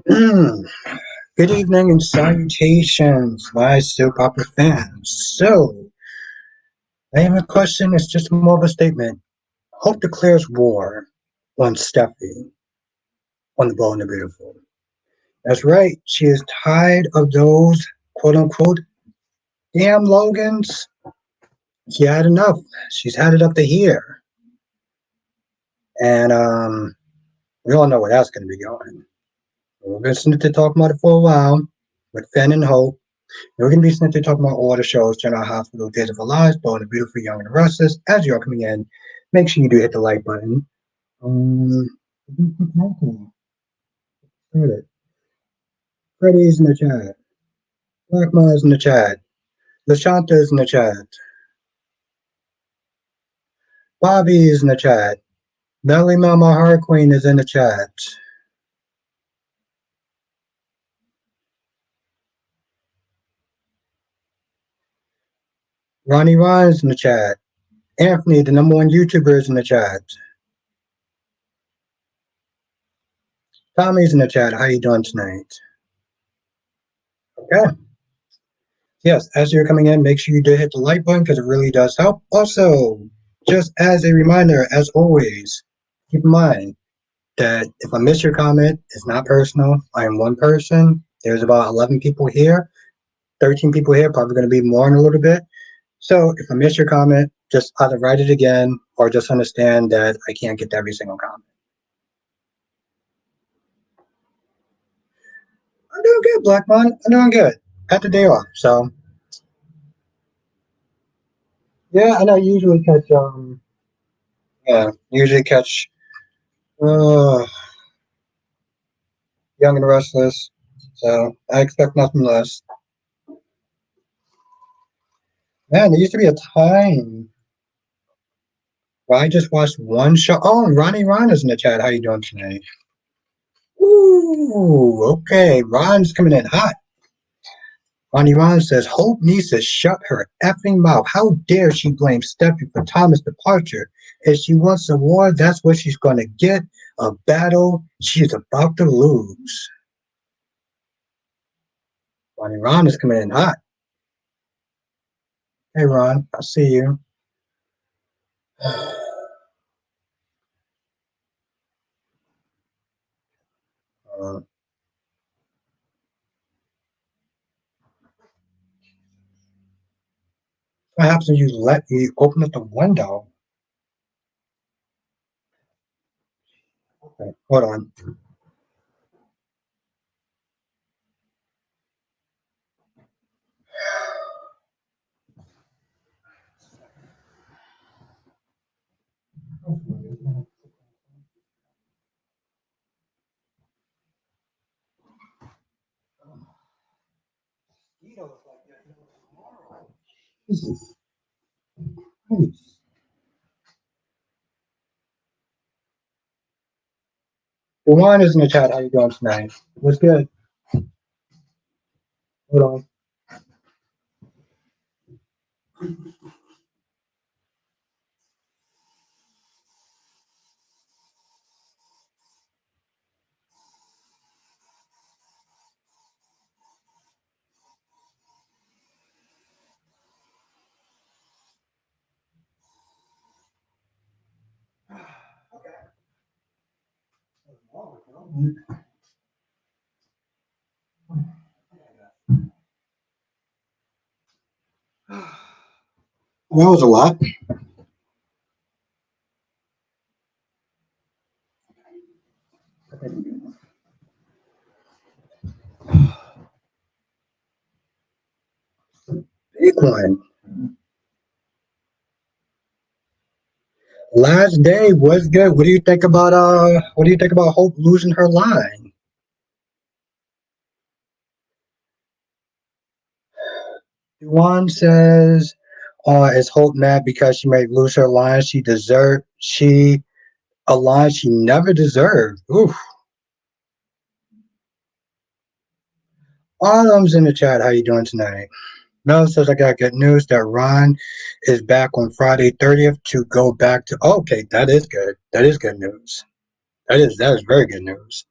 Good evening and salutations, my soap opera fans. So, I have a question. It's just more of a statement. Hope declares war on Steffy, on the Bold and the Beautiful. That's right. She is tired of those quote unquote damn Logans. She had enough. She's had it up to here. And we all know where that's going to be going. We've been listening to talk about it for a while with Finn and Hope. We're going to be simply talking about all the shows General Hospital, Days of Our Lives, Bold and Beautiful, Young and the Restless. As you're coming in, make sure you do hit the like button. Freddie's in the chat. Black Ma's in the chat. LaShanta's in the chat. Bobby is in the chat. Belly Mama Heart Queen is in the chat. Ronnie Ryan's in the chat. Anthony, the #1 YouTuber, is in the chat. Tommy's in the chat. How you doing tonight? Okay. Yes, as you're coming in, make sure you do hit the like button because it really does help. Also, just as a reminder, as always, keep in mind that if I miss your comment, it's not personal. I am one person. There's about 11 people here, 13 people here, probably going to be more in a little bit. So if I miss your comment, just either write it again or just understand that I can't get to every single comment. I'm doing good, Black Man. I'm doing good. Had the day off, so yeah, and I usually catch uh Young and Restless. So I expect nothing less. Man, there used to be a time where I just watched one show. Oh, Ronnie Ron is in the chat. How you doing tonight? Ooh, okay. Ron's coming in hot. Ronnie Ron says, Hope needs to shut her effing mouth. How dare she blame Steffi for Thomas' departure? If she wants a war, that's what she's going to get. A battle she's about to lose. Ronnie Ron is coming in hot. Hey, Ron, I see you. What happens when you open up the window? Okay, hold on. Jesus Christ. Dewan is in the chat. How you doing tonight? What's good? Hold on. That was a lot. Big one. Last day was good. What do you think about Hope losing her line? Juwan says, is Hope mad because she may lose her line a line she never deserved. Oof. Autumn's in the chat. How you doing tonight? Mel says, I got good news that Ron is back on Friday 30th to go back to. Okay, that is good. That is good news. That is very good news.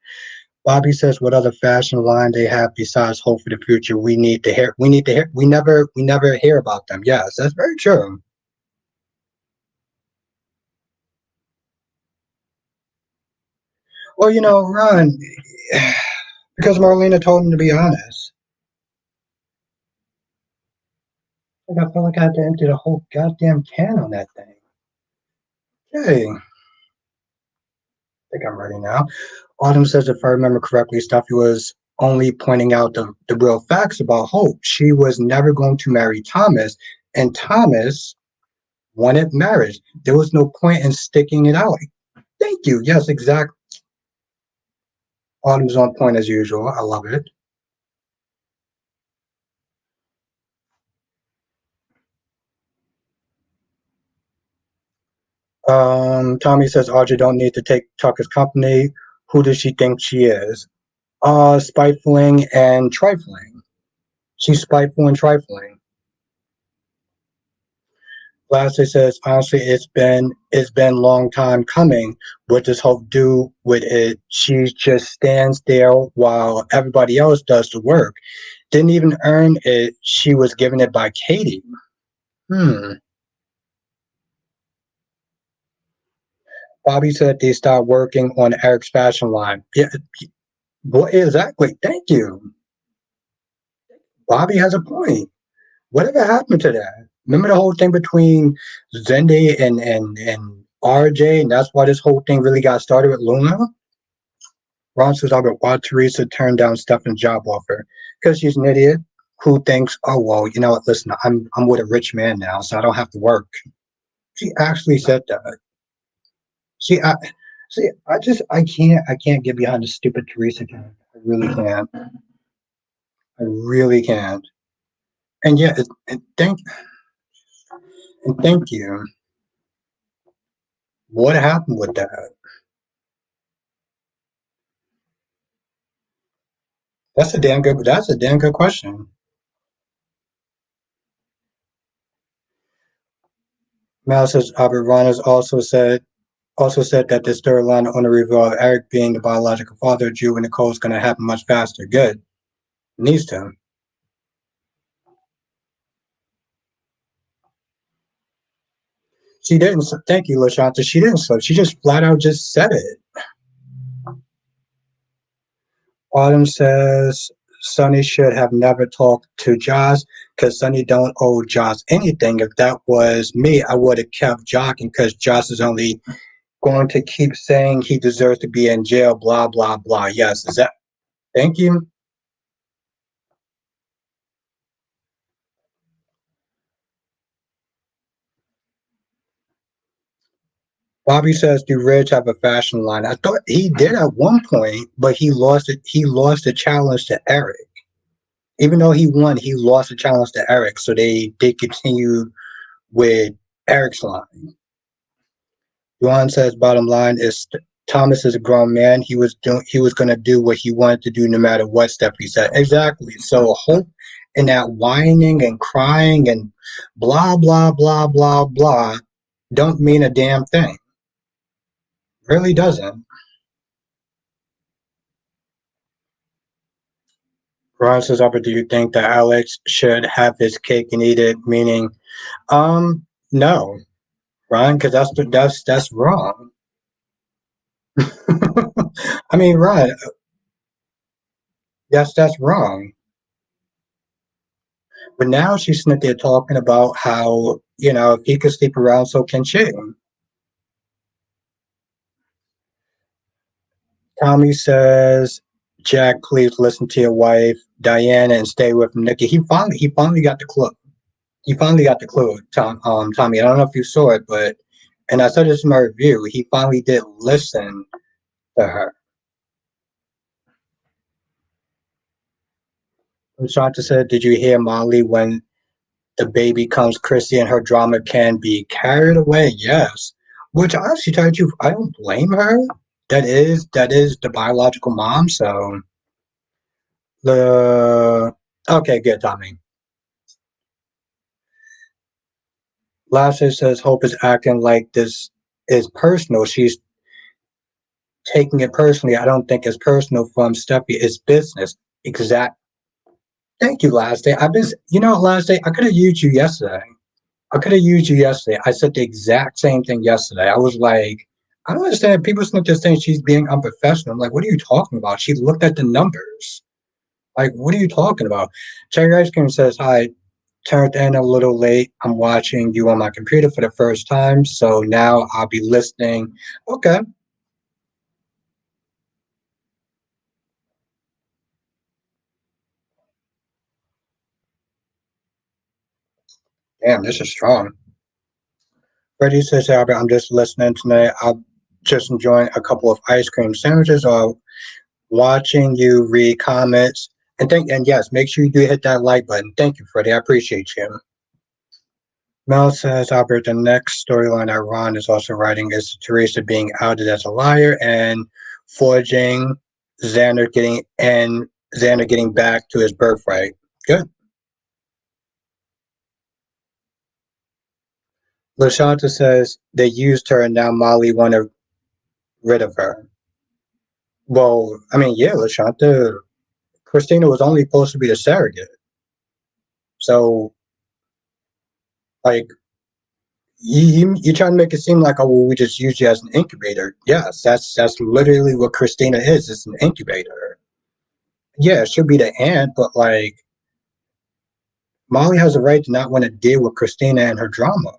Bobby says, "What other fashion line they have besides hope for the future? We need to hear. We need to hear. We never hear about them." Yes, that's very true. Well, Ron, because Marlena told him to be honest. Like I felt like I had to empty the whole goddamn can on that thing. Okay, I think I'm ready now. Autumn says, if I remember correctly, Steffy was only pointing out the real facts about Hope. She was never going to marry Thomas, and Thomas wanted marriage. There was no point in sticking it out. Thank you. Yes, exactly. Autumn's on point as usual. I love it. Tommy says Audrey don't need to take Tucker's company. Who does she think she is? Spiteful and trifling. She's spiteful and trifling. Lastly says, honestly, it's been a long time coming. What does Hope do with it? She just stands there while everybody else does the work. Didn't even earn it. She was given it by Katie. Hmm. Bobby said they stopped working on Eric's fashion line. Yeah, what exactly? Thank you. Bobby has a point. Whatever happened to that? Remember the whole thing between Zende and RJ, and that's why this whole thing really got started with Luna? Ron says, Albert, why Teresa turned down Stefan's job offer? Because she's an idiot who thinks, oh, well, you know what, listen, I'm with a rich man now, so I don't have to work. She actually said that. See, I, see, I can't get behind the stupid Teresa character. I really can't. I really can't. And yeah, and thank you. What happened with that? That's a damn good question. Mal says Albert Reynolds also said that the storyline on the reveal of Eric being the biological father of Drew and Nicole is going to happen much faster. Good. Needs to. She didn't. Thank you, Lashanta. She didn't slip. She just flat out just said it. Autumn says Sonny should have never talked to Josh because Sonny don't owe Josh anything. If that was me, I would have kept jocking because Josh is only going to keep saying he deserves to be in jail. Blah blah blah. Yes, is that? Thank you. Bobby says, "Do Rich have a fashion line?" I thought he did at one point, but he lost it. He lost the challenge to Eric. Even though he won, he lost the challenge to Eric. So they continued with Eric's line. Juan says, "Bottom line is Thomas is a grown man. He was going to do what he wanted to do no matter what Steffi said." Exactly. So Hope and that whining and crying and blah blah blah blah blah don't mean a damn thing. Really doesn't. Ron says, "Upper, do you think that Alex should have his cake and eat it?" Meaning, no, Ron, because that's wrong. I mean, Ron, that's wrong. But now she's sitting there talking about how if he could sleep around, so can she. Tommy says, "Jack, please listen to your wife, Diana, and stay with Nikki." He finally got the clue. He finally got the clue, Tommy. I don't know if you saw it, but and I said this in my review. He finally did listen to her. Shanta said, "Did you hear Molly when the baby comes Chrissy and her drama can be carried away?" Yes. Which honestly tell you the truth, I don't blame her. That is the biological mom, so the okay, good, Tommy. Lassie says Hope is acting like this is personal. taking it personally. I don't think it's personal from Steffi. It's business. Exact. Thank you, last day. I've been, last day, I could have used you yesterday. I could have used you yesterday. I said the exact same thing yesterday. I was like, I don't understand. People think just saying she's being unprofessional. I'm like, what are you talking about? She looked at the numbers. Like, what are you talking about? Cherry Ice Cream says, hi, turned in a little late. I'm watching you on my computer for the first time. So now I'll be listening. Okay. Damn, this is strong. Freddie says, Albert, I'm just listening tonight. I'm just enjoying a couple of ice cream sandwiches or watching you read comments. And yes, make sure you do hit that like button. Thank you, Freddie. I appreciate you. Mel says, Albert, the next storyline that Ron is also writing is Teresa being outed as a liar and forging Xander getting back to his birthright. Good. LaShanta says they used her and now Molly wanted rid of her. Well, I mean, yeah, LaShanta, Christina was only supposed to be the surrogate. So, like, you trying to make it seem like, oh, well, we just use you as an incubator. Yes, that's literally what Christina is. It's an incubator. Yeah, it should be the aunt, but like Molly has a right to not want to deal with Christina and her drama.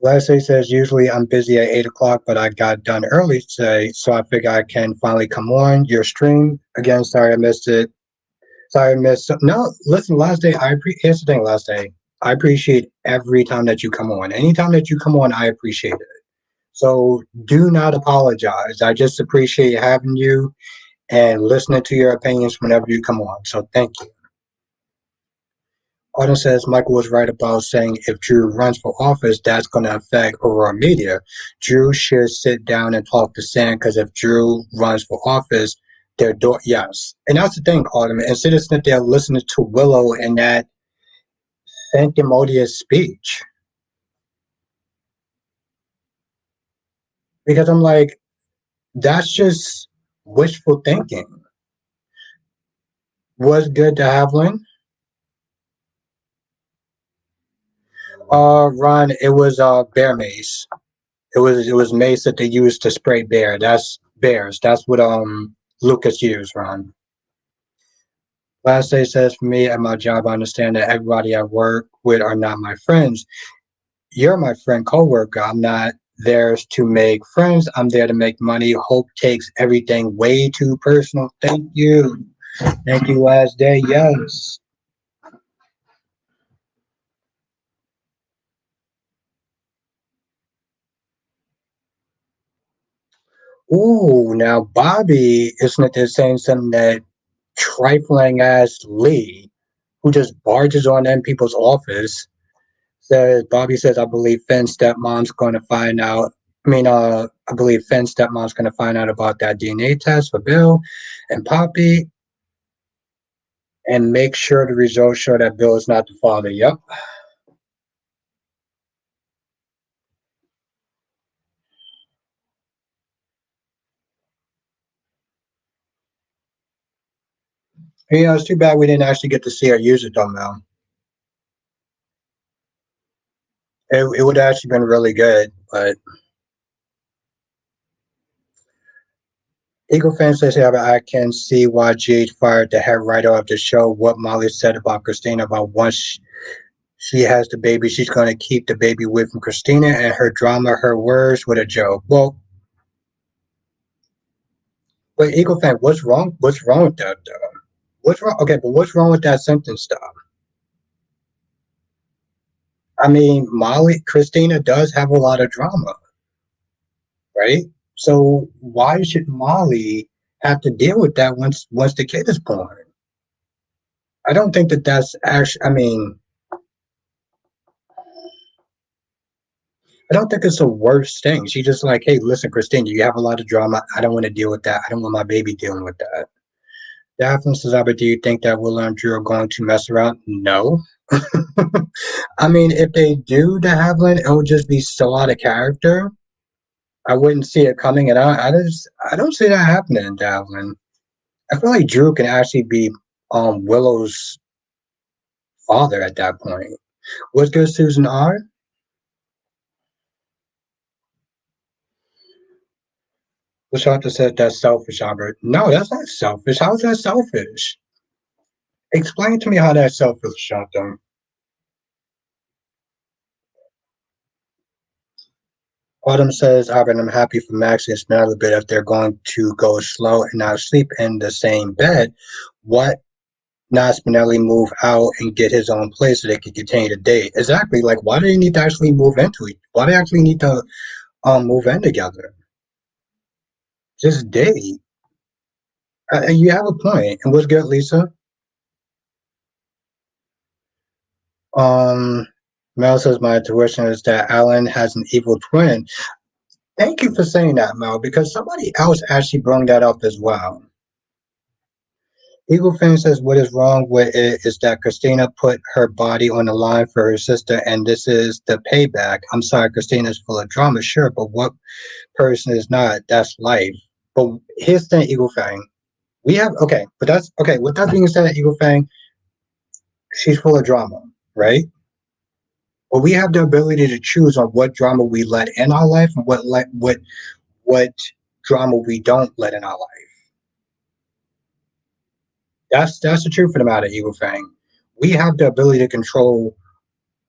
Leslie says usually I'm busy at 8 o'clock, but I got done early today, so I figure I can finally come on your stream again. Sorry I missed it. Sorry I missed. No, listen, last day here's the thing. Last day, I appreciate every time that you come on. Anytime that you come on, I appreciate it. So do not apologize. I just appreciate having you and listening to your opinions whenever you come on. So thank you. Autumn says Michael was right about saying if Drew runs for office, that's going to affect overall media. Drew should sit down and talk to Sam because if Drew runs for office, their door, yes. And that's the thing, Autumn. Instead of sitting there listening to Willow and that sanctimonious speech, because I'm like, that's just wishful thinking. Was good to have one. Ron, it was bear mace. It was mace that they used to spray That's bears. That's what Lucas used, Ron. Last day says for me at my job, I understand that everybody I work with are not my friends. You're my friend coworker. I'm not there to make friends. I'm there to make money. Hope takes everything way too personal. Thank you. Thank you, last day. Yes. Ooh, now Bobby isn't it saying something that trifling ass Lee, who just barges on in people's office, says Bobby says, I believe Finn's stepmom's gonna find out. I believe Finn's stepmom's gonna find out about that DNA test for Bill and Poppy and make sure the results show that Bill is not the father. Yep. It's too bad we didn't actually get to see her use it though, Mel. It would have actually been really good, but Eagle fan says, yeah, I can see why GH fired the head writer of the show. What Molly said about Christina about once she has the baby, she's going to keep the baby away from Christina and her drama, her words with a joke. Well, but Eagle fan, what's wrong? What's wrong with that? What's wrong? Okay, but what's wrong with that sentence stuff? I mean, Christina does have a lot of drama, right? So why should Molly have to deal with that once the kid is born? I don't think that that's actually. I don't think it's the worst thing. She's just like, hey, listen, Christine, you have a lot of drama. I don't want to deal with that. I don't want my baby dealing with that. Daphne says, but do you think that Will and Drew are going to mess around? No. I mean, if they do to Havlin, it will just be so out of character. I wouldn't see it coming, and I don't see that happening, Davlin. I feel like Drew can actually be Willow's father at that point. What's good, Susan R? Lashonda said that's selfish, Albert. No, that's not selfish. How is that selfish? Explain to me how that's selfish, Lashonda. Autumn says, Albert, I'm happy for Max and Smell a bit if they're going to go slow and not sleep in the same bed. What not Spinelli move out and get his own place so they can continue to date? Exactly. Like, why do they need to actually move into it? Why do they actually need to move in together? Just date. And you have a point. And what's good, Lisa? Um, Mel says my intuition is that Alan has an evil twin. Thank you for saying that, Mel, because somebody else actually brought that up as well. Eagle Fan says what is wrong with it is that Christina put her body on the line for her sister, and this is the payback. I'm sorry, Christina's full of drama, sure, but what person is not? That's life. But here's the thing, Eagle Fang. We have okay, but that's okay. With that being said, Eagle Fang, she's full of drama, right? But we have the ability to choose on what drama we let in our life and what drama we don't let in our life. That's the truth of the matter, Eagle Fang. We have the ability to control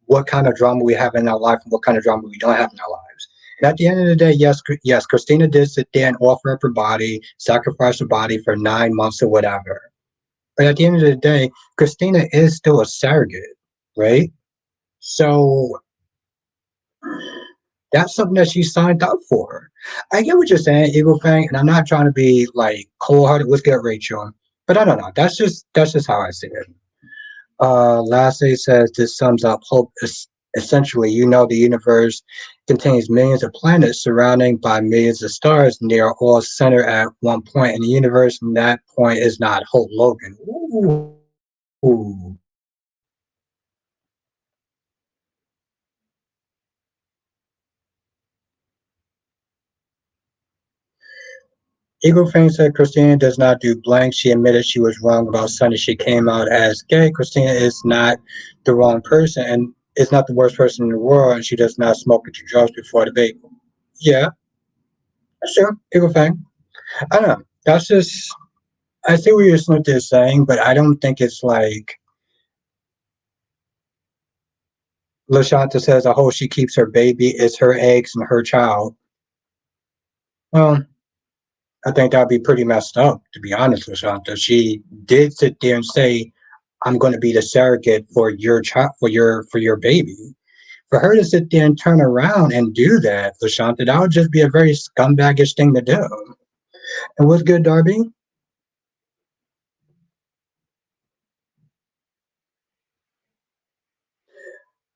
what kind of drama we have in our life and what kind of drama we don't have in our lives. And at the end of the day, yes, Christina did sit there and offer up her body, sacrifice her body for 9 months or whatever. But at the end of the day, Christina is still a surrogate, right? So that's something that she signed up for. I get what you're saying, Eagle Fang, and I'm not trying to be like cold hearted. Let's get Rachel, but I don't know. That's just how I see it. Lastly, says this sums up hope. Essentially, the universe contains millions of planets surrounding by millions of stars, and they are all centered at one point in the universe, and that point is not Hope Logan. Ooh. Eagle Fang said Christina does not do blank. She admitted she was wrong about Sunday. She came out as gay. Christina is not the wrong person and is not the worst person in the world, and she does not smoke or do drugs before the baby. Yeah, that's true. Eagle Fang. I don't know. That's just I see what you're saying, but I don't think it's like LaShanta says, I hope she keeps her baby, it's her eggs and her child. Well, I think that'd be pretty messed up, to be honest, LaShanta. She did sit there and say, I'm gonna be the surrogate for your child for your baby. For her to sit there and turn around and do that, LaShanta, that would just be a very scumbaggish thing to do. And what's good, Darby?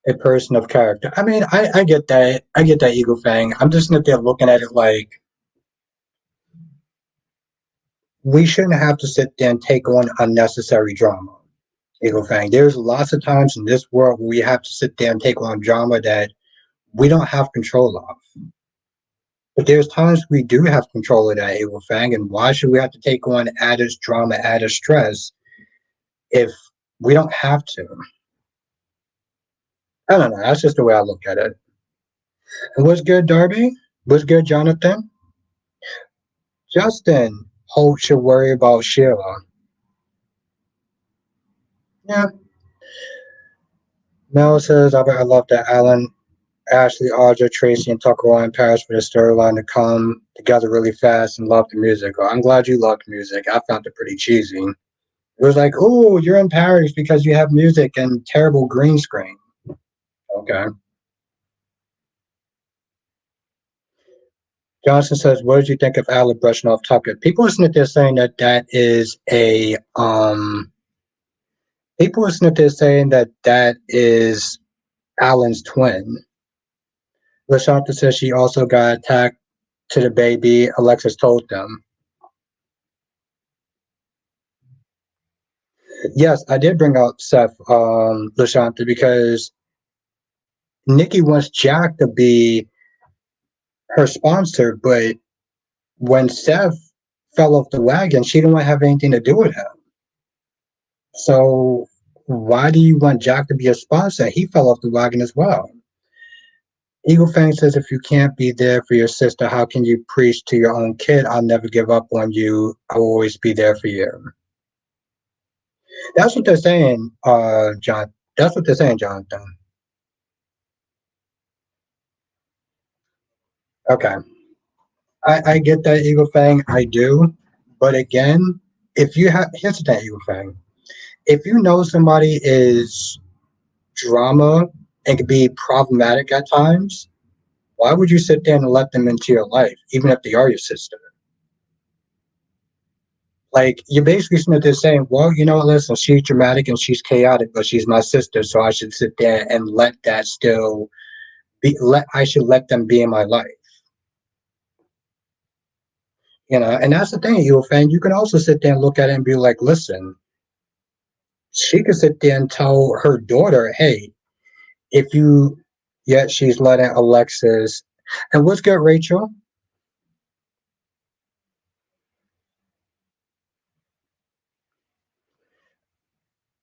A person of character. I mean, I get that. I get that, Eagle Fang. I'm just sitting there looking at it like we shouldn't have to sit there and take on unnecessary drama. Eagle Fang. There's lots of times in this world where we have to sit there and take on drama that we don't have control of. But there's times we do have control of that, Eagle Fang, and why should we have to take on added drama, added stress if we don't have to? I don't know. That's just the way I look at it. And what's good, Darby? What's good, Jonathan? Justin, Hope should worry about Sheila. Yeah. Mel says, I love that Alan, Ashley, Audra, Tracy, and Tucker are in Paris for the storyline to come together really fast and love the music. Well, I'm glad you loved music. I found it pretty cheesy. It was like, oh, you're in Paris because you have music and terrible green screen. Okay. Johnson says, what did you think of Alan brushing off Tucker? People listening to this saying that that is a people listening to this saying that that is Alan's twin. LaShanta says she also got attacked to the baby. Alexis told them. Yes, I did bring up Seth LaShanta because Nikki wants Jack to be her sponsor, but when Steph fell off the wagon, she didn't want to have anything to do with him. So why do you want Jack to be a sponsor? He fell off the wagon as well. Eagle Fang says, if you can't be there for your sister, how can you preach to your own kid? I'll never give up on you. I'll always be there for you. That's what they're saying, John. That's what they're saying, Jonathan. Okay. I get that, Eagle Fang. I do. But again, if you have, here's the thing, Eagle Fang. If you know somebody is drama and can be problematic at times, why would you sit there and let them into your life, even if they are your sister? Like, you're basically sitting there saying, well, you know, listen, she's dramatic and she's chaotic, but she's my sister, so I should sit there and let that still I should let them be in my life. You know, and that's the thing, you fan. You can also sit there and look at it and be like, listen, she could sit there and tell her daughter, hey, if you, yet she's letting Alexis, and what's good, Rachel?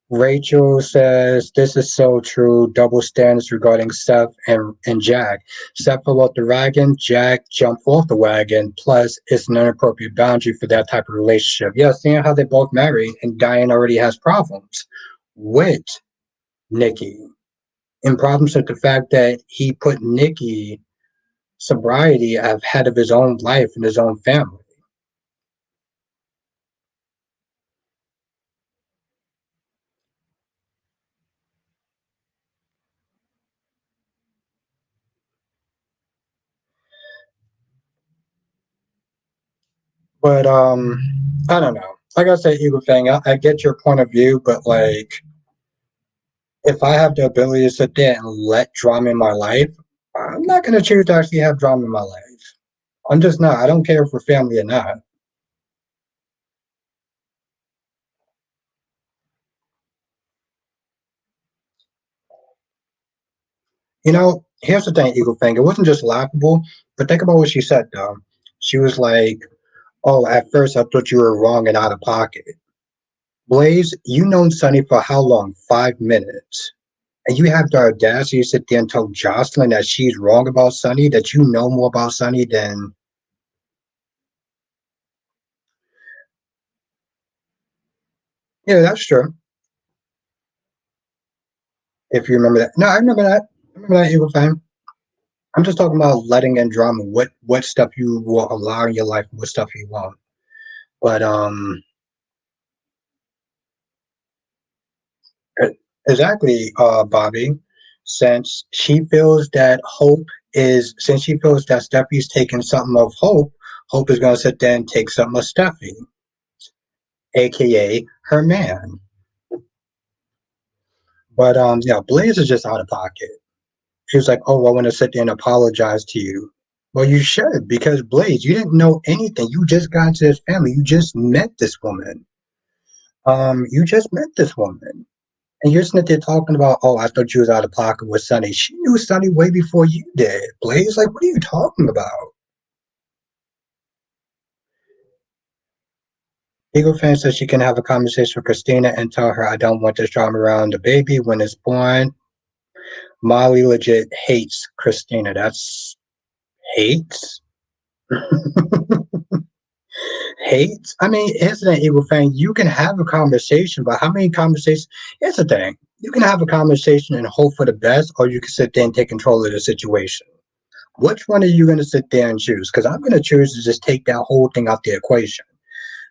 Rachel says, this is so true. Double standards regarding Seth and Jack. Seth fell off the wagon, Jack jumped off the wagon. Plus, it's an inappropriate boundary for that type of relationship. Yeah, seeing how they both married and Diane already has problems with Nikki. And problems with the fact that he put Nikki sobriety ahead of his own life and his own family. But I don't know. Like I said, Eagle Fang, I get your point of view, but like if I have the ability to sit there and let drama in my life, I'm not going to choose to actually have drama in my life. I'm just not. I don't care if we're family or not. You know, here's the thing, Eagle Fang. It wasn't just laughable, but think about what she said, though. She was like, oh, at first I thought you were wrong and out of pocket. Blaze, you known Sonny for how long? 5 minutes. And you have the audacity to sit there and tell Jocelyn that she's wrong about Sonny, that you know more about Sonny than. Yeah, that's true. If you remember that. No, I remember that. I remember that, Eagle Fang. I'm just talking about letting in drama. What stuff you will allow in your life, what stuff you won't. But exactly, Bobby. Since she feels that Steffi's taking something of Hope, Hope is gonna sit there and take something of Steffi, aka her man. But yeah, Blaze is just out of pocket. She was like, "Oh, I want to sit there and apologize to you." Well, you should because Blaze, you didn't know anything. You just got into this family. You just met this woman. You just met this woman. And you're sitting there talking about, oh, I thought you was out of pocket with Sonny. She knew Sonny way before you did. Blaze, like, what are you talking about? Eagle fan says she can have a conversation with Christina and tell her I don't want this drama around the baby when it's born. Molly legit hates Christina. That's hates? Hates? I mean, here's the thing, Eagle fan. You can have a conversation, but how many conversations? Here's the thing. You can have a conversation and hope for the best, or you can sit there and take control of the situation. Which one are you going to sit there and choose? Because I'm going to choose to just take that whole thing out the equation.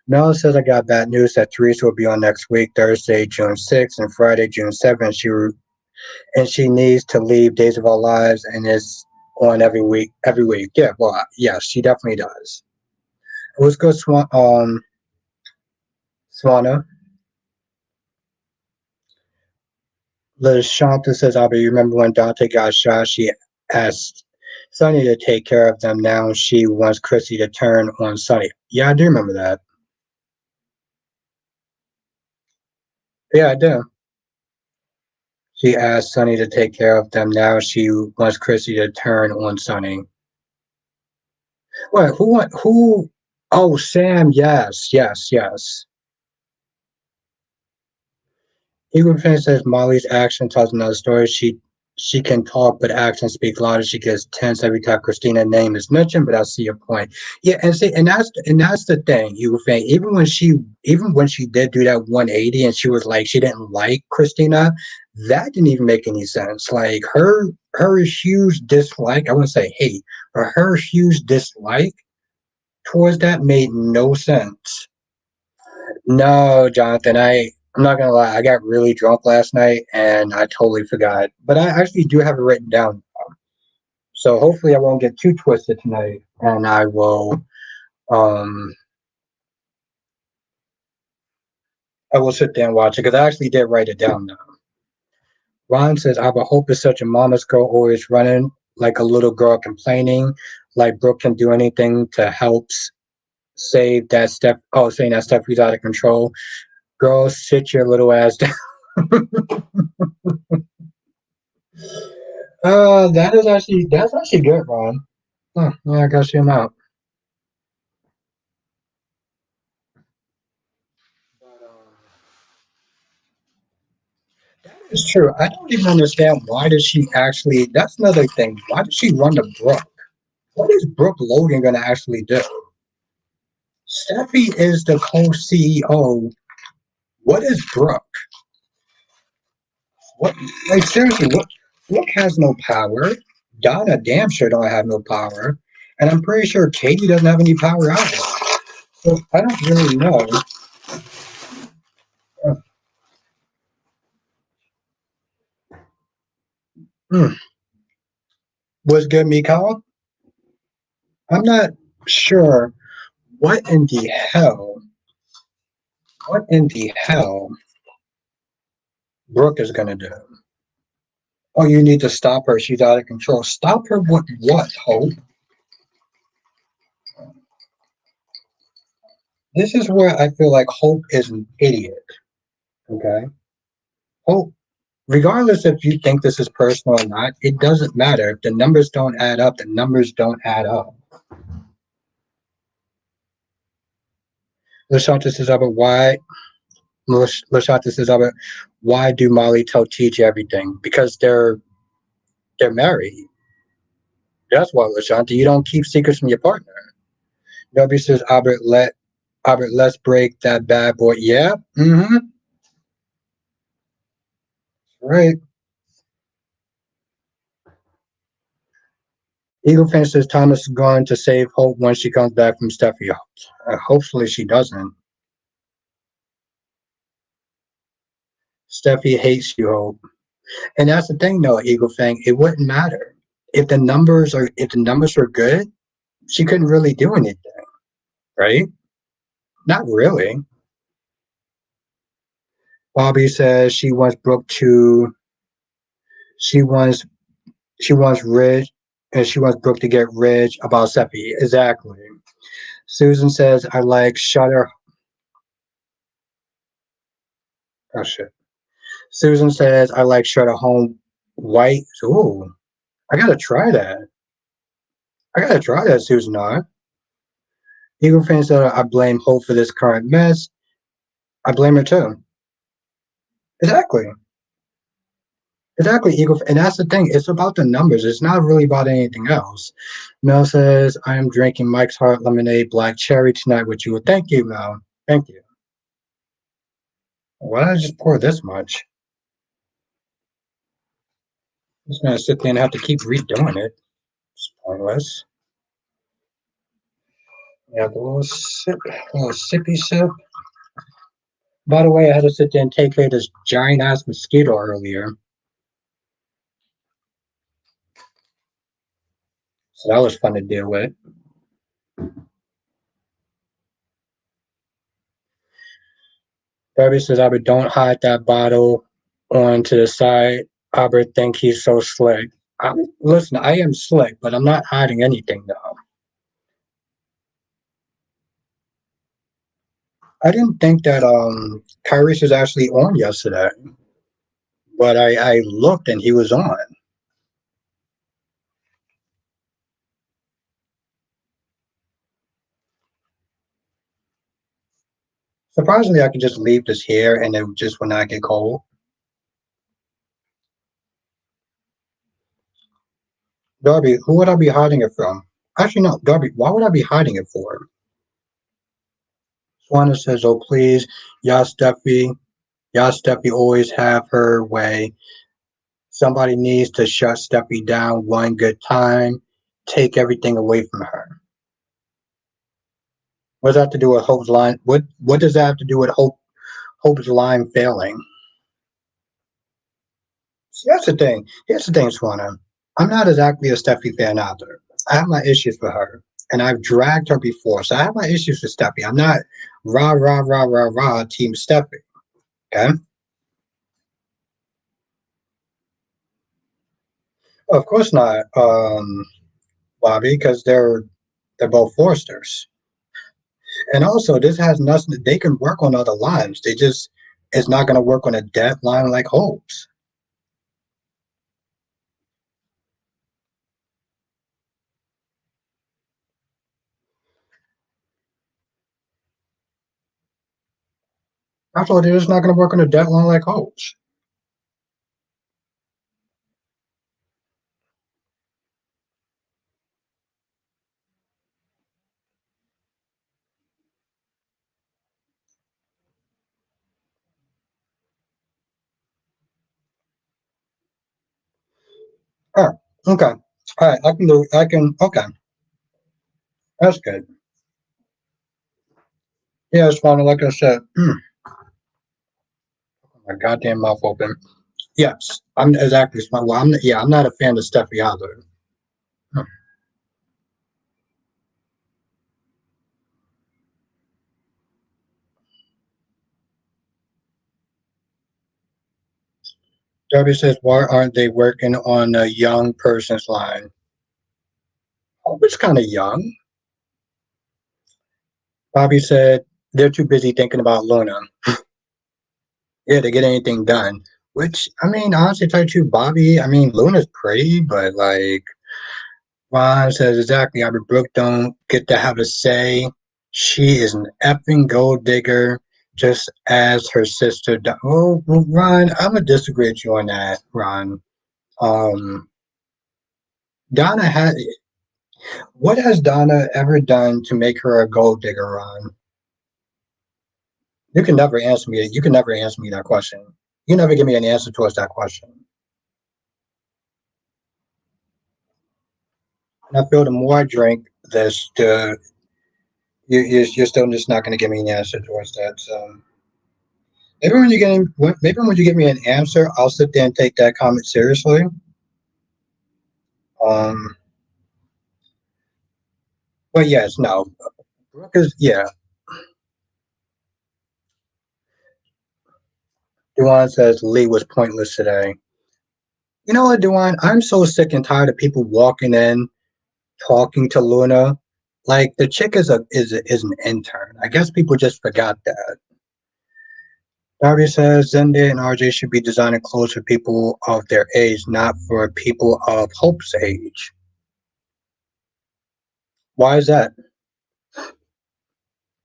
Mel says I got bad news that Teresa will be on next week, Thursday, June 6th, and Friday, June 7th. She needs to leave Days of Our Lives, and it's on every week. Every week, yeah. Well, yes, she definitely does. Let's go, Swana. Liz Shanta says, Abby, you remember when Dante got shot? She asked Sonny to take care of them. Now she wants Chrissy to turn on Sonny. Yeah, I do remember that. Yeah, I do. She asked Sonny to take care of them. Now she wants Chrissy to turn on Sonny. Wait, who went? Who? Oh, Sam. Yes, yes, yes. Eagle fan says Molly's action tells another story. She can talk, but actions speak louder. She gets tense every time Christina's name is mentioned. But I see your point. Yeah, and see, and that's the thing. Eagle fan. Even when she did do that 180, and she was like she didn't like Christina, that didn't even make any sense. Like her huge dislike. I wouldn't say hate, but her huge dislike towards that made no sense. No, Jonathan, I'm not gonna lie, I got really drunk last night and I totally forgot. But I actually do have it written down. So hopefully I won't get too twisted tonight and um I will sit there and watch it because I actually did write it down now. Ron says I would hope is such a mama's girl always running like a little girl complaining, like Brooke can do anything to help save that step saying that Steffy's out of control. Girl, sit your little ass down. That's actually good, Ron. Huh, yeah, I gotta see him out. But, it's true. I don't even understand why does she actually. That's another thing. Why does she run to Brooke? What is Brooke Logan gonna actually do? Steffi is the co-CEO. What is Brooke? What like seriously? What Brooke has no power. Donna damn sure don't have no power, and I'm pretty sure Katie doesn't have any power either. So I don't really know. Uh, hmm. Was good, Mikal? I'm not sure what in the hell, what in the hell Brooke is gonna do. Oh, you need to stop her. She's out of control. Stop her with what, Hope? This is where I feel like Hope is an idiot. Okay? Hope, regardless if you think this is personal or not, it doesn't matter. If the numbers don't add up, the numbers don't add up. Lashanta says, but why? Lashanta says, but why do Molly tell TJ everything? Because they're married. That's why, Lashanta. You don't keep secrets from your partner. W says, Albert, let's break that bad boy. Yeah, right. Eagle fan says Thomas is going to save Hope when she comes back from Steffi. Hopefully she doesn't. Steffi hates you, Hope. And that's the thing though, Eagle fan, it wouldn't matter. If the numbers were good, she couldn't really do anything, right? Not really. Bobby says she wants she wants rich and she wants Brooke to get rich about Steffi. Exactly. Susan says I like Shutter. Oh shit. Susan says I like Shutter Home White. Ooh, I gotta try that. I gotta try that, Susan R. Eagle fans said I blame Hope for this current mess. I blame her too. Exactly. Exactly, Eagle. And that's the thing. It's about the numbers. It's not really about anything else. Mel says, I am drinking Mike's Heart Lemonade Black Cherry tonight with you. Well, thank you, Mel. Thank you. Why did I just pour this much? I'm just gonna sit there and have to keep redoing it. It's pointless. Yeah, a little sippy sip. By the way, I had to sit there and take care of this giant ass mosquito earlier. So that was fun to deal with. Debbie says, Albert, don't hide that bottle onto the side. Albert think he's so slick. Listen, I am slick, but I'm not hiding anything though. I didn't think that Tyrese was actually on yesterday, but I looked and he was on. Surprisingly, I could just leave this here and it just will not get cold. Darby, who would I be hiding it from? Actually, no, Darby, why would I be hiding it for? Swanna says, oh, please, y'all Steffi always have her way. Somebody needs to shut Steffi down one good time, take everything away from her. What does that have to do with Hope's line? What does that have to do with Hope's line failing? See, that's the thing. Here's the thing, Swanna. I'm not exactly a Steffi fan either. I have my issues with her, and I've dragged her before, so I have my issues with Steffi. I'm not rah rah rah rah rah team Steffi. Okay, of course not, Bobby, because they're both Forsters, and also this has nothing. They can work on other lines. They just it's not going to work on a dead line like Hope's. Actually, they're just not going to work on a dead line like Hope's. Oh, okay. All right, I can do. I can. Okay, that's good. Yeah, it's fine. Like I said, my goddamn mouth open. Yes, I'm exactly. Well, I'm not a fan of Steffi either. Hmm. Darby says, "Why aren't they working on a young person's line?" Oh, it's kind of young. Bobby said they're too busy thinking about Luna. Yeah, to get anything done. Which I mean, honestly, tell you the truth, Bobby. I mean, Luna's pretty, but like Ron says exactly. I mean, Brooke don't get to have a say. She is an effing gold digger, just as her sister. Oh, well, Ron, I'm gonna disagree with you on that, Ron. Um, Donna had. What has Donna ever done to make her a gold digger, Ron? You can never answer me. You can never answer me that question. You never give me an answer towards that question. And I feel the more I drink, this the you're still just not going to give me an answer towards that. So maybe when you give me an answer, I'll sit there and take that comment seriously. Um, but yes, no, Brooke is yeah. Duan says Lee was pointless today. You know what, Duan? I'm so sick and tired of people walking in talking to Luna. Like the chick is an intern. I guess people just forgot that. Darby says Zendaya and RJ should be designing clothes for people of their age, not for people of Hope's age. Why is that?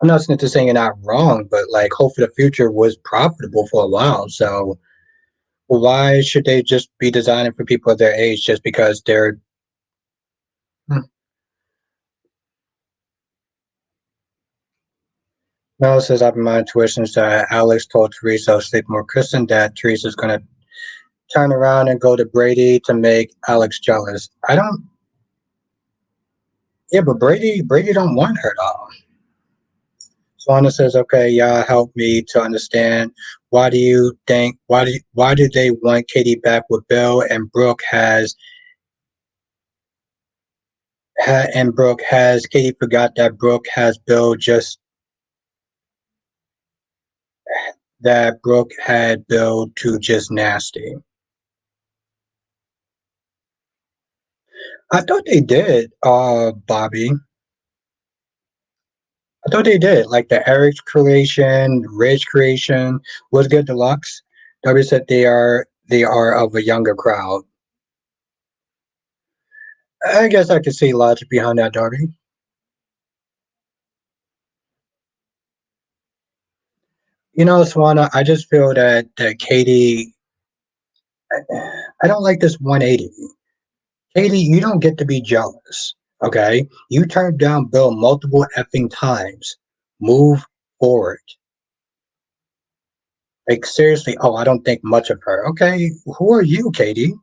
I'm not saying you're not wrong, but like Hope for the Future was profitable for a while. So why should they just be designing for people of their age just because they're hmm. No, it says I've been my intuitions that Alex told Teresa to sleep more Kristen that Teresa's gonna turn around and go to Brady to make Alex jealous. I don't yeah, but Brady don't want her though. Swana says, okay, yeah, help me to understand why do they want Katie back with Bill and Brooke has Katie forgot that Brooke has Bill just that Brooke had Bill to just nasty. I thought they did, Bobby. I thought they did. Like the Eric's creation, Ridge creation was good deluxe. W said they are of a younger crowd. I guess I could see logic behind that, Darby. Swana, I just feel that Katie, I don't like this 180. Katie, you don't get to be jealous. Okay, you turned down Bill multiple effing times. Move forward. Like seriously. Oh, I don't think much of her. Okay, who are you, Katie?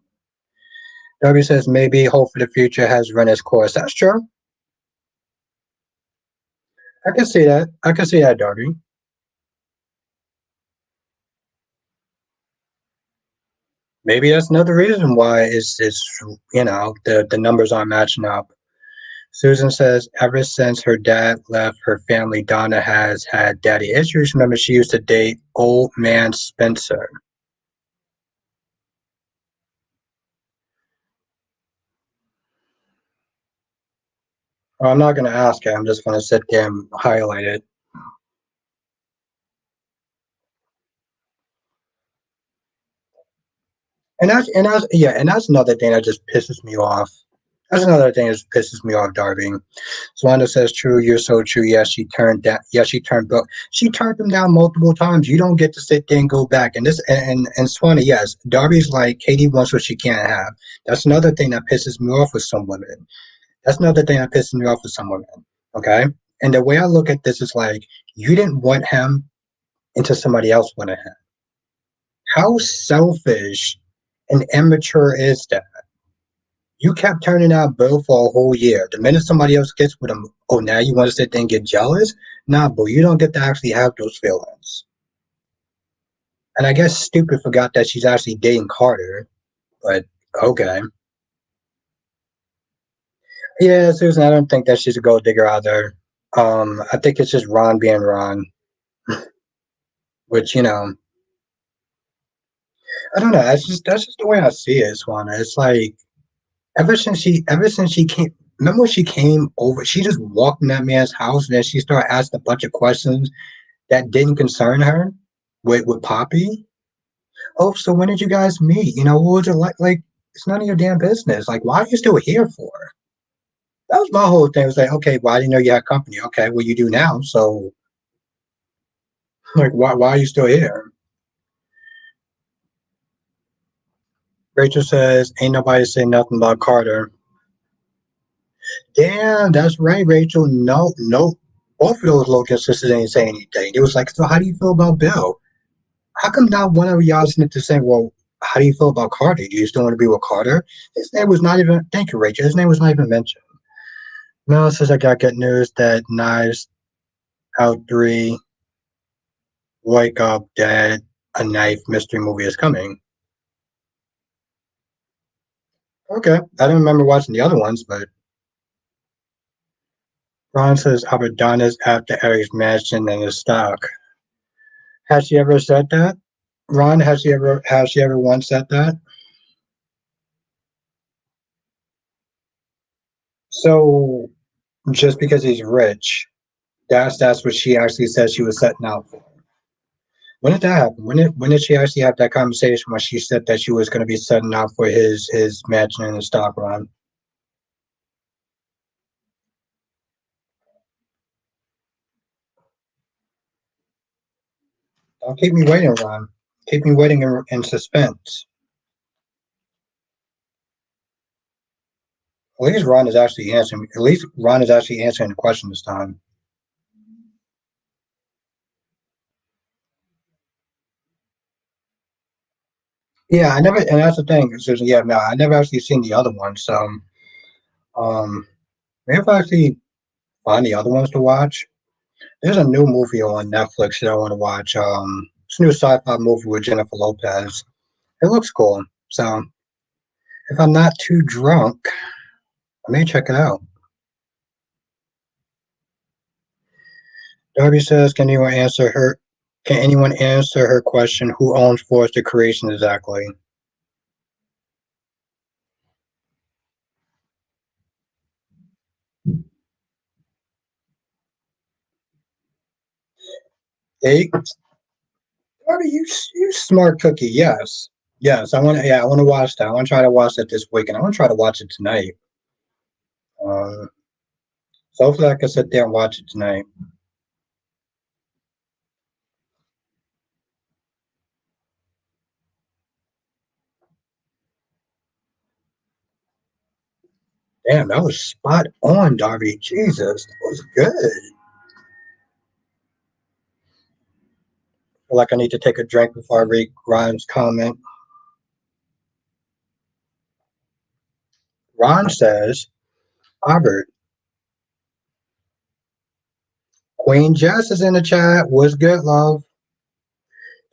Darby says maybe hope for the future has run its course. That's true. I can see that. I can see that, Darby. Maybe that's another reason why the numbers aren't matching up. Susan says ever since her dad left her family, Donna has had daddy issues. Remember, she used to date old man Spencer. Well, I'm not going to ask her. I'm just going to sit there and highlight it. And that's another thing that just pisses me off. That's another thing that just pisses me off, Darby. Swanda says, "True, you're so true." Yes, she turned that. Yes, she turned Bill. She turned him down multiple times. You don't get to sit there and go back. And Swanda, yes, Darby's like Katie wants what she can't have. That's another thing that pisses me off with some women. That's another thing that pisses me off with some women. Okay, and the way I look at this is like you didn't want him until somebody else wanted him. How selfish and immature is that? You kept turning out Bill for a whole year. The minute somebody else gets with him, oh, now you want to sit there and get jealous? Nah, boo, you don't get to actually have those feelings. And I guess Stupid forgot that she's actually dating Carter, but okay. Yeah, Susan, I don't think that she's a gold digger either. I think it's just Ron being Ron, which, I don't know. That's just the way I see it, Swana. It's like ever since she came, remember when she came over, she just walked in that man's house and then she started asking a bunch of questions that didn't concern her with Poppy. Oh, so when did you guys meet? What was it like? Like, it's none of your damn business. Like, why are you still here for? That was my whole thing. It was like, okay, well, I didn't know you had company. Okay, well, you do now. So, like, why are you still here? Rachel says, ain't nobody saying nothing about Carter. Damn, that's right, Rachel. No, no. Both of those local sisters ain't saying anything. It was like, so how do you feel about Bill? How come not one of y'all isn't to say, well, how do you feel about Carter? Do you still want to be with Carter? His name was not even, thank you, Rachel. His name was not even mentioned. Mel says, I got good news that Knives Out 3, Wake Up Dead, a Knife mystery movie is coming. Okay. I don't remember watching the other ones, but Ron says Abaddon after Eric's mansion and his stock. Has she ever said that? Ron, has she ever once said that? So just because he's rich, that's what she actually said she was setting out for. When did that happen? When did she actually have that conversation when she said that she was going to be setting out for his mansion and his stock, Ron? Don't keep me waiting, Ron. Keep me waiting in suspense. At least Ron is actually answering. At least Ron is actually answering the question this time. Yeah, I never, and that's the thing, Susan. Yeah, no, I never actually seen the other one. So, um, maybe if I actually find the other ones to watch. There's a new movie on Netflix that I want to watch. It's a new sci-fi movie with Jennifer Lopez. It looks cool. So, if I'm not too drunk, I may check it out. Darby says, Can anyone answer her question? Who owns Forrester Creation exactly? Hey, Darby, you smart cookie. Yes, yes. I want to. Yeah, I want to watch that. I want to try to watch that this weekend. I want to try to watch it tonight. Uh, so hopefully I can sit there and watch it tonight. Damn, that was spot on, Darby. Jesus, that was good. Feel like I need to take a drink before I read Ron's comment. Ron says, Albert, Queen Jess is in the chat. What's good, love?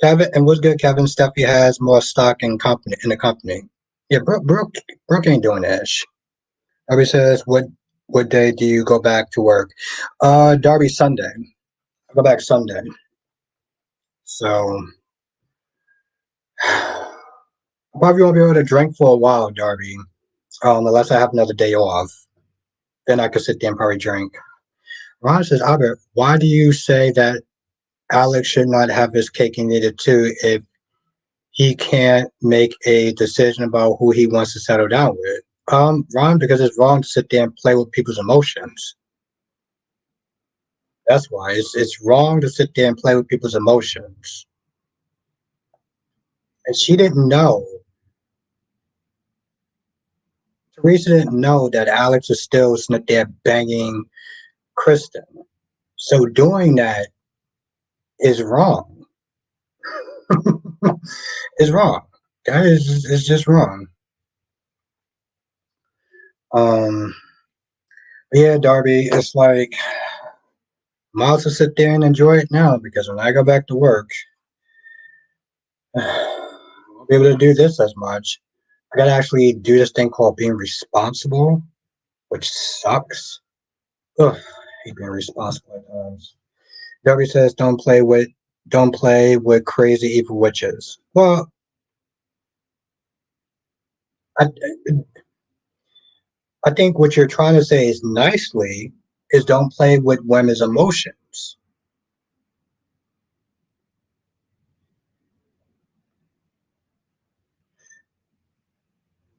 Kevin, and what's good, Kevin? Steffy has more stock in the company. Yeah, Brooke ain't doing that. Darby says, what day do you go back to work? Darby, Sunday. I go back Sunday. So I probably won't be able to drink for a while, Darby. Unless I have another day off. Then I could sit there and probably drink. Ron says, Albert, why do you say that Alex should not have his cake and eat it too if he can't make a decision about who he wants to settle down with? Ron, because it's wrong to sit there and play with people's emotions. That's why it's wrong to sit there and play with people's emotions. And she didn't know. Teresa didn't know that Alex was still sitting there banging Kristen. So doing that is wrong. It's wrong. That is just wrong. Um, yeah, Darby, it's like might as well sit there and enjoy it now because when I go back to work, I won't be able to do this as much. I gotta actually do this thing called being responsible, which sucks. Ugh, I hate being responsible at times. Darby says, don't play with crazy evil witches." Well, I I think what you're trying to say is nicely is don't play with women's emotions.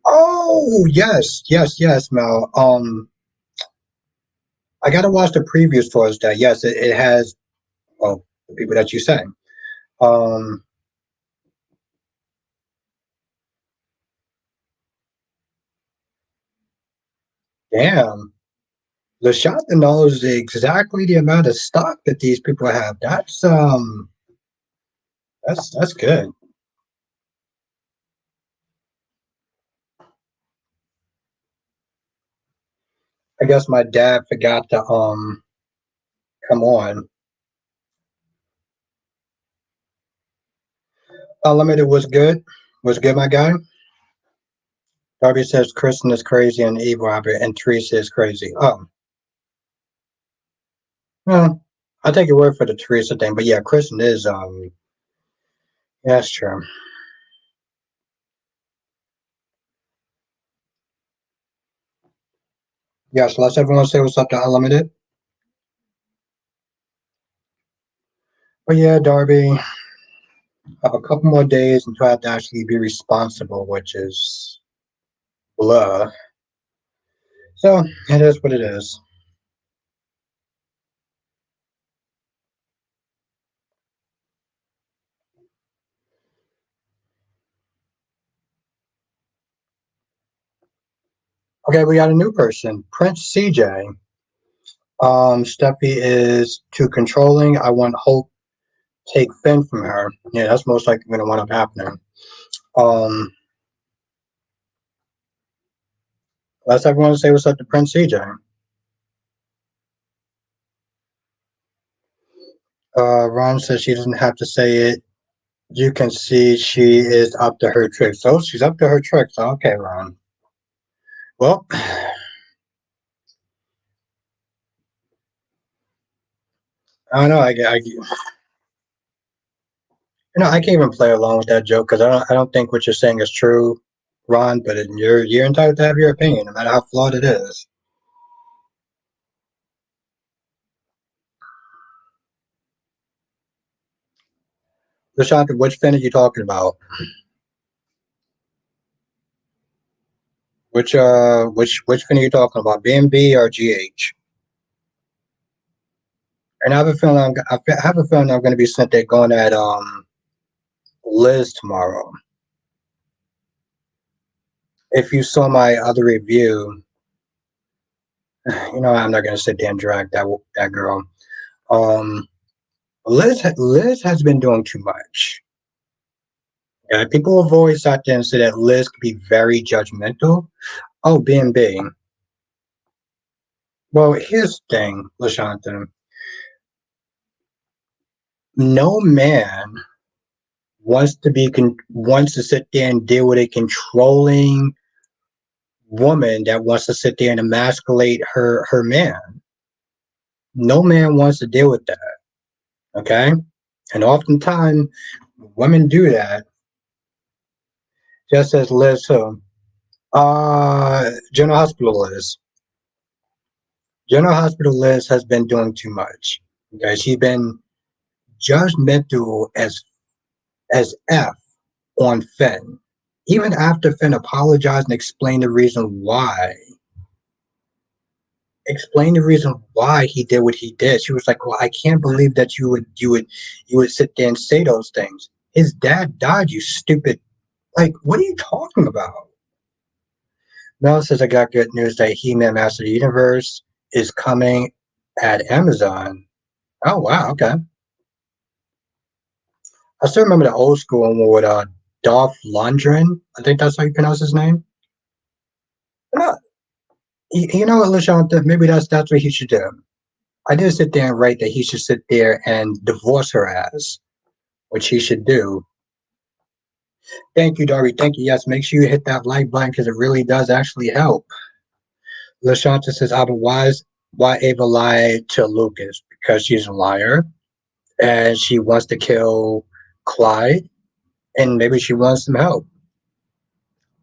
Oh yes, yes, yes, Mel. I gotta watch the previews for us. That yes, it has. Well, the people that you sang. Um, damn. LaShonda knows exactly the amount of stock that these people have. That's good. I guess my dad forgot to come on. Unlimited was good. Was good, my guy. Darby says Kristen is crazy and evil, and Teresa is crazy. Oh, well, I take your word for the Teresa thing, but yeah, Kristen is yeah, that's true. Yeah, so let's everyone say what's up to Unlimited. But yeah, Darby, I have a couple more days until I have to actually be responsible, which is blah. So it is what it is. Okay, we got a new person, Prince CJ. Steffi is too controlling. I want Hope take Finn from her. Yeah, that's most likely going to wind up happening. Um, let's everyone say what's up to Prince CJ. Ron says she doesn't have to say it. You can see she is up to her tricks. So she's up to her tricks. Okay, Ron. Well, I don't know. I can't even play along with that joke because I don't think what you're saying is true, Ron. But you're entitled to have your opinion, no matter how flawed it is. Lashonda, which Finn are you talking about? Which Finn are you talking about? BNB or GH? And I have a feeling I'm going to be sent there going at Liz tomorrow. If you saw my other review, I'm not gonna sit there and drag that girl. Um, Liz has been doing too much. People have always sat there and said that Liz could be very judgmental. Oh, B&B. Well, here's the thing, Lashanta. No man wants to sit there and deal with a controlling woman that wants to sit there and emasculate her man. No man wants to deal with that. Okay, and oftentimes women do that. Just as Liz who, General Hospital Liz. General Hospital Liz has been doing too much. Okay, she's been judgmental as F on Finn. Even after Finn apologized and explain the reason why he did what he did. She was like, "Well, I can't believe that you would sit there and say those things. His dad died, you stupid. Like, what are you talking about?" Mel says, "I got good news that He-Man Master of the Universe is coming at Amazon." Oh wow, okay. I still remember the old school one with Dolph Lundgren. I think that's how you pronounce his name. No, you know what, Lashanta? Maybe that's what he should do. I did sit there and write that he should sit there and divorce her ass, which he should do. Thank you, Darby. Thank you. Yes, make sure you hit that like button because it really does actually help. Lashanta says, Abba, why Ava lied to Lucas? Because she's a liar and she wants to kill Clyde and maybe she wants some help.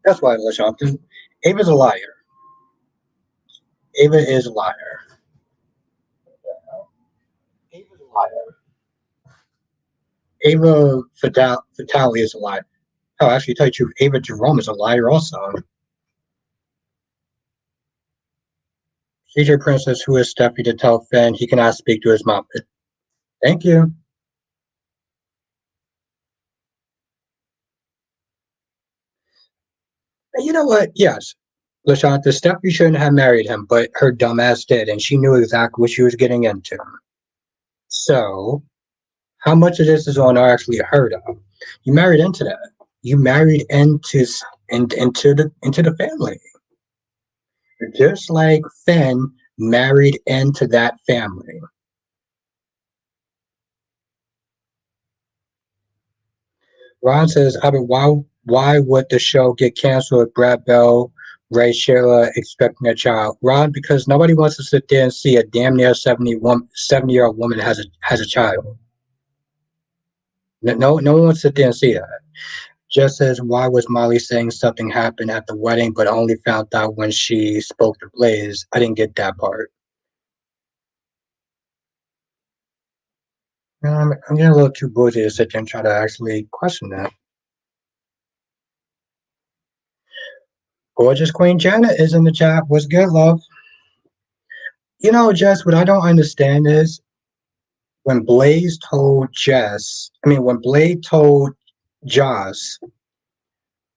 That's why, Lashanta. Ava's a liar. Ava is a liar. Ava's a liar. Ava Fatale is a liar. Oh, actually, to tell you the truth, Ava Jerome is a liar also. CJ Princess, who is Steffy to tell Finn he cannot speak to his mom. Thank you. You know what? Yes. LaShanta, Steffy shouldn't have married him, but her dumbass did, and she knew exactly what she was getting into. So, how much of this is on her actually heard of? You married into that. You married into the family. Just like Finn married into that family. Ron says, I mean, why would the show get canceled with Brad Bell, Ray Sheila expecting a child? Ron, because nobody wants to sit there and see a damn near 70-year-old woman has a child. No one wants to sit there and see that. Just as why was Molly saying something happened at the wedding, but only found out when she spoke to Blaze? I didn't get that part. I'm getting a little too bougie to sit there and try to actually question that. Gorgeous Queen Janet is in the chat. What's good, love? Jess, what I don't understand is when Blade told Joss,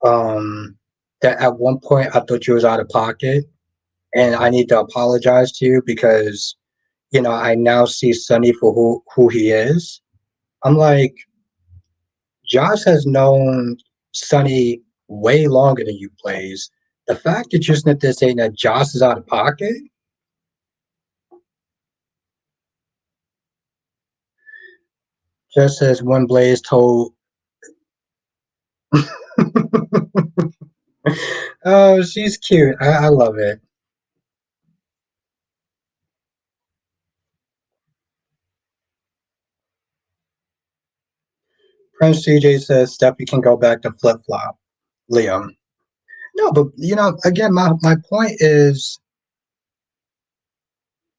that at one point I thought you was out of pocket and I need to apologize to you because, I now see Sonny for who he is. I'm like, Joss has known Sonny way longer than you plays. The fact that you're sitting there saying that Joss is out of pocket, just as when Blaze told oh, she's cute. I love it. Prince CJ says Steffi can go back to flip flop. Liam. No, but again, my point is,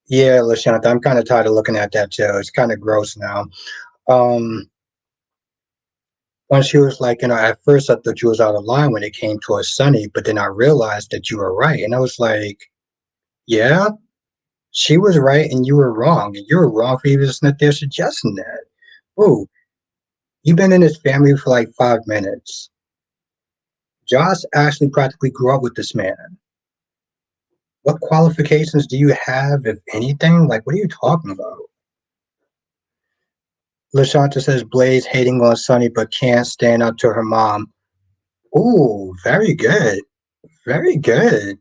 yeah, Lashanta, I'm kind of tired of looking at that too. It's kind of gross now. Um, when she was like, at first I thought you was out of line when it came to a Sunny, but then I realized that you were right, and I was like, yeah, she was right and you were wrong, and you were wrong for even sitting there suggesting that. Ooh, you've been in this family for like 5 minutes. Josh actually practically grew up with this man. What qualifications do you have, if anything? Like, what are you talking about? Lashanta says Blaze hating on Sunny but can't stand up to her mom. Ooh, very good. Very good.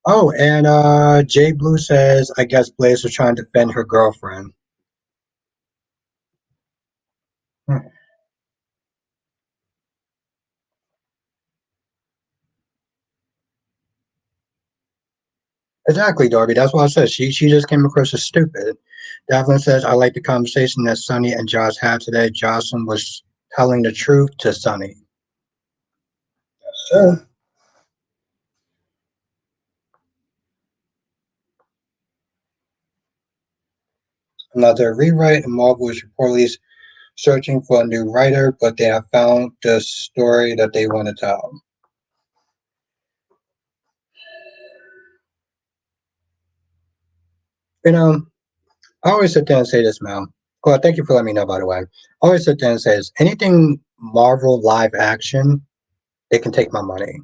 Oh, and Jay Blue says I guess Blaze was trying to defend her girlfriend. Hmm. Exactly, Darby. That's what I said. She just came across as stupid. Devlin says I like the conversation that Sunny and Josh had today. Jocelyn was telling the truth to Sunny. Sure. Another rewrite, and Marvel is reportedly searching for a new writer, but they have found the story that they want to tell. You know, I always sit there and say this, Mel. Well, thank you for letting me know, by the way. I always sit there and say this. Anything Marvel live action, they can take my money.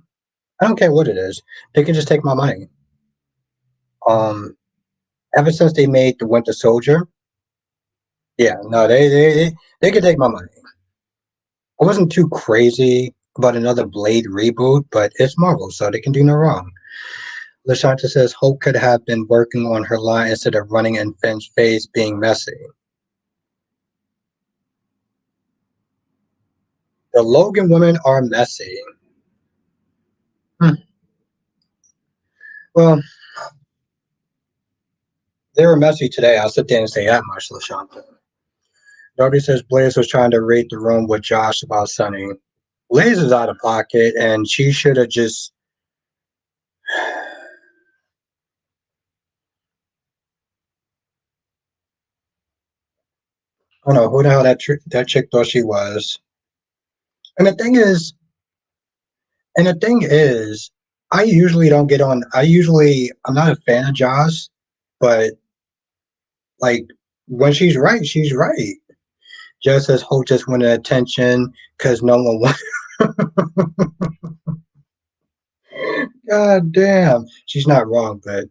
I don't care what it is. They can just take my money. Um, Ever since they made the Winter Soldier, yeah, no, they can take my money. I wasn't too crazy about another Blade reboot, but it's Marvel, so they can do no wrong. Lashanta says Hope could have been working on her line instead of running in Finn's face being messy. The Logan women are messy. Hmm. Well, they were messy today. I'll sit there and say that much, Lashanta. Darby says Blaze was trying to raid the room with Josh about Sunny. Blaze is out of pocket, and she should have just. I don't know who the hell that chick thought she was. And the thing is, and the thing is, I usually don't get on. I'm not a fan of Josh, but like when she's right, she's right. Just as Hope just wanted attention because no one wants. God damn, she's not wrong, but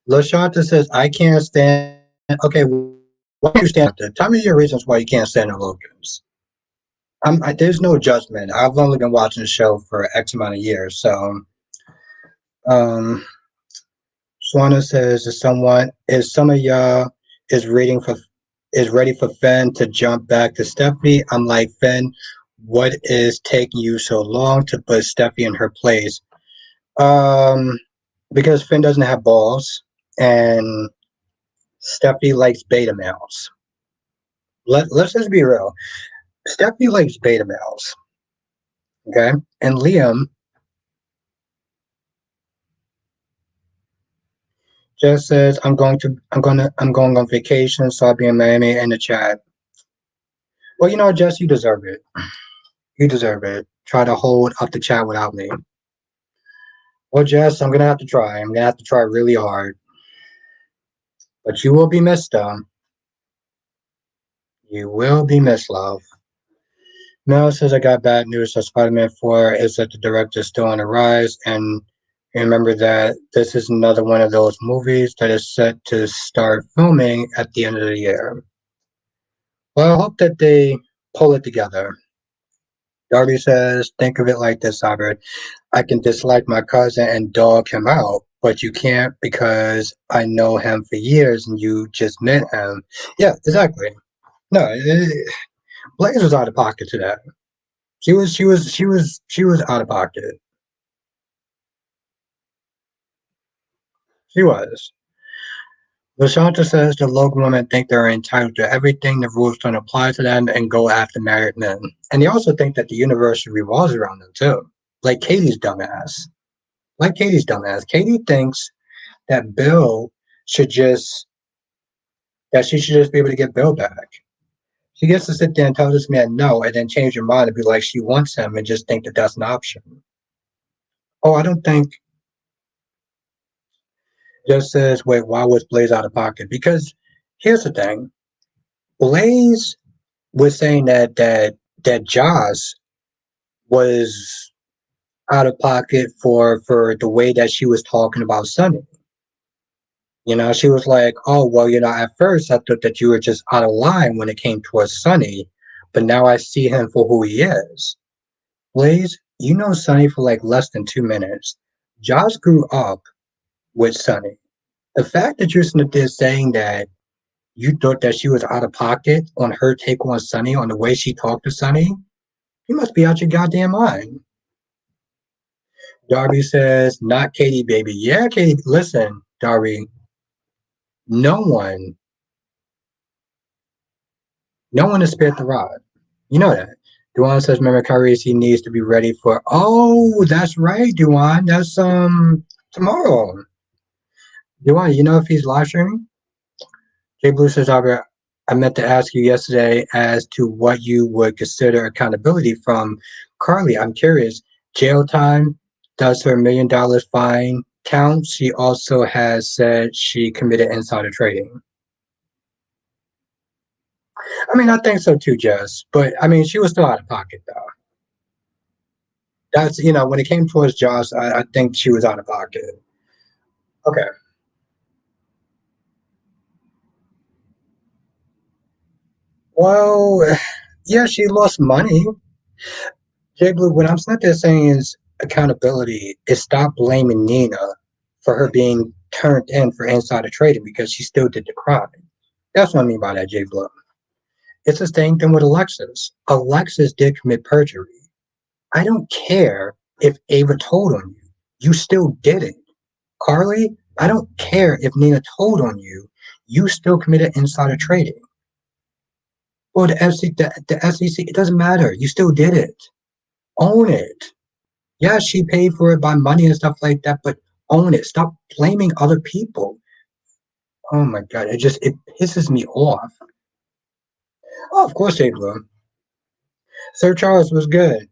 Lashanta says I can't stand. Okay, why do you stand? Tell me your reasons why you can't stand the Logans. There's no judgment. I've only been watching the show for X amount of years, so um, Swana says, is some of y'all is reading for is ready for Finn to jump back to Steffy? I'm like, Finn, what is taking you so long to put Steffy in her place? Um, because Finn doesn't have balls, and Steffy likes beta males. Let's just be real. Steffy likes beta males, okay? And Liam just says, I'm going on vacation, so I'll be in Miami in the chat. Well, you know, Jess, you deserve it. You deserve it. Try to hold up the chat without me. Well, Jess, I'm gonna have to try. I'm gonna have to try really hard. But you will be missed, though. You will be missed, love. Mel says I got bad news. So Spider-Man 4 is that the director's still on the rise, and remember that this is another one of those movies that is set to start filming at the end of the year. Well, I hope that they pull it together. Darby says, think of it like this, Albert. I can dislike my cousin and dog him out, but you can't because I know him for years and you just met him. Yeah, exactly. No, Blaze was out of pocket to that. She was out of pocket. She was. Lashanta says the Logan women think they're entitled to everything, the rules don't apply to them, and go after married men. And they also think that the universe revolves around them too. Like Katie's dumbass. Like Katie's dumbass. Katie thinks that Bill should just that she should just be able to get Bill back. She gets to sit there and tell this man no, and then change her mind and be like she wants him and just think that that's an option. Oh, I don't think. Just says, wait, why was Blaze out of pocket? Because here's the thing, Blaze was saying that Joss was out of pocket for the way that she was talking about Sunny. She was like, "Oh, well, at first I thought that you were just out of line when it came towards Sunny, but now I see him for who he is." Blaze, you know Sunny for like less than 2 minutes. Josh grew up with Sunny. The fact that you're sitting there saying that you thought that she was out of pocket on her take on Sunny, on the way she talked to Sunny, you must be out your goddamn mind. Darby says, not Katie, baby. Yeah, Katie, listen, Darby, no one, no one is spared the rod. You know that. Duan says, remember, Kyrie, he needs to be ready for. Oh, that's right, Duan. That's tomorrow. Duan, you know if he's live streaming? Jay Blue says, Albert, I meant to ask you yesterday as to what you would consider accountability from Carly. I'm curious. Jail time, does her $1 million fine count? She also has said she committed insider trading. I mean, I think so too, Jess. But I mean, she was still out of pocket though. That's when it came towards Josh, I think she was out of pocket. Okay. Well, yeah, she lost money. Jay Blue, what I'm not there saying is accountability is stop blaming Nina for her being turned in for insider trading because she still did the crime. That's what I mean by that, Jay Blue. It's the same thing with Alexis. Alexis did commit perjury. I don't care if Ava told on you. You still did it. Carly, I don't care if Nina told on you. You still committed insider trading. Well, the SEC, it doesn't matter. You still did it. Own it. Yeah, she paid for it by money and stuff like that, but own it. Stop blaming other people. Oh my god, it pisses me off. Oh, of course they will. Sir Charles was good.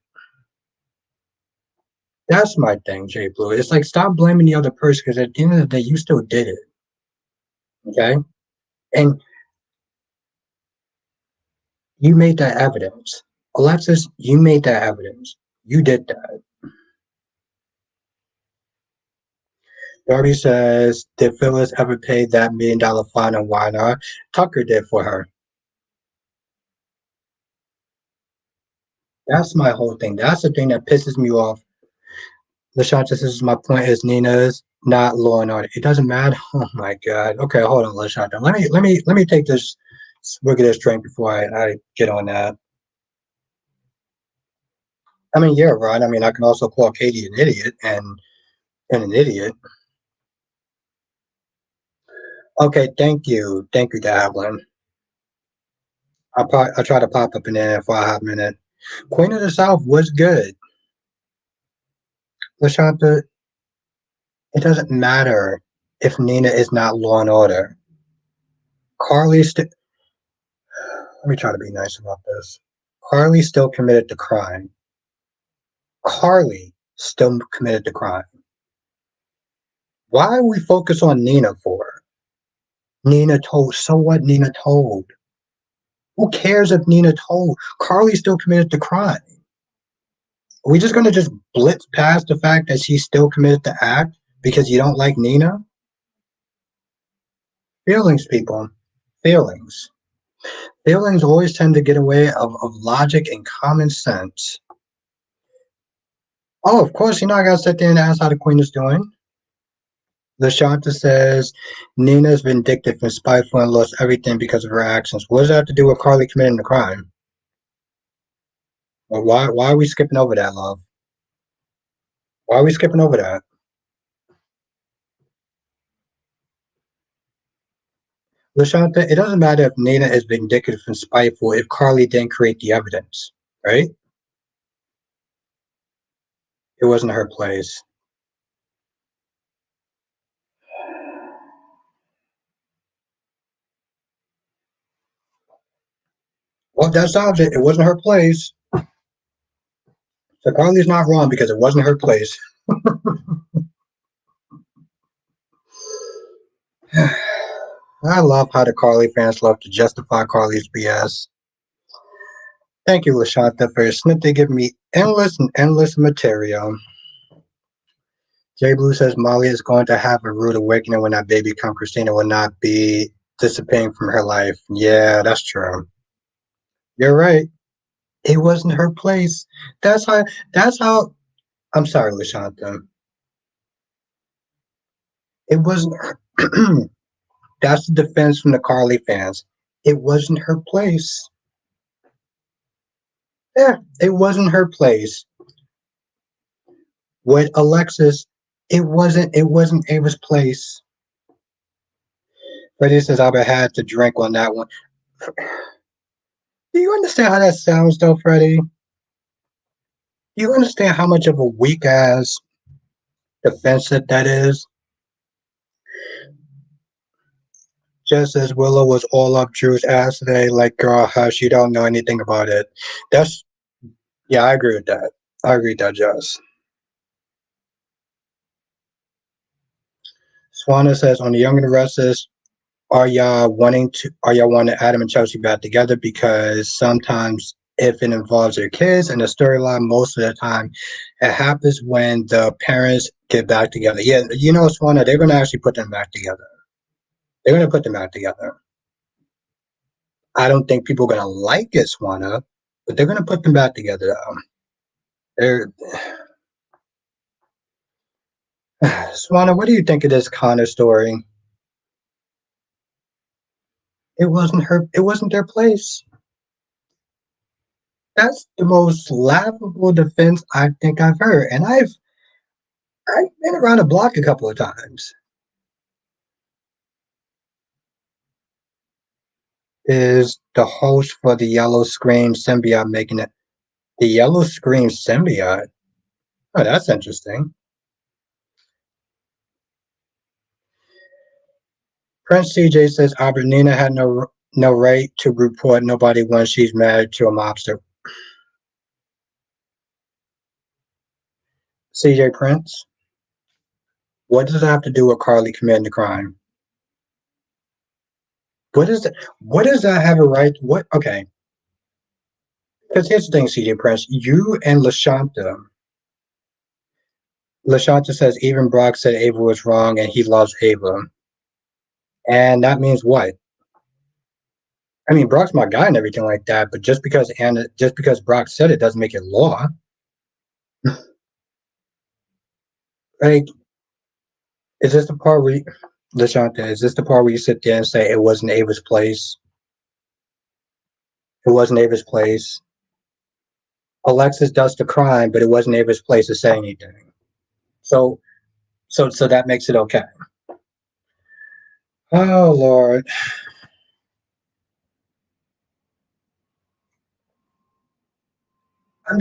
That's my thing, Jay Blue. It's like stop blaming the other person because at the end of the day, you still did it. Okay, and you made that evidence. Alexis, you made that evidence. You did that. Darby says, did Phyllis ever pay that $1 million fine and why not? Tucker did for her. That's my whole thing. That's the thing that pisses me off. LaShanta says my point is Nina's not Law and Order. It doesn't matter. Oh my god. Okay, hold on, LaShanta. Let me take this look at this drink before I get on that. I mean, yeah, right. I mean, I can also call Katie an idiot and an idiot. Okay, thank you, Davlin. I try to pop up in there for a hot minute. Queen of the South was good. LaShanta, it doesn't matter if Nina is not Law and Order. Carly, let me try to be nice about this. Carly still committed the crime. Carly still committed the crime. Why we focus on Nina for? Nina told. So what? Nina told. Who cares if Nina told? Carly still committed the crime. Are we just gonna just blitz past the fact that she still committed the act because you don't like Nina? Feelings, people. Feelings. Feelings always tend to get away of logic and common sense. Oh, of course, I gotta sit there and ask how the queen is doing. LaShanta says Nina's vindictive and spiteful and lost everything because of her actions. What does that have to do with Carly committing the crime? Well, why are we skipping over that, love? Why are we skipping over that? LaShanta, it doesn't matter if Nina is vindictive and spiteful if Carly didn't create the evidence, right? It wasn't her place. Well, that solves it. It wasn't her place. So Carly's not wrong because it wasn't her place. I love how the Carly fans love to justify Carly's BS. Thank you, Lashanta, for your snip. Give me endless and endless material. Jay Blue says Molly is going to have a rude awakening when that baby comes. Christina will not be dissipating from her life. Yeah, that's true. You're right. It wasn't her place. That's how. That's how. I'm sorry, Lashanta. It wasn't her. That's the defense from the Carly fans. It wasn't her place. Yeah, it wasn't her place. With Alexis, it wasn't Ava's place. Freddie says Albert had to drink on that one. Do you understand how that sounds though, Freddie? Do you understand how much of a weak ass defense that is? Just as Willow was all up Drew's ass today, like girl, hush, you don't know anything about it. That's yeah, I agree with that. I agree with that, Jess. Swana says on the Young and the Restless, are y'all wanting Adam and Chelsea back together? Because sometimes if it involves their kids and the storyline, most of the time it happens when the parents get back together. Yeah, Swana, they're gonna actually put them back together. They're gonna put them back together. I don't think people are gonna like it, Swana, but they're gonna put them back together though. They're Swana, what do you think of this Connor story? It wasn't their place. That's the most laughable defense I think I've heard. And I've been around the block a couple of times. Is the host for the Yellow Scream symbiote making it the Yellow Scream symbiote? Oh, that's interesting. Prince CJ says Albertina had no right to report nobody when she's married to a mobster. CJ Prince, what does that have to do with Carly committing the crime? What is that? What does that have a right? What? Okay, because here's the thing, CJ Prince, you and Lashanta. Lashanta says even Brock said Ava was wrong and he loves Ava. And that means what? I mean, Brock's my guy and everything like that, but just because Brock said it doesn't make it law. Like, is this the part where Lashanta, is this the part where you sit there and say it wasn't Ava's place? It wasn't Ava's place. Alexis does the crime, but it wasn't Ava's place to say anything. So so that makes it okay. Oh Lord. I'm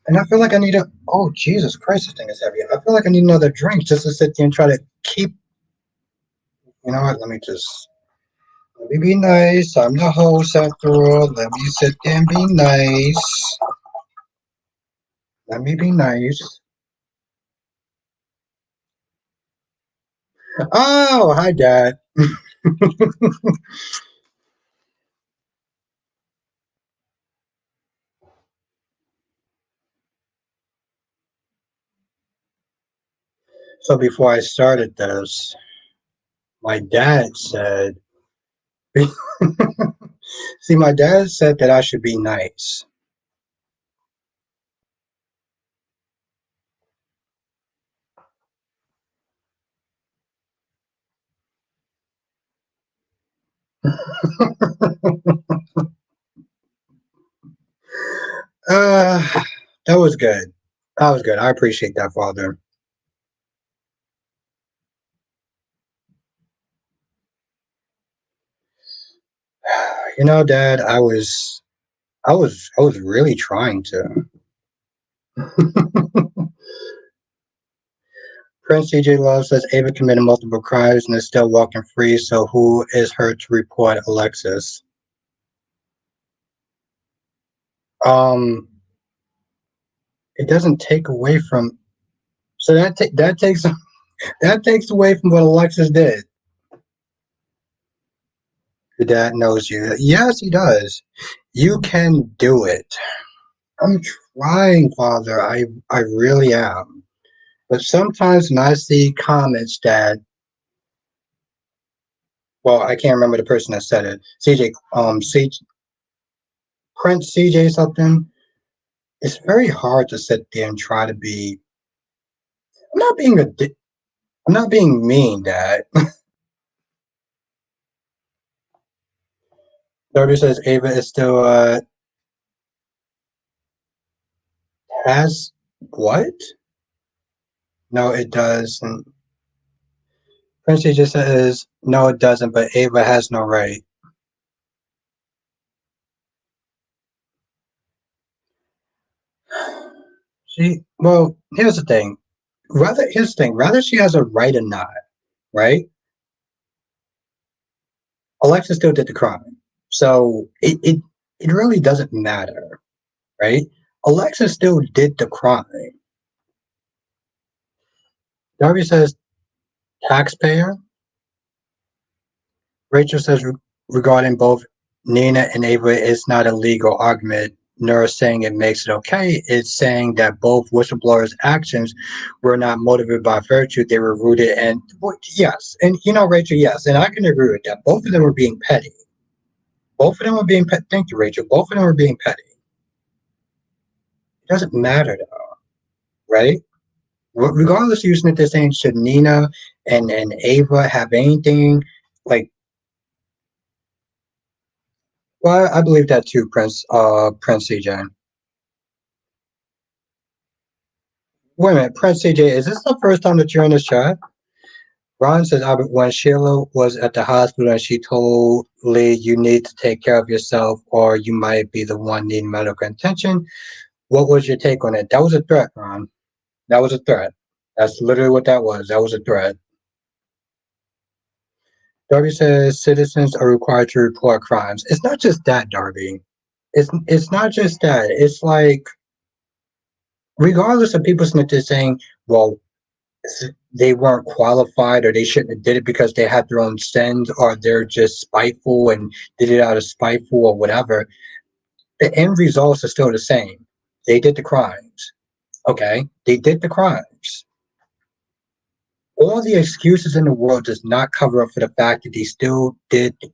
and I feel like I need a oh Jesus Christ, this thing is heavy. I feel like I need another drink just to sit there and try to keep you know what, let me be nice. I'm the host after all. Let me sit there and be nice. Let me be nice. Oh, hi, Dad. So before I started this, my dad said, see, my dad said that I should be nice. uh, that was good. That was good. I appreciate that, Father. You know, Dad, I was really trying to. Prince CJ Love says Ava committed multiple crimes and is still walking free. So who is her to report Alexis? Um, it doesn't take away from. So that takes that takes away from what Alexis did. Your dad knows you. Yes, he does. You can do it. I'm trying, Father. I really am. But sometimes when I see comments that, well, I can't remember the person that said it. Prince CJ something. It's very hard to sit there and try to be. I'm not being a. I'm not being mean, Dad. Darby says Ava is still has what? No, it doesn't. Prince CJ says no, it doesn't. But Ava has no right. Well, here's the thing. Rather she has a right or not, right? Alexa still did the crime. So it really doesn't matter, right? Alexa still did the crime. Darby says taxpayer. Rachel says regarding both Nina and Ava, it's not a legal argument, nor saying it makes it okay. It's saying that both whistleblowers' actions were not motivated by virtue. They were rooted in, well, yes. And, Rachel, yes. And I can agree with that. Both of them were being petty. Both of them were being petty. Thank you, Rachel. Both of them were being petty. It doesn't matter, though, right? Regardless, using it, they're saying, should Nina and Ava have anything like, well, I believe that too, Prince CJ. Wait a minute, Prince CJ, is this the first time that you're in this chat? Ron says, Albert, when Sheila was at the hospital and she told Lee, you need to take care of yourself or you might be the one needing medical attention. What was your take on it? That was a threat, Ron. That was a threat. That's literally what that was. That was a threat. Darby says citizens are required to report crimes. It's not just that, Darby. It's not just that. It's like, regardless of people saying, well, they weren't qualified or they shouldn't have did it because they had their own sins or they're just spiteful and did it out of spiteful or whatever, the end results are still the same. They did the crimes. Okay? They did the crimes. All the excuses in the world does not cover up for the fact that they still did the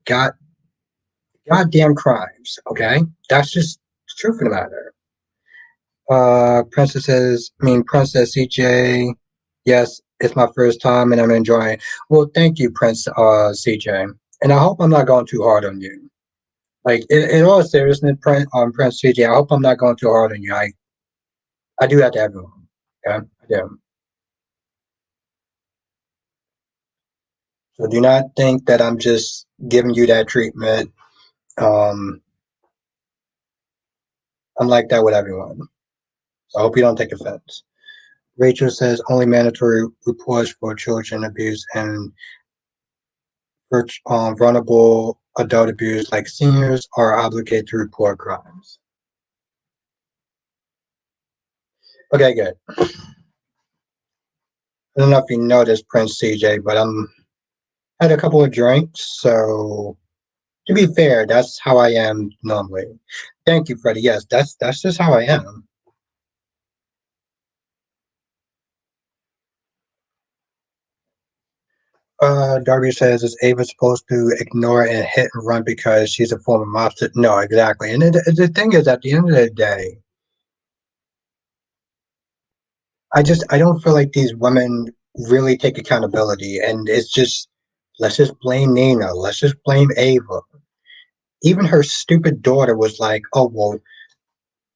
goddamn crimes. Okay? That's just the truth of the matter. Princess CJ. Yes, it's my first time and I'm enjoying it. Well, thank you, Prince CJ. And I hope I'm not going too hard on you. Like, in all seriousness, Prince CJ, I hope I'm not going too hard on you. I do that to everyone. Okay? I do. So do not think that I'm just giving you that treatment. Um, I'm like that with everyone. So I hope you don't take offense. Rachel says only mandatory reports for children abuse and for vulnerable adult abuse, like seniors, are obligated to report crimes. Okay, good. I don't know if you noticed Prince CJ, but I'm had a couple of drinks, so to be fair, that's how I am normally. Thank you, Freddie. Yes, that's just how I am. Darby says, is Ava supposed to ignore and hit and run because she's a former mobster? No, exactly. And the thing is, at the end of the day, I don't feel like these women really take accountability, and it's just let's just blame Nina, let's just blame Ava. Even her stupid daughter was like, "Oh well,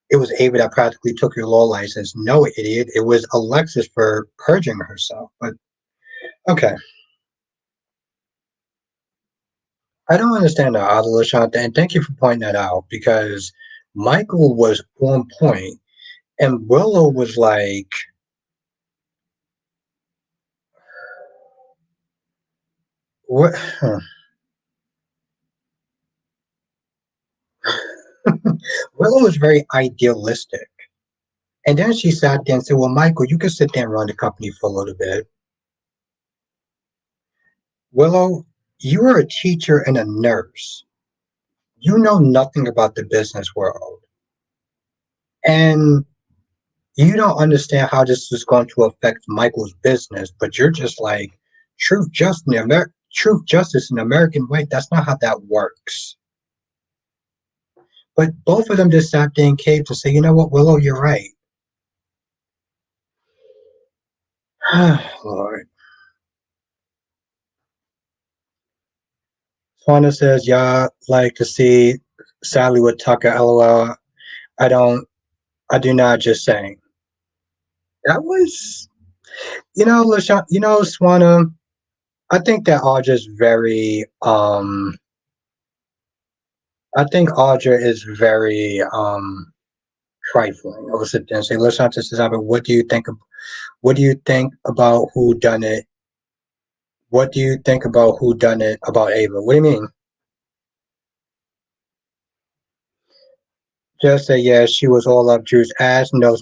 it was Ava that practically took your law license." No, idiot, it was Alexis for purging herself. But okay, I don't understand the Adela Shanta, and thank you for pointing that out because Michael was on point, and Willow was like, "What?" Willow was very idealistic. And then she sat there and said, well, Michael, you can sit there and run the company for a little bit. Willow, you are a teacher and a nurse. You know nothing about the business world. And you don't understand how this is going to affect Michael's business, but you're just like, truth, justice in the American way. That's not how that works. But both of them just sat there and caved to say, you know what, Willow, you're right. Lord. Swana says, y'all like to see Sally with Tucker, lol. I don't, I do not, just saying. That was, LaShawn, Swana, I think that Audra's very, I think Audra is very, trifling. I will sit there and say, LaShawn says, what do you think what do you think about who done it? What do you think about who done it about Ava? What do you mean? Just say, yeah, she was all up Drew's ass, knows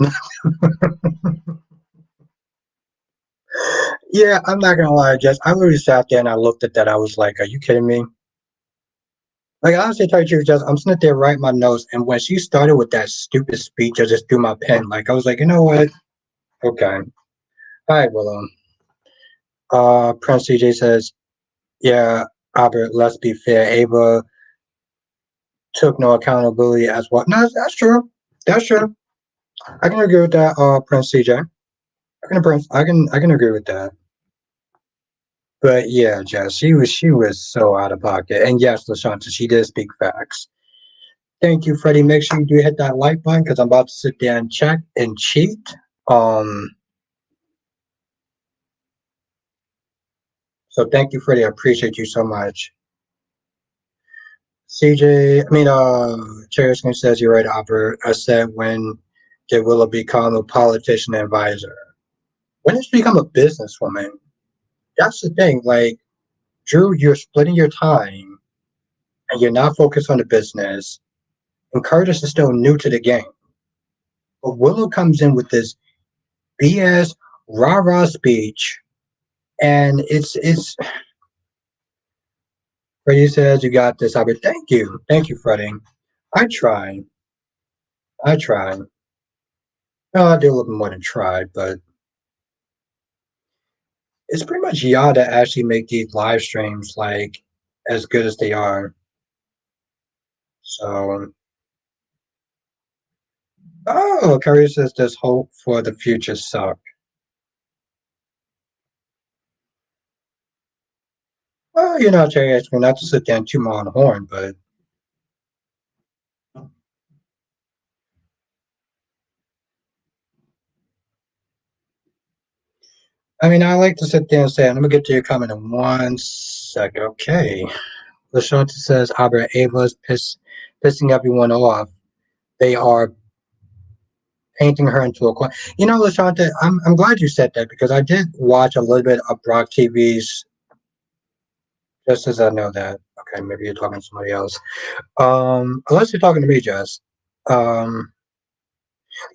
Yeah, I'm not gonna lie, Jess. I literally sat there and I looked at that. I was like, "Are you kidding me?" Like, honestly, tell you the truth, Jess, I'm sitting there writing my notes, and when she started with that stupid speech, I just threw my pen. Like, I was like, you know what? Okay, all right, well, Prince CJ says, "Yeah, Albert. Let's be fair. Ava took no accountability as well." No, that's true. That's true. I can agree with that, Prince CJ. I can agree with that. But yeah, Jess, she was so out of pocket. And yes, Lashanta, she did speak facts. Thank you, Freddie. Make sure you do hit that like button because I'm about to sit there and check and cheat. Um, so thank you, Freddie. I appreciate you so much. Cherry Skin says you're right, Opera. I said when did Willow become a politician advisor? When did she become a businesswoman? That's the thing. Like, Drew, you're splitting your time and you're not focused on the business. And Curtis is still new to the game. But Willow comes in with this BS rah rah speech, and it's Freddie says you got this. I mean, thank you, Freddie. I try, I try. No, I do a little bit more than try, but it's pretty much y'all that actually make these live streams like as good as they are. So, oh, Curry says there's hope for the future. Suck. Well, Jerry, I mean, not to sit there and toot my own horn, but I mean, I like to sit there and say, let me get to your comment in 1 second. Okay. LaShanta says Albert Ava's pissing everyone off. They are painting her into a corner. LaShanta, I'm glad you said that because I did watch a little bit of Brock TV's, just as I know that. Okay, maybe you're talking to somebody else. Unless you're talking to me, Jess. Um,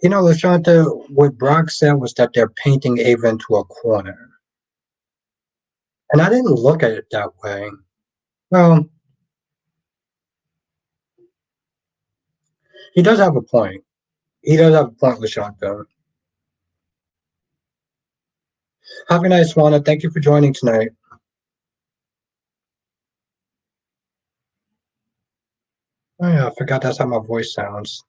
LaShanta, what Brock said was that they're painting Ava into a corner. And I didn't look at it that way. Well, he does have a point. He does have a point, LaShanta. Have a nice one, and thank you for joining tonight. Oh yeah, I forgot that's how my voice sounds.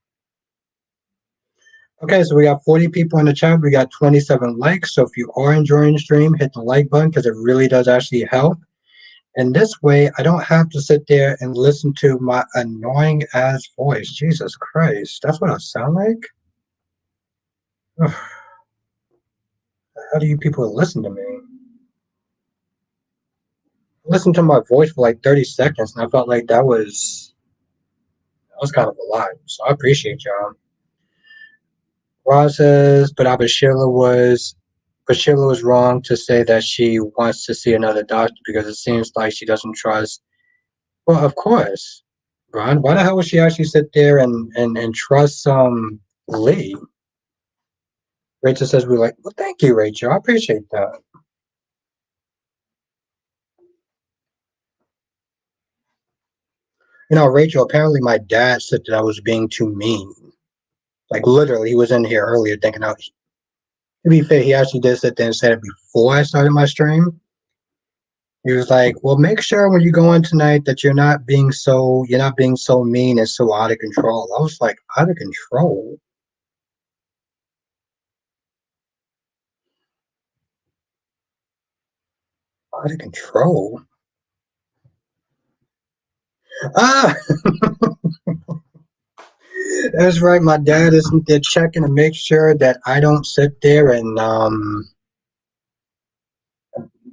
Okay, so we got 40 people in the chat. We got 27 likes. So if you are enjoying the stream, hit the like button because it really does actually help. And this way, I don't have to sit there and listen to my annoying ass voice. Jesus Christ, that's what I sound like? Ugh, how do you people listen to me? Listen to my voice for like 30 seconds, and I felt like that was kind of a lot. So I appreciate y'all. Ross says, but Sheila was wrong to say that she wants to see another doctor because it seems like she doesn't trust. Well, of course, Ron. Why the hell would she actually sit there and trust Lee? Rachel says we're like, well, thank you, Rachel. I appreciate that. Rachel, apparently my dad said that I was being too mean. Like literally, he was in here earlier thinking out. To be fair, he actually did sit there and said it before I started my stream. He was like, "Well, make sure when you go in tonight that you're not being so mean and so out of control." I was like, "Out of control? Out of control?" Ah, that's right. My dad is there checking to make sure that I don't sit there and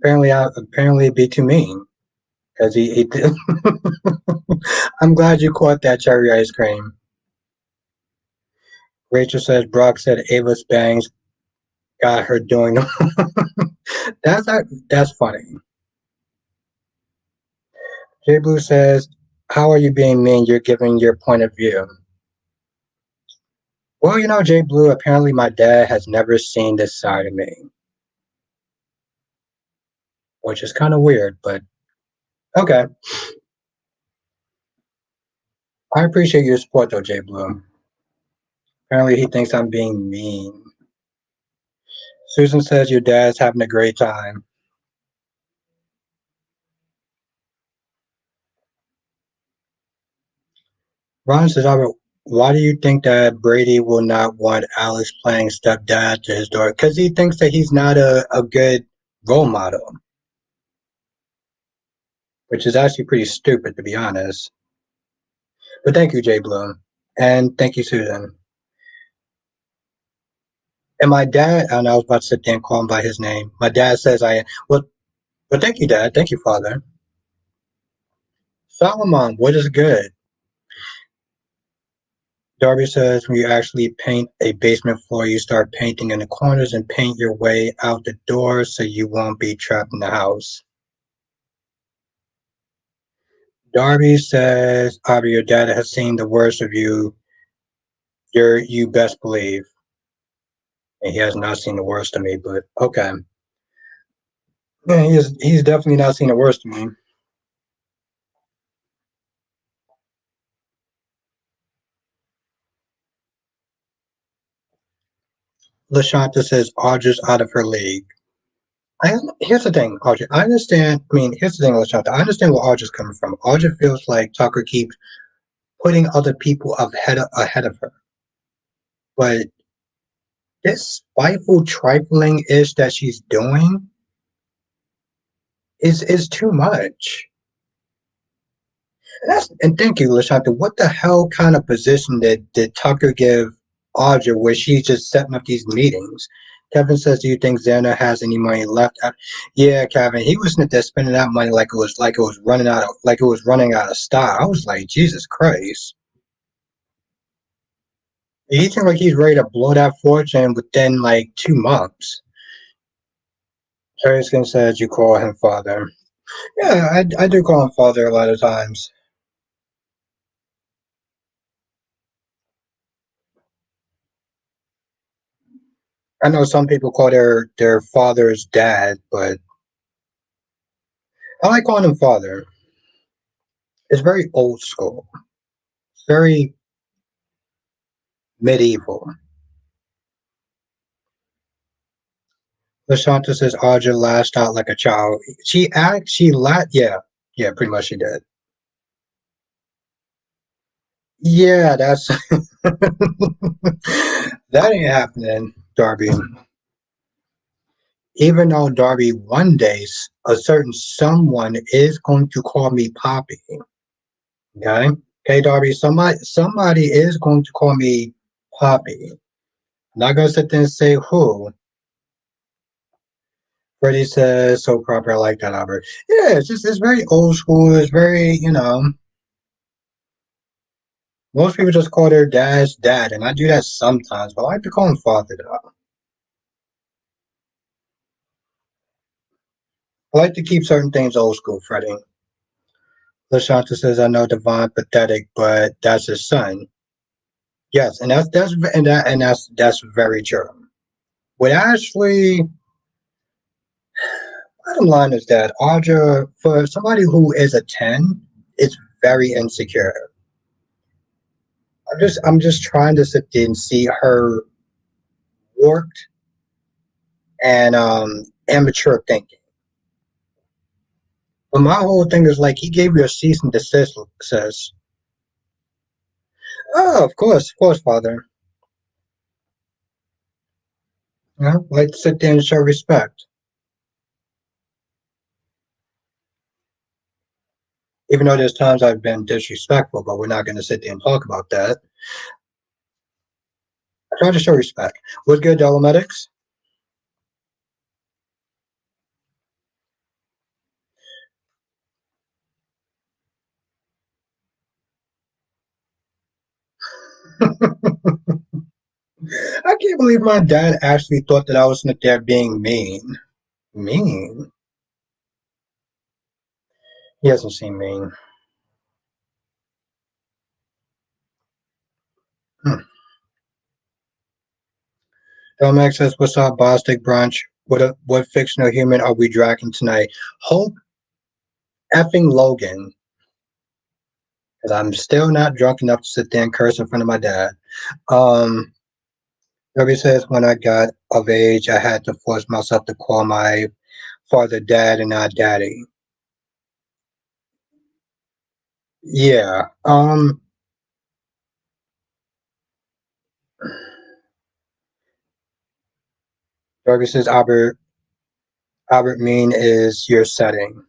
apparently be too mean because he did. I'm glad you caught that cherry ice cream. Rachel says Brock said Ava's bangs got her doing. That's funny. J Blue says, "How are you being mean? You're giving your point of view." Well, J Blue. Apparently, my dad has never seen this side of me, which is kind of weird. But okay, I appreciate your support, though, J Blue. Apparently, he thinks I'm being mean. Susan says your dad's having a great time. Ron says, "Albert, why do you think that Brady will not want Alex playing stepdad to his daughter? Because he thinks that he's not a good role model, which is actually pretty stupid, to be honest. But thank you, Jay Bloom. And thank you, Susan. And my dad, and I was about to sit there and call him by his name. My dad says well, thank you, Dad. Thank you, Father. Solomon, what is good? Darby says when you actually paint a basement floor, you start painting in the corners and paint your way out the door so you won't be trapped in the house. Darby says, Aubrey, your dad has seen the worst of you. You best believe. And he has not seen the worst of me, but okay. Yeah, he's definitely not seen the worst of me. LaShanta says Audra's out of her league. Here's the thing, Audra. I understand. I mean, here's the thing, LaShanta. I understand where Audra's coming from. Audra feels like Tucker keeps putting other people ahead of her. But this spiteful trifling ish that she's doing is too much. And thank you, Lashanta. What the hell kind of position did Tucker give Audra where she's just setting up these meetings? Kevin says, "Do you think Xander has any money left?" Yeah, Kevin. He was sitting there spending that money like it was running out of stock. I was like, Jesus Christ. He seems like he's ready to blow that fortune within like 2 months. Terry Skin says you call him father. Yeah, I do call him father a lot of times. I know some people call their fathers dad, but I like calling him father. It's very old school. It's very medieval. LaShanta says Audra lashed out like a child. Yeah, yeah, pretty much she did. Yeah, that's that ain't happening, Darby. Even though Darby, one day a certain someone is going to call me Poppy. Okay, okay, Darby. Somebody is going to call me Poppy. I'm not gonna sit there and say who. Freddie says so proper. I like that, Albert. Yeah, it's very old school. It's very most people just call their dads dad, and I do that sometimes, but I like to call him father though. I like to keep certain things old school, Freddie. LaShanta says I know Devon pathetic, but that's his son. Yes, and that's very true. With Ashley, bottom line is that Audra, for somebody who is a 10, it's very insecure. I'm just trying to sit there and see her warped and immature thinking. But my whole thing is like he gave you a cease and desist. Says, oh, of course, father. You know, like sit there and show respect. Even though there's times I've been disrespectful, but we're not going to sit there and talk about that. I try to show respect. What's good, Dolomedics? I can't believe my dad actually thought that I was in there being mean. Mean? He hasn't seen mean. Hmm. Dolomedics says, "What's up, Bostic Brunch? What fictional human are we dragging tonight?" Hope effing Logan, because I'm still not drunk enough to sit there and curse in front of my dad. Um, Ruby says, when I got of age, I had to force myself to call my father dad and not daddy. Yeah. Ruby says, Albert, mean is your setting.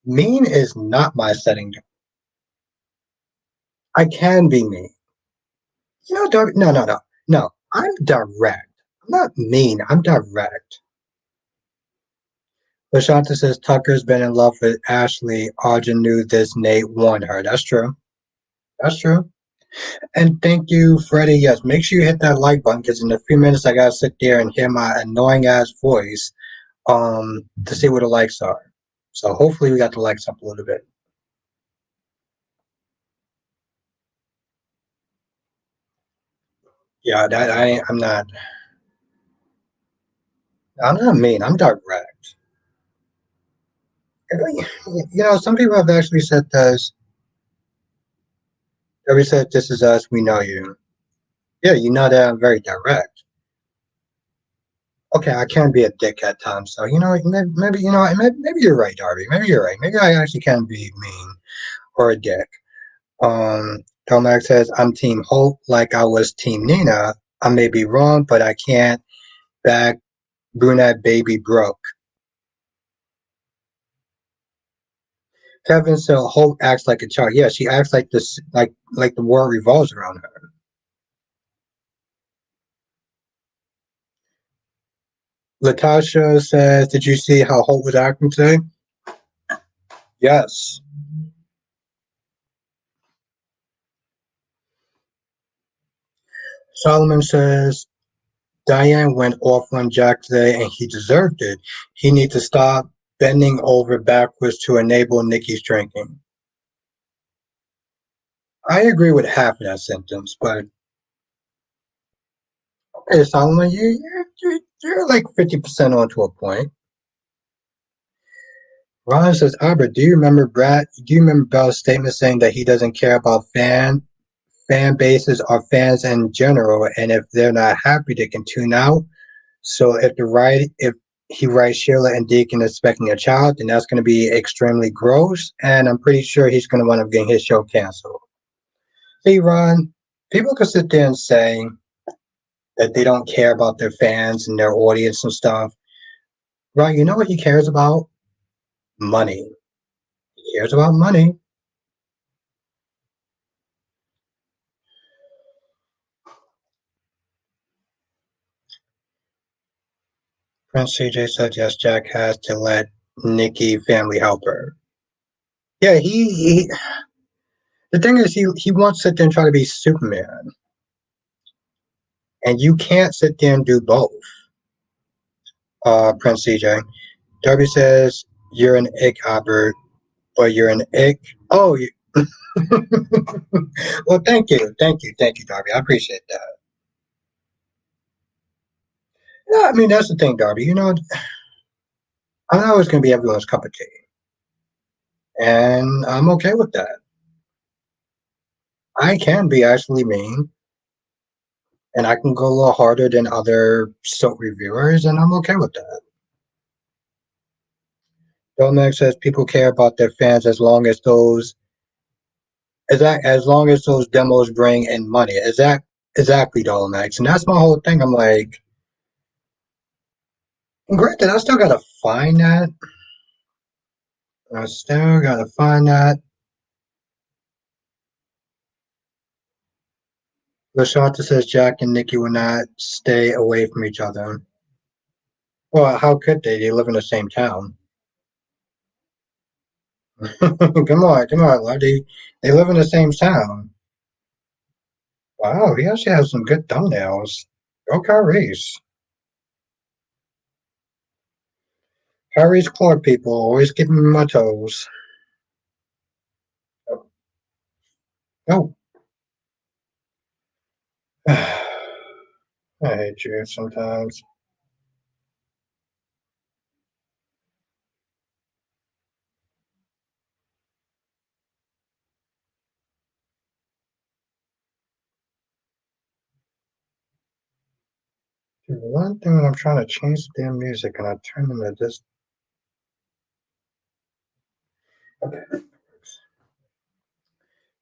Mean is not my setting. I can be mean. You know, Darby, no. I'm direct. I'm not mean. I'm direct. Lashanta says Tucker's been in love with Ashley. Audra knew this. Nate warned her. That's true. That's true. And thank you, Freddie. Yes, make sure you hit that like button because in a few minutes I gotta sit there and hear my annoying ass voice to see what the likes are. So hopefully we got the likes up a little bit. Yeah, that I'm not mean. I'm direct. You know, some people have actually said this. They said, "This is us. We know you." Yeah, you know that I'm very direct. Okay, I can be a dick at times. So you know, maybe you know, maybe you're right, Darby. Maybe you're right. Maybe I actually can be mean or a dick. Tomac says, I'm Team Hope like I was Team Nina. I may be wrong, but I can't back brunette baby broke. Kevin said Hope acts like a child. Yeah, she acts like this like the world revolves around her. Latasha says, did you see how Hope was acting today? Yes. Solomon says, Diane went off on Jack today and he deserved it. He needs to stop bending over backwards to enable Nikki's drinking. I agree with half of that sentence, but hey, Solomon, you're like 50% onto a point. Ron says, Albert, do you remember Bell's statement saying that he doesn't care about fan bases or fans in general, and if they're not happy, they can tune out. So if he writes Sheila and Deacon expecting a child, then that's going to be extremely gross, and I'm pretty sure he's going to wind up getting his show canceled. See, Ron, people can sit there and say that they don't care about their fans and their audience and stuff. Ron, you know what he cares about? Money. He cares about money. Prince CJ said yes, Jack has to let Nikki family help her. Yeah, the thing is he wants to sit there and try to be Superman. And you can't sit there and do both, Prince CJ. Darby says you're an ick, Albert, but you're an ick. Oh, well, thank you, Darby. I appreciate that. Yeah, I mean that's the thing, Darby. You know, I'm not always going to be everyone's cup of tea, and I'm okay with that. I can be actually mean, and I can go a little harder than other soap reviewers, and I'm okay with that. Domex says people care about their fans as long as those demos bring in money. Exactly, Domex, and that's my whole thing. I'm like, granted, I still gotta find that. I still gotta find that. Lashanta says Jack and Nikki will not stay away from each other. Well, how could they? They live in the same town. Come on, love. They live in the same town. Wow, he actually has some good thumbnails. Go Kyrie's. Kyrie's Clark people always keeping me on my toes. Oh, I hate you sometimes. Dude, one thing when I'm trying to change the damn music and I turn into this. Okay.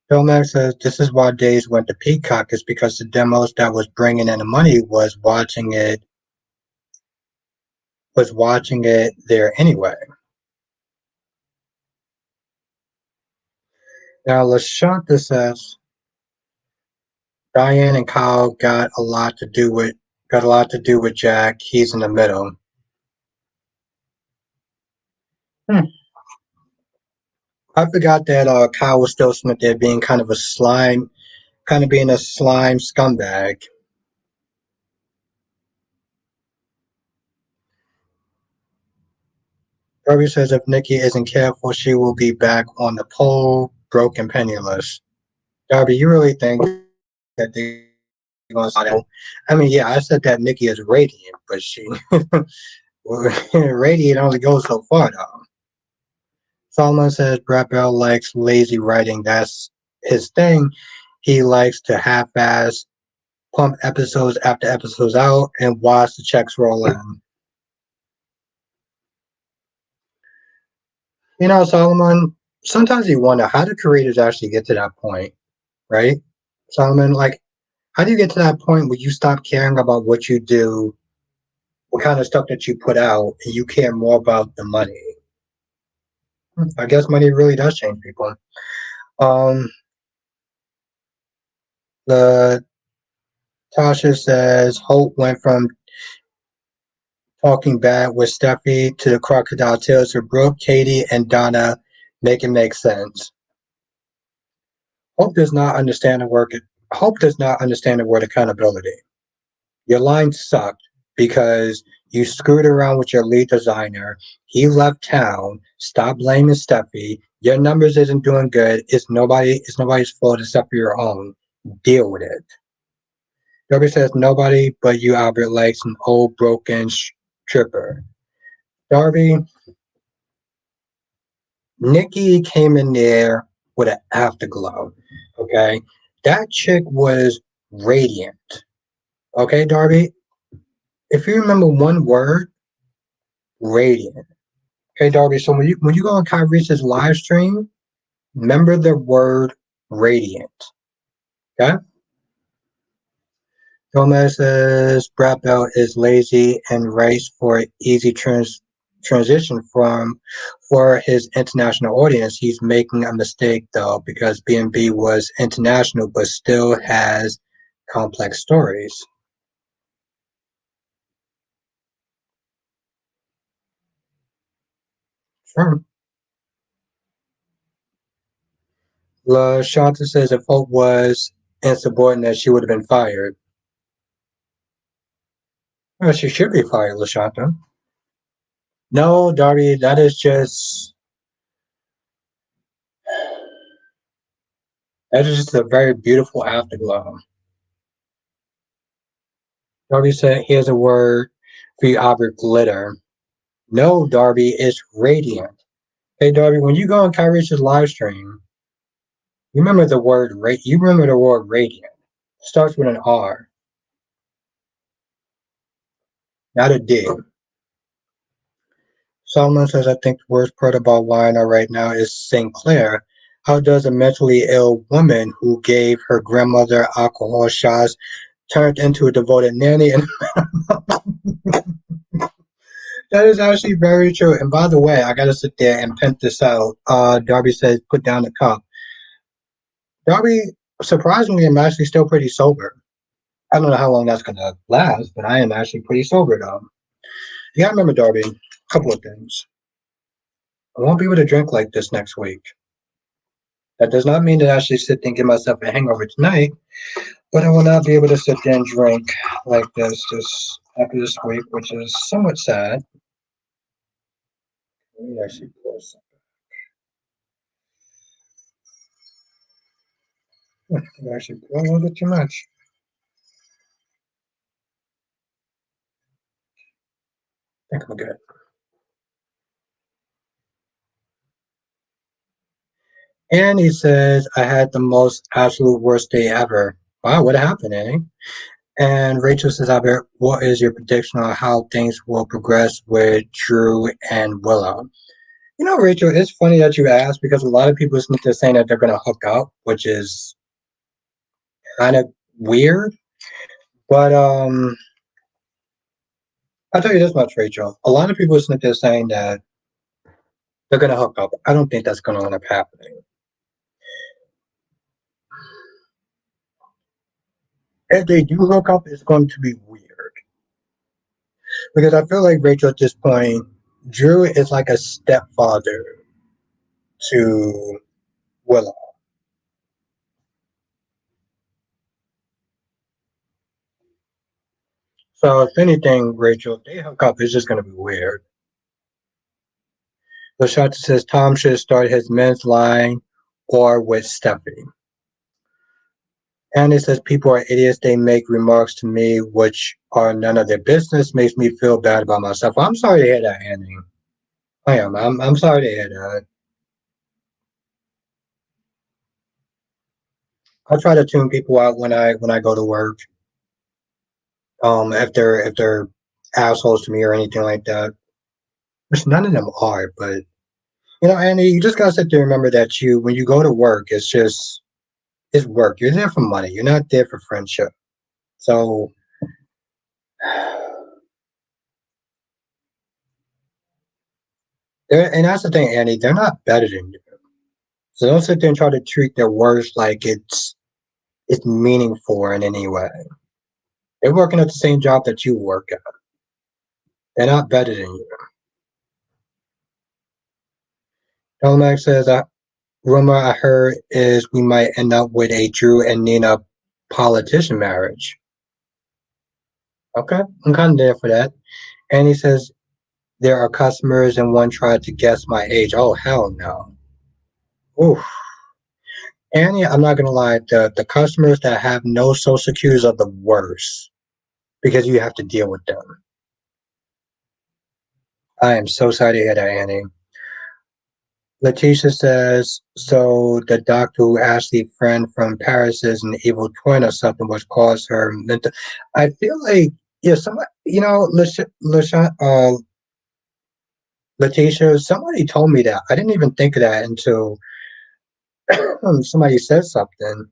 Phil Max says this is why Days went to Peacock is because the demos that was bringing in the money was watching it there anyway. Now Lashanta says Diane and Kyle got a lot to do with Jack. He's in the middle. Hmm. I forgot that Kyle was still Smith there being kind of being a slime scumbag. Darby says if Nikki isn't careful, she will be back on the pole, broke and penniless. Darby, you really think that they're going to? I mean, yeah, I said that Nikki is radiant, but she radiant only goes so far, though. Solomon says Brad Bell likes lazy writing. That's his thing. He likes to half-ass pump episodes after episodes out and watch the checks roll in. Solomon, sometimes you wonder how do creators actually get to that point, right? Solomon, like, how do you get to that point where you stop caring about what you do, what kind of stuff that you put out, and you care more about the money? I guess money really does change people. Um, the Tasha says Hope went from talking bad with Steffi to the crocodile tears with Brooke, Katie, and Donna make it make sense. Hope does not understand the word. Hope does not understand the word accountability. Your line sucked because you screwed around with your lead designer. He left town. Stop blaming Steffi. Your numbers isn't doing good. It's nobody's fault except for your own. Deal with it. Darby says nobody but you, Albert, likes an old broken stripper. Darby, Nikki came in there with an afterglow. Okay. That chick was radiant. Okay, Darby. If you remember one word, radiant. Okay, Darby. So when you go on Kyrie's live stream, remember the word radiant. Okay. Gomez says Brad Bell is lazy and writes for easy transition for his international audience. He's making a mistake though because B&B was international but still has complex stories. Sure. La Shanta says if Hope was insubordinate, she would have been fired. Well, she should be fired, LaShanta. No, Darby, that is just a very beautiful afterglow. Darby said here's a word for you, Albert glitter. No, Darby, it's radiant. Hey Darby, when you go on Kyrie's live stream, you remember the word you remember the word radiant. Starts with an R, not a D. Solomon says, I think the worst part about YNR right now is St. Clair. How does a mentally ill woman who gave her grandmother alcohol shots turned into a devoted nanny? And that is actually very true. And by the way, I gotta sit there and print this out. Darby says, put down the cup. Darby, surprisingly, I'm actually still pretty sober. I don't know how long that's gonna last, but I am actually pretty sober though. You gotta remember, Darby, a couple of things. I won't be able to drink like this next week. That does not mean that I should sit there and give myself a hangover tonight, but I will not be able to sit there and drink like this after this week, which is somewhat sad. Let me actually pour some. I actually pour a little bit too much. I think I'm good. And he says, I had the most absolute worst day ever. Wow, what happened, Annie? And Rachel says, Albert, what is your prediction on how things will progress with Drew and Willow? You know, Rachel, it's funny that you asked because a lot of people seem to saying that they're going to hook up, which is kind of weird. But I'll tell you this much, Rachel. A lot of people seem to saying that they're going to hook up. I don't think that's going to end up happening. If they do hook up, it's going to be weird because I feel like Rachel at this point, Drew is like a stepfather to Willow. So if anything, Rachel, if they hook up, it's just going to be weird. Lashata says Tom should start his men's line or with Steffy. And it says people are idiots. They make remarks to me which are none of their business. Makes me feel bad about myself. I'm sorry to hear that, Annie. I am. I'm sorry to hear that. I try to tune people out when I go to work. If they're assholes to me or anything like that, which none of them are. But you know, Annie, you just gotta sit there and remember that you when you go to work, it's work. You're there for money. You're not there for friendship. So, and that's the thing, Annie. They're not better than you. So don't sit there and try to treat their words like it's meaningful in any way. They're working at the same job that you work at. They're not better than you. Dolmac says, rumor I heard is we might end up with a Drew and Nina politician marriage. Okay, I'm kind of there for that. And he says, there are customers and one tried to guess my age. Oh, hell no. Oof. And yeah, I'm not gonna lie, the customers that have no social cues are the worst because you have to deal with them. I am so sorry to hear that, Annie. Letitia says, so the doctor who Ashley's friend from Paris is an evil twin or something, which caused her mental. I feel like, yeah, somebody, you know, Letitia, somebody told me that. I didn't even think of that until somebody said something.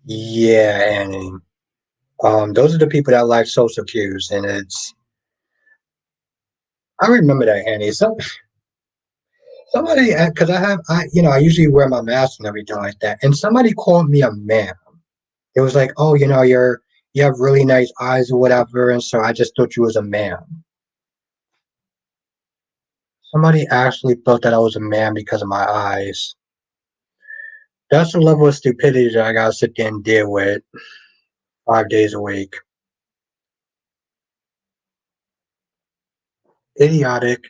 Yeah, Annie. Those are the people that like social cues, and I remember that, Annie. Somebody, because I usually wear my mask and everything like that, and somebody called me a man. It was like, oh, you have really nice eyes or whatever, and so I just thought you was a man. Somebody actually thought that I was a man because of my eyes. That's the level of stupidity that I gotta sit there and deal with 5 days a week. Idiotic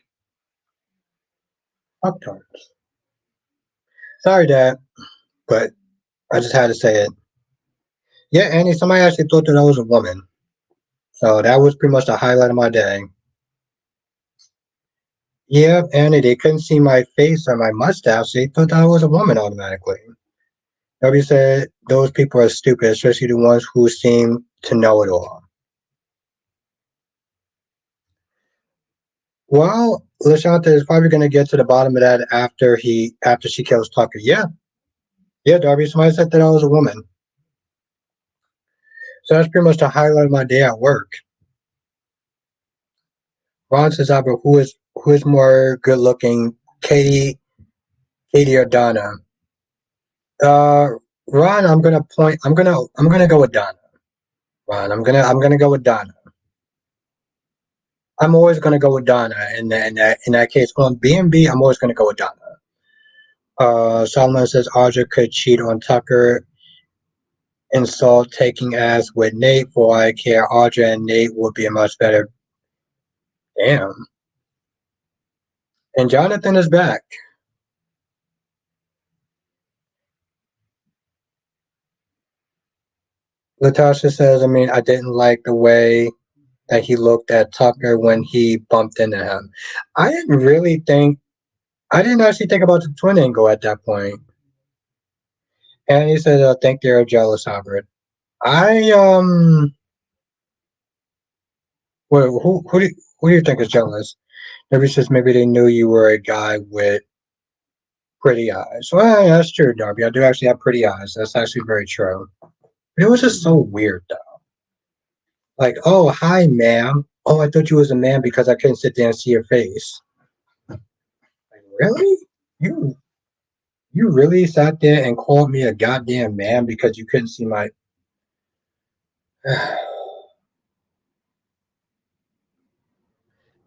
fucktards. Sorry, Dad, but I just had to say it. Yeah, Annie, somebody actually thought that I was a woman. So that was pretty much the highlight of my day. Yeah, and they couldn't see my face or my mustache. They thought I was a woman automatically. Nobody said those people are stupid, especially the ones who seem to know it all. Well, Lashanta is probably going to get to the bottom of that after she kills Tucker. Yeah, yeah, Darby. Somebody said that I was a woman. So that's pretty much the highlight of my day at work. Ron says, "Albert, who is more good looking, Katie or Donna?" Uh, Ron, I'm gonna point. I'm gonna go with Donna. Ron, I'm gonna go with Donna. I'm always gonna go with Donna in that case. On B&B, I'm always gonna go with Donna. Solomon says Audra could cheat on Tucker, insult taking ass with Nate. For all I care, Audra and Nate would be a much better. Damn. And Jonathan is back. Latasha says, I mean, I didn't like the way that he looked at Tucker when he bumped into him. I didn't really think, I didn't actually think about the twin angle at that point. And he said, I think they're jealous, Albert. I, well, who do you think is jealous? Maybe says maybe they knew you were a guy with pretty eyes. Well, yeah, that's true, Darby. I do actually have pretty eyes. That's actually very true. But it was just so weird, though. Like, oh, hi, ma'am. Oh, I thought you was a man because I couldn't sit there and see your face. Like, really? You you really sat there and called me a goddamn man because you couldn't see my.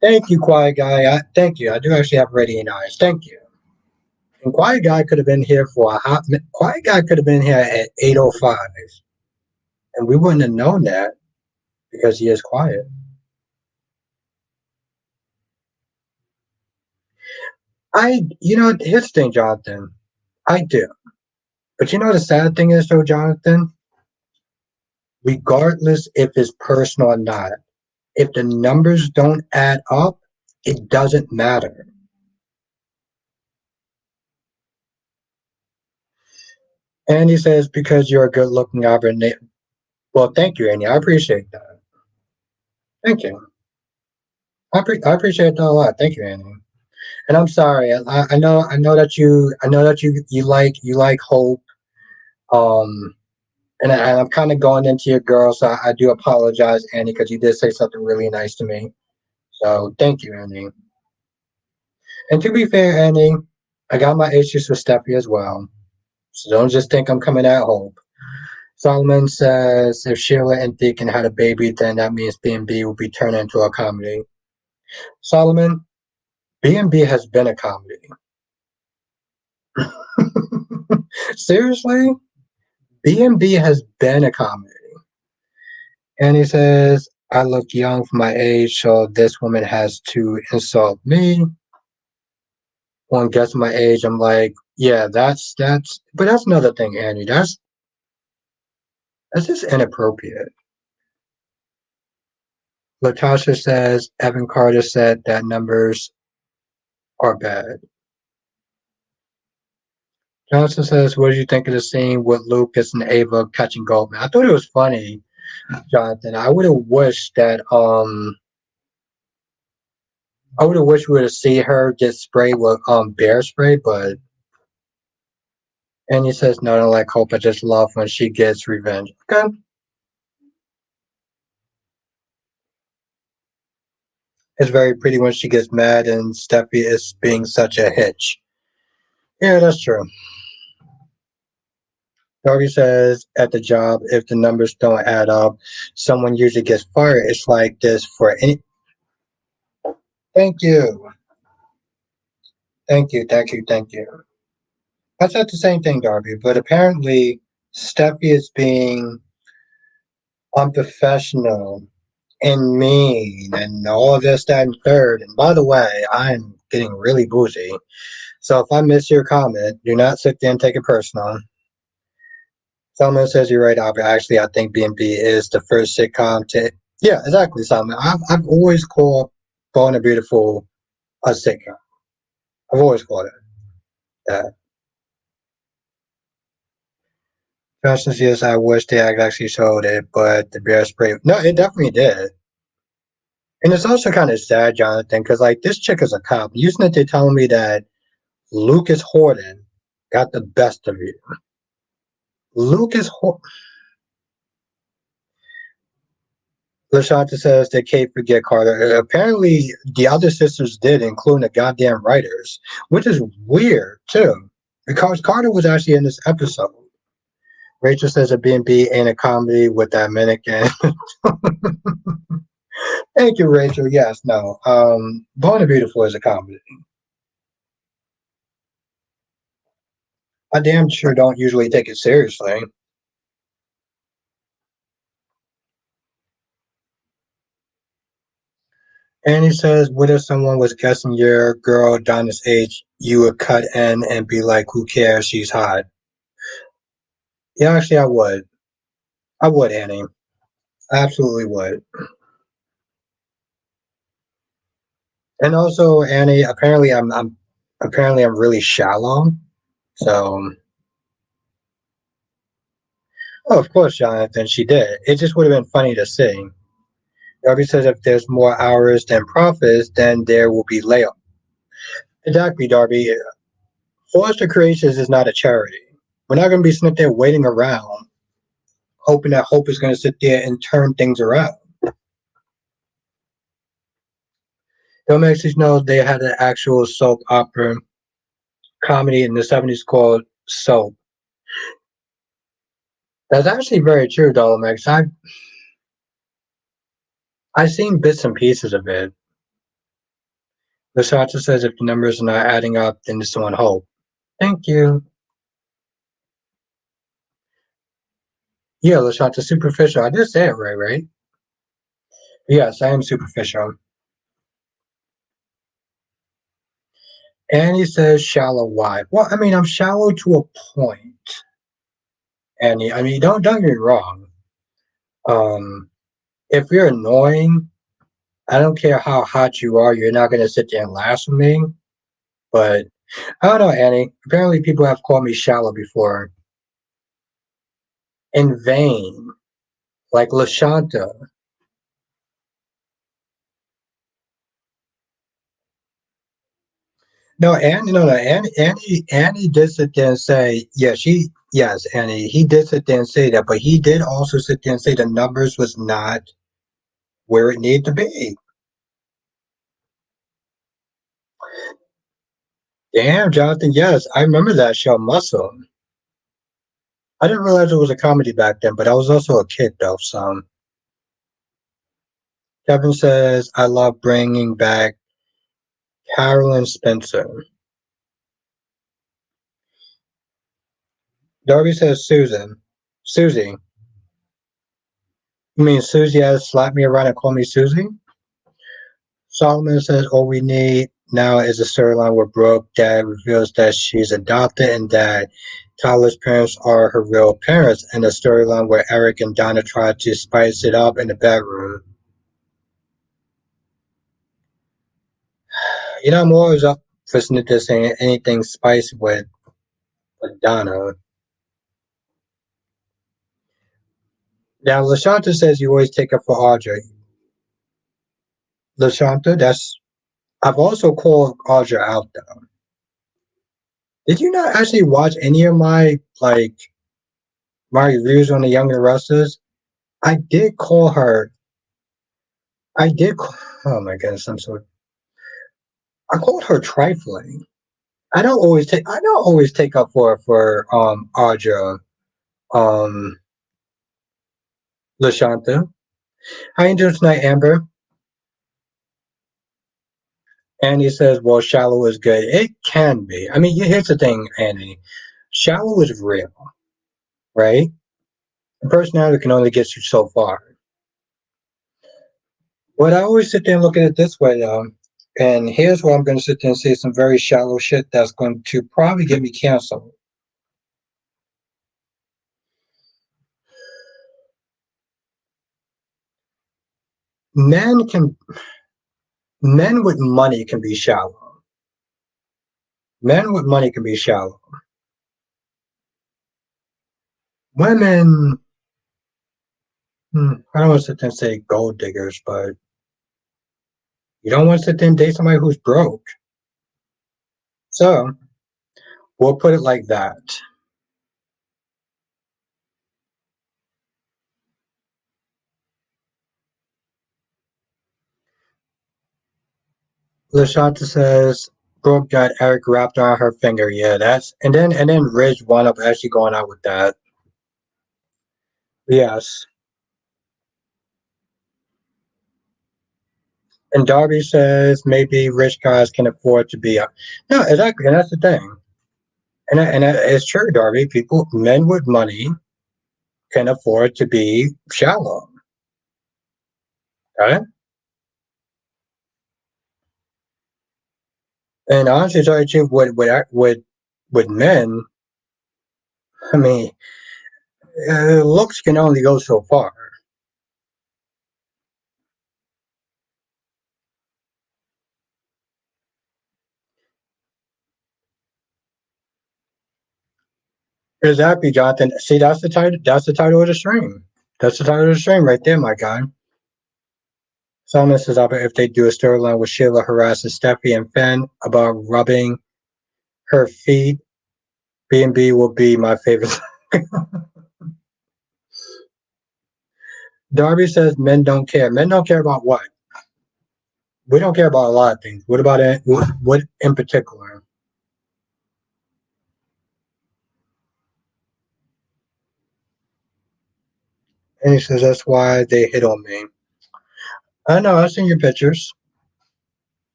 Thank you, quiet guy. Thank you. I do actually have radiant eyes. Thank you. And quiet guy could have been here for a hot. Quiet guy could have been here at 8:05, and we wouldn't have known that because he is quiet. Here's the thing, Jonathan. I do. But the sad thing is, though, Jonathan, regardless if it's personal or not, if the numbers don't add up, it doesn't matter. Andy says, because you're a good looking Auburn. Well, thank you, Andy. I appreciate that. Thank you. I appreciate that a lot. Thank you, Andy. And I'm sorry. I know that you like Hope. Um, and I'm kind of going into your girl, so I do apologize, Andy, because you did say something really nice to me. So thank you, Andy. And to be fair, Andy, I got my issues with Steffy as well. So don't just think I'm coming at Hope. Solomon says if Sheila and Deacon had a baby, then that means B&B will be turned into a comedy. Solomon, B&B has been a comedy. Seriously? B&B has been a comedy. And he says, I look young for my age, so this woman has to insult me. When guessing my age, I'm like, yeah, but that's another thing, Andy. That's just inappropriate. Latasha says Evan Carter said that numbers are bad. Johnson says, what did you think of the scene with Lucas and Ava catching Goldman? I thought it was funny, Jonathan. I would have wished we would have seen her get sprayed with bear spray, but and he says, no, I don't like Hope. I just love when she gets revenge. Okay. It's very pretty when she gets mad and Steffi is being such a hitch. Yeah, that's true. Darby says at the job, if the numbers don't add up, someone usually gets fired. It's like this for any. Thank you. Thank you. Thank you. Thank you. I said the same thing, Darby, but apparently Steffi is being unprofessional and mean and all this, that, and third. And by the way, I'm getting really bougie. So if I miss your comment, do not sit there and take it personal. Salman says you're right, Albert. Actually, I think B&B is the first sitcom to. Yeah, exactly, Salman. I've always called Born and Beautiful a sitcom. I've always called it that. For instance, yes, I wish they had actually showed it, but the bear spray. No, it definitely did. And it's also kind of sad, Jonathan, because like this chick is a cop. Using it to tell me that Lucas Horton got the best of you. Lucas Horton. Lashanta says they can't forget Carter. Apparently, the other sisters did, including the goddamn writers, which is weird too, because Carter was actually in this episode. Rachel says a B&B ain't a comedy with that mannequin. Thank you, Rachel. Yes, no. Born and Beautiful is a comedy. I damn sure don't usually take it seriously. And he says, what if someone was guessing your girl Donna's age? You would cut in and be like, who cares? She's hot. Yeah, actually, I would. I would, Annie. I absolutely would. And also, Annie, apparently I'm really shallow. So, oh, of course, Jonathan, she did. It just would have been funny to see. Darby says if there's more hours than profits, then there will be layoffs. Exactly, Darby. Foster Creations is not a charity. We're not going to be sitting there waiting around, hoping that Hope is going to sit there and turn things around. Don't actually know they had an actual soap opera comedy in the 70s called Soap. That's actually very true, Dolomex. I've seen bits and pieces of it. Lasata says if the numbers are not adding up, then it's on Hope. Thank you. Yeah, Lasata, superficial. I did say it right, right? Yes, I am superficial. And he says shallow why? Well, I mean, I'm shallow to a point. And I mean, don't get me wrong. Um, if you're annoying, I don't care how hot you are, you're not gonna sit there and laugh with me. But I don't know, Annie. Apparently people have called me shallow before. In vain. Like Lashanta. No, Annie, no, no, Annie did sit there and say, yeah, yes, Annie, he did sit there and say that, but he did also sit there and say the numbers was not where it needed to be. Damn, Jonathan, yes, I remember that show, Muscle. I didn't realize it was a comedy back then, but I was also a kid, though, so. Kevin says, I love bringing back Carolyn Spencer. Darby says, Susan. Susie. You mean Susie has slapped me around and called me Susie? Solomon says all we need now is a storyline where Brooke dad reveals that she's adopted and that Tyler's parents are her real parents, and a storyline where Eric and Donna try to spice it up in the bedroom. You know, I'm always up for Snicker saying anything spicy with Donna. Now, LaShanta says you always take up for Audrey. LaShanta, that's I've also called Audrey out though. Did you not actually watch any of my reviews on the Younger Wrestlers? I did call her. I did. Oh my goodness, I'm so. I called her trifling. I don't always take up for Audra um Lashanta. How you doing tonight, Amber? Andy says, "Well, shallow is good. It can be. I mean, here's the thing, Andy. Shallow is real, right? The personality can only get you so far. But I always sit there and look at it this way, though. And here's where I'm going to sit there and say some very shallow shit that's going to probably get me canceled. Men can Men with money can be shallow. Men with money can be shallow. Women, I don't want to sit there and say gold diggers, but you don't want to sit there and date somebody who's broke. So we'll put it like that. Lashanta says Brooke got Eric wrapped around her finger. Yeah, that's and then Ridge wound up actually going out with that. Yes. And Darby says maybe rich guys can afford to be a no, exactly, and that's the thing. And it's true, Darby. People, men with money, can afford to be shallow. Okay, and honestly, tell you the truth, with men, I mean, looks can only go so far. Exactly, Jonathan. See, that's the title. That's the title of the stream. That's the title of the stream right there, my guy. Someone says if they do a storyline with Sheila harassing Steffi and Finn about rubbing her feet, B&B will be my favorite. Darby says men don't care. Men don't care about what? We don't care about a lot of things. What about it? What in particular? And he says that's why they hit on me. I know. I've seen your pictures.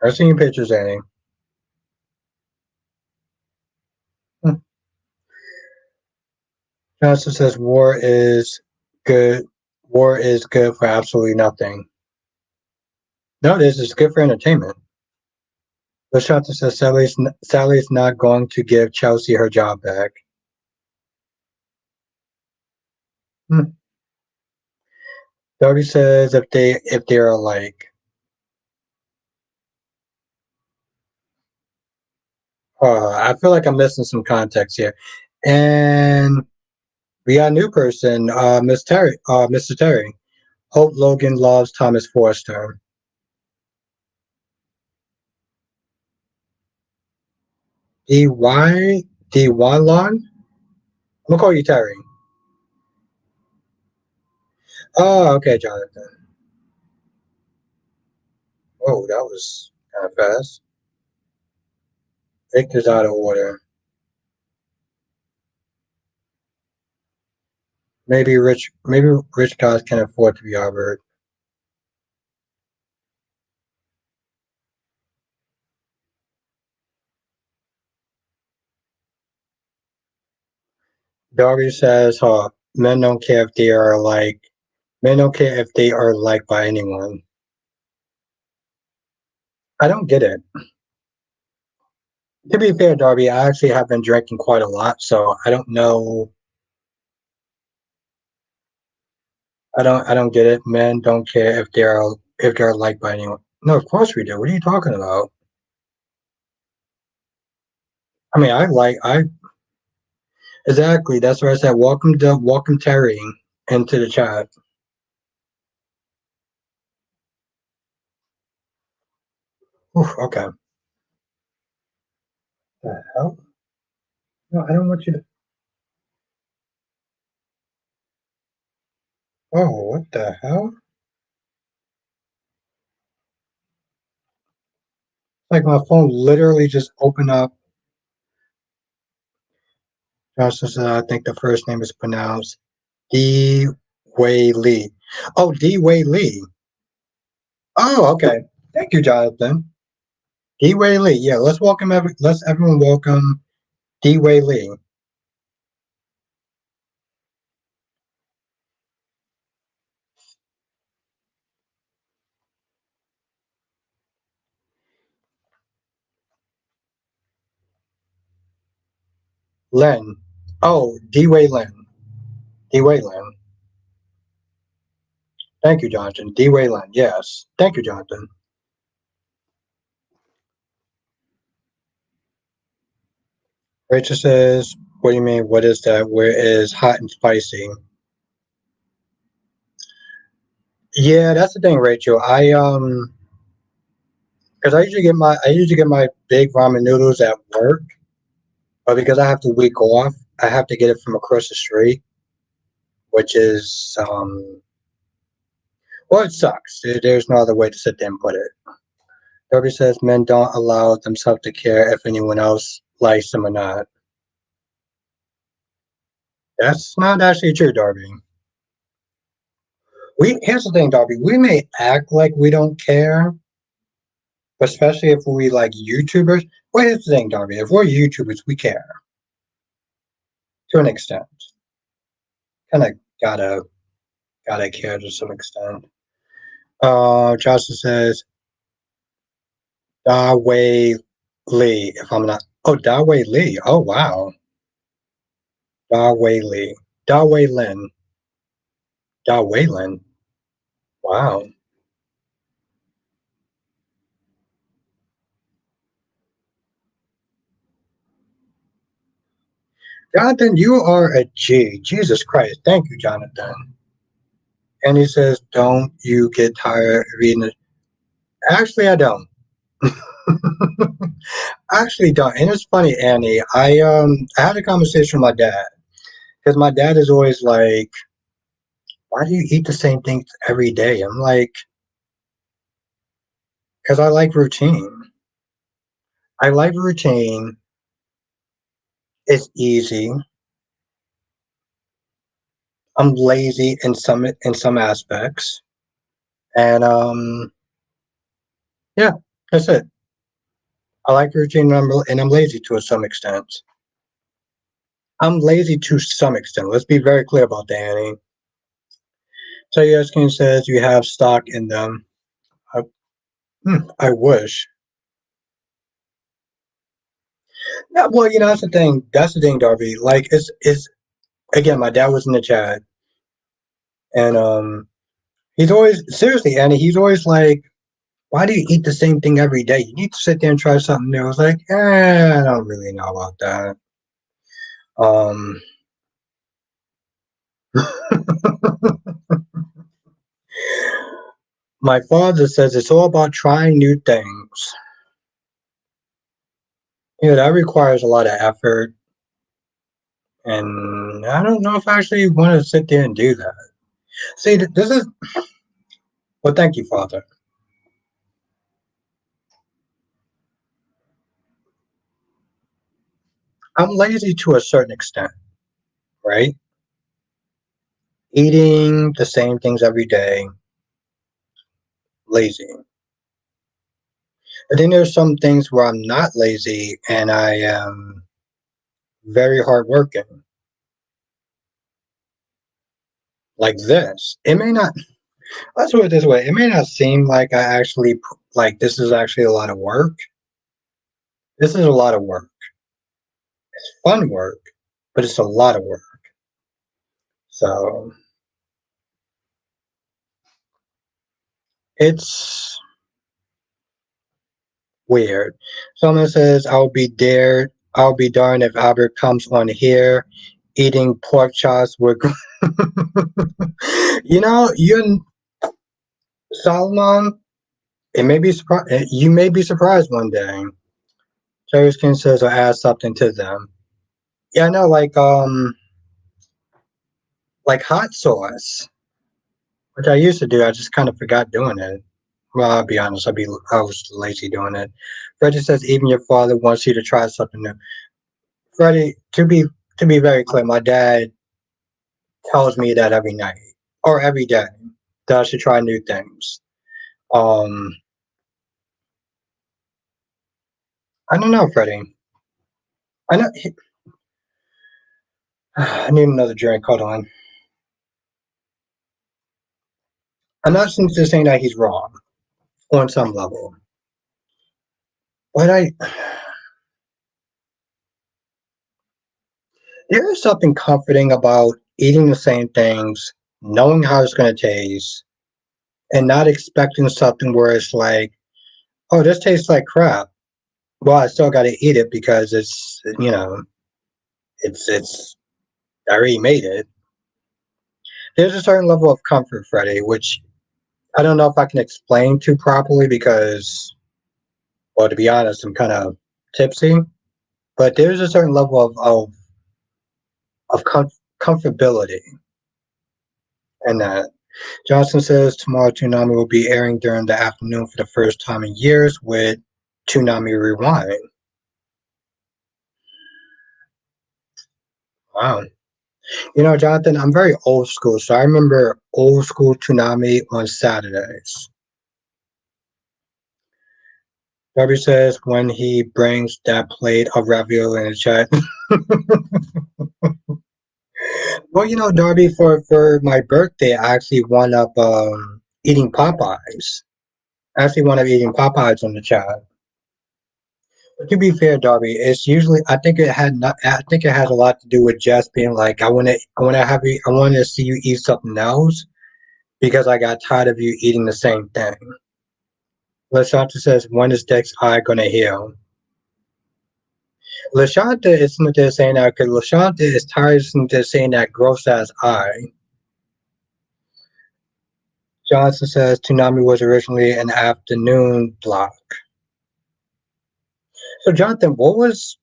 I've seen your pictures, Annie. Hmm. Johnson says war is good. War is good for absolutely nothing. No, this is good for entertainment. But Johnson says Sally's not going to give Chelsea her job back. Hmm. Darby says if they are alike. I feel like I'm missing some context here. And we got a new person, Miss Terry, Mr. Terry. Hope Logan loves Thomas Forster. D Y Lon. I'm gonna call you Terry. Oh, okay, Jonathan. Oh, that was kind of fast. Victor's out of order. Maybe rich guys can afford to be Harvard. Darby says, "Huh, men don't care if they are like men don't care if they are liked by anyone." I don't get it. To be fair, Darby, I actually have been drinking quite a lot, so I don't know. I don't get it. Men don't care if they're liked by anyone. No, of course we do. What are you talking about? I mean, I exactly. That's why I said welcome Terry into the chat. Oof, okay. The hell? No, I don't want you to. Oh, what the hell? Like my phone literally just opened up. Johnson said, I think the first name is pronounced D. Wei Lee. Oh, D. Wei Lee. Oh, okay. Thank you, Jonathan. D. Wei Lee. Yeah, let's everyone welcome D. Wei Lee. Len. Oh, D. Wei Lin. D. Wei Lin. Thank you, Jonathan. D. Wayland. Yes. Thank you, Jonathan. Rachel says, "What do you mean? What is that? Where is hot and spicy?" Yeah, that's the thing, Rachel. Because I usually get my big ramen noodles at work, but because I have the week off, I have to get it from across the street, which is well, it sucks. There's no other way to sit there and put it. Darby says men don't allow themselves to care if anyone else likes them or not. That's not actually true, Darby. We Here's the thing, Darby. We may act like we don't care, especially if we like YouTubers. Well, here's the thing, Darby. If we're YouTubers, we care to an extent. Kind of gotta gotta care to some extent. Jocelyn says Da Wei Lee. If I'm not, oh Da Wei Lee. Oh wow, Da Wei Lee. Da Wei Lin. Da Wei Lin. Wow. Jonathan, you are a G. Jesus Christ. Thank you, Jonathan. And he says, don't you get tired of reading it? Actually, I don't. Actually, don't. And it's funny, Annie. I had a conversation with my dad because my dad is always like, "Why do you eat the same things every day?" I'm like, "Because I like routine. I like routine. It's easy. I'm lazy in some aspects, and yeah, that's it. I like routine, and I'm lazy to some extent. I'm lazy to some extent. Let's be very clear about that, Annie. So Yaskin says you have stock in them. I, I wish. Yeah, well, that's the thing. That's the thing, Darby. Like, it's again. My dad was in the chat, and he's always seriously, Annie. He's always like, "Why do you eat the same thing every day? You need to sit there and try something new." I was like, I don't really know about that. Um, my father says it's all about trying new things. That requires a lot of effort, and I don't know if I actually want to sit there and do that. See, this is well. Thank you, Father. I'm lazy to a certain extent, right? Eating the same things every day, lazy. But then there's some things where I'm not lazy and I am very hardworking, like this. It may not. Let's put it this way. It may not seem like like this is actually a lot of work. This is a lot of work. Fun work, but it's a lot of work. So it's weird. Someone says, I'll be darned if Albert comes on here eating pork chops with. You Solomon, you may be surprised one day. Cherry Skin says, or add something to them. Yeah, I know, like hot sauce, which I used to do. I just kind of forgot doing it. Well, I'll be honest. I was lazy doing it. Freddie says, even your father wants you to try something new. Freddie, to be very clear, my dad tells me that every night or every day that I should try new things. Um, I don't know, Freddie. I know. I need another drink. Hold on. I'm not saying that he's wrong on some level, but there is something comforting about eating the same things, knowing how it's going to taste, and not expecting something where it's like, oh, this tastes like crap. Well, I still got to eat it because it's I already made it. There's a certain level of comfort, Freddie, which I don't know if I can explain too properly because, well, to be honest, I'm kind of tipsy. But there's a certain level of comfortability in that. Johnson says tomorrow Toonami will be airing during the afternoon for the first time in years with Toonami Rewind. Wow. Jonathan, I'm very old school, so I remember old school Toonami on Saturdays. Darby says when he brings that plate of ravioli in the chat. Well, Darby, for my birthday, I actually wound up eating Popeyes. I actually wound up eating Popeyes on the chat. But to be fair, Darby, it's usually I think it has a lot to do with just being like I want to see you eat something else because I got tired of you eating the same thing. Lashanta says, when is Dick's eye gonna heal? Lashanta isn't there saying that because Lashanta is tired of saying that gross ass eye. Johnson says Toonami was originally an afternoon block. So Jonathan, what was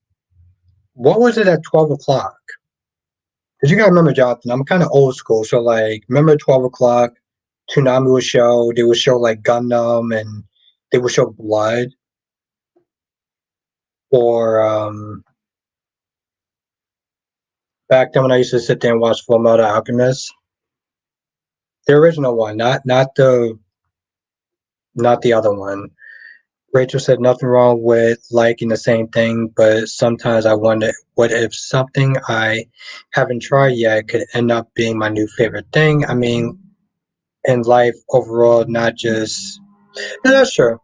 it at 12 o'clock? Because you gotta remember, Jonathan, I'm kind of old school. So like, remember 12 o'clock? Toonami would show. They would show like Gundam, and they would show Blood, or back then when I used to sit there and watch Full Metal Alchemist, the original one, not the other one. Rachel said nothing wrong with liking the same thing, but sometimes I wonder what if something I haven't tried yet could end up being my new favorite thing. I mean, in life overall, not just. No, that's true.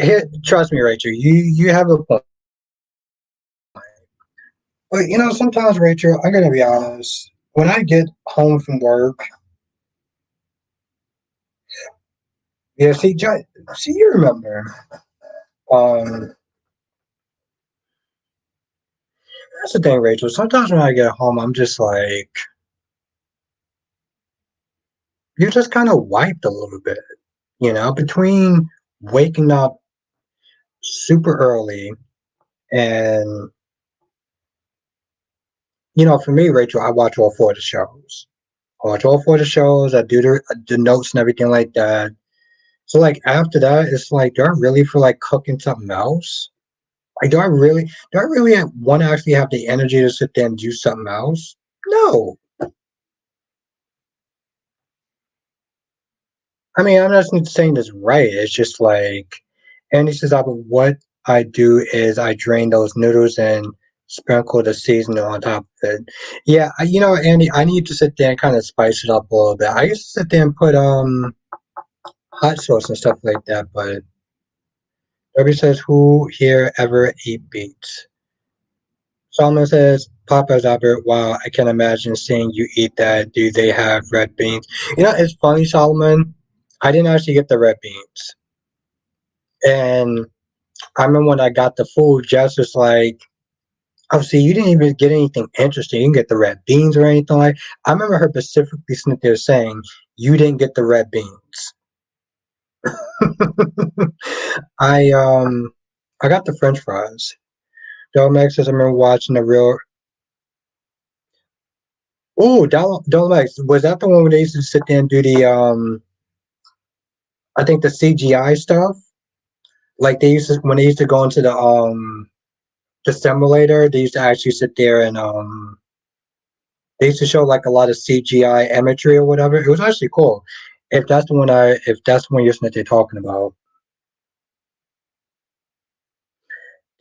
Here, trust me, Rachel. You have a point. But sometimes, Rachel, I'm gonna be honest. When I get home from work, yeah, see, you remember. Um, that's the thing, Rachel. Sometimes when I get home, I'm just like, you're just kind of wiped a little bit, between waking up super early and, for me, Rachel, I watch all four of the shows. I watch all four of the shows. I do the notes and everything like that. So like after that, it's like, do I really feel like cooking something else? Like, do I really want to actually have the energy to sit there and do something else? No. I mean, I'm not saying this right. It's just like Andy says, but what I do is I drain those noodles and sprinkle the seasoning on top of it. Yeah, Andy, I need to sit there and kind of spice it up a little bit. I used to sit there and put hot sauce and stuff like that, but Debbie says, who here ever eat beets? Solomon says, Papa's Albert, wow, I can imagine seeing you eat that. Do they have red beans? It's funny, Solomon. I didn't actually get the red beans. And I remember when I got the food, Jess was like, oh, see, you didn't even get anything interesting. You didn't get the red beans or anything like. I remember her specifically sitting there saying, you didn't get the red beans. I um I got the French fries. Domex says I remember watching the real. Oh, Domex, was that the one where they used to sit there and do the I think the CGI stuff? Like they used to when they used to go into the simulator, they used to actually sit there and they used to show like a lot of CGI imagery or whatever. It was actually cool. If that's the one that they're talking about.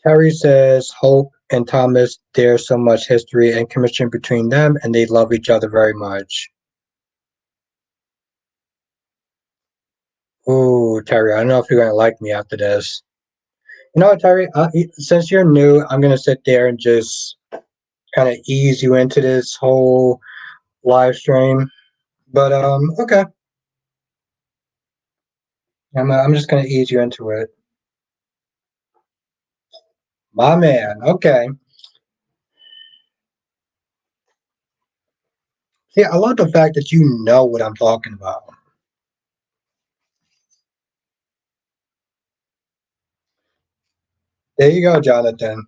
Terry says Hope and Thomas, there's so much history and chemistry between them and they love each other very much. Ooh, Terry, I don't know if you're gonna like me after this. Terry, since you're new, I'm gonna sit there and just kind of ease you into this whole live stream. But okay. I'm just gonna ease you into it. My man. Okay. See, I love the fact that you know what I'm talking about. There you go, Jonathan.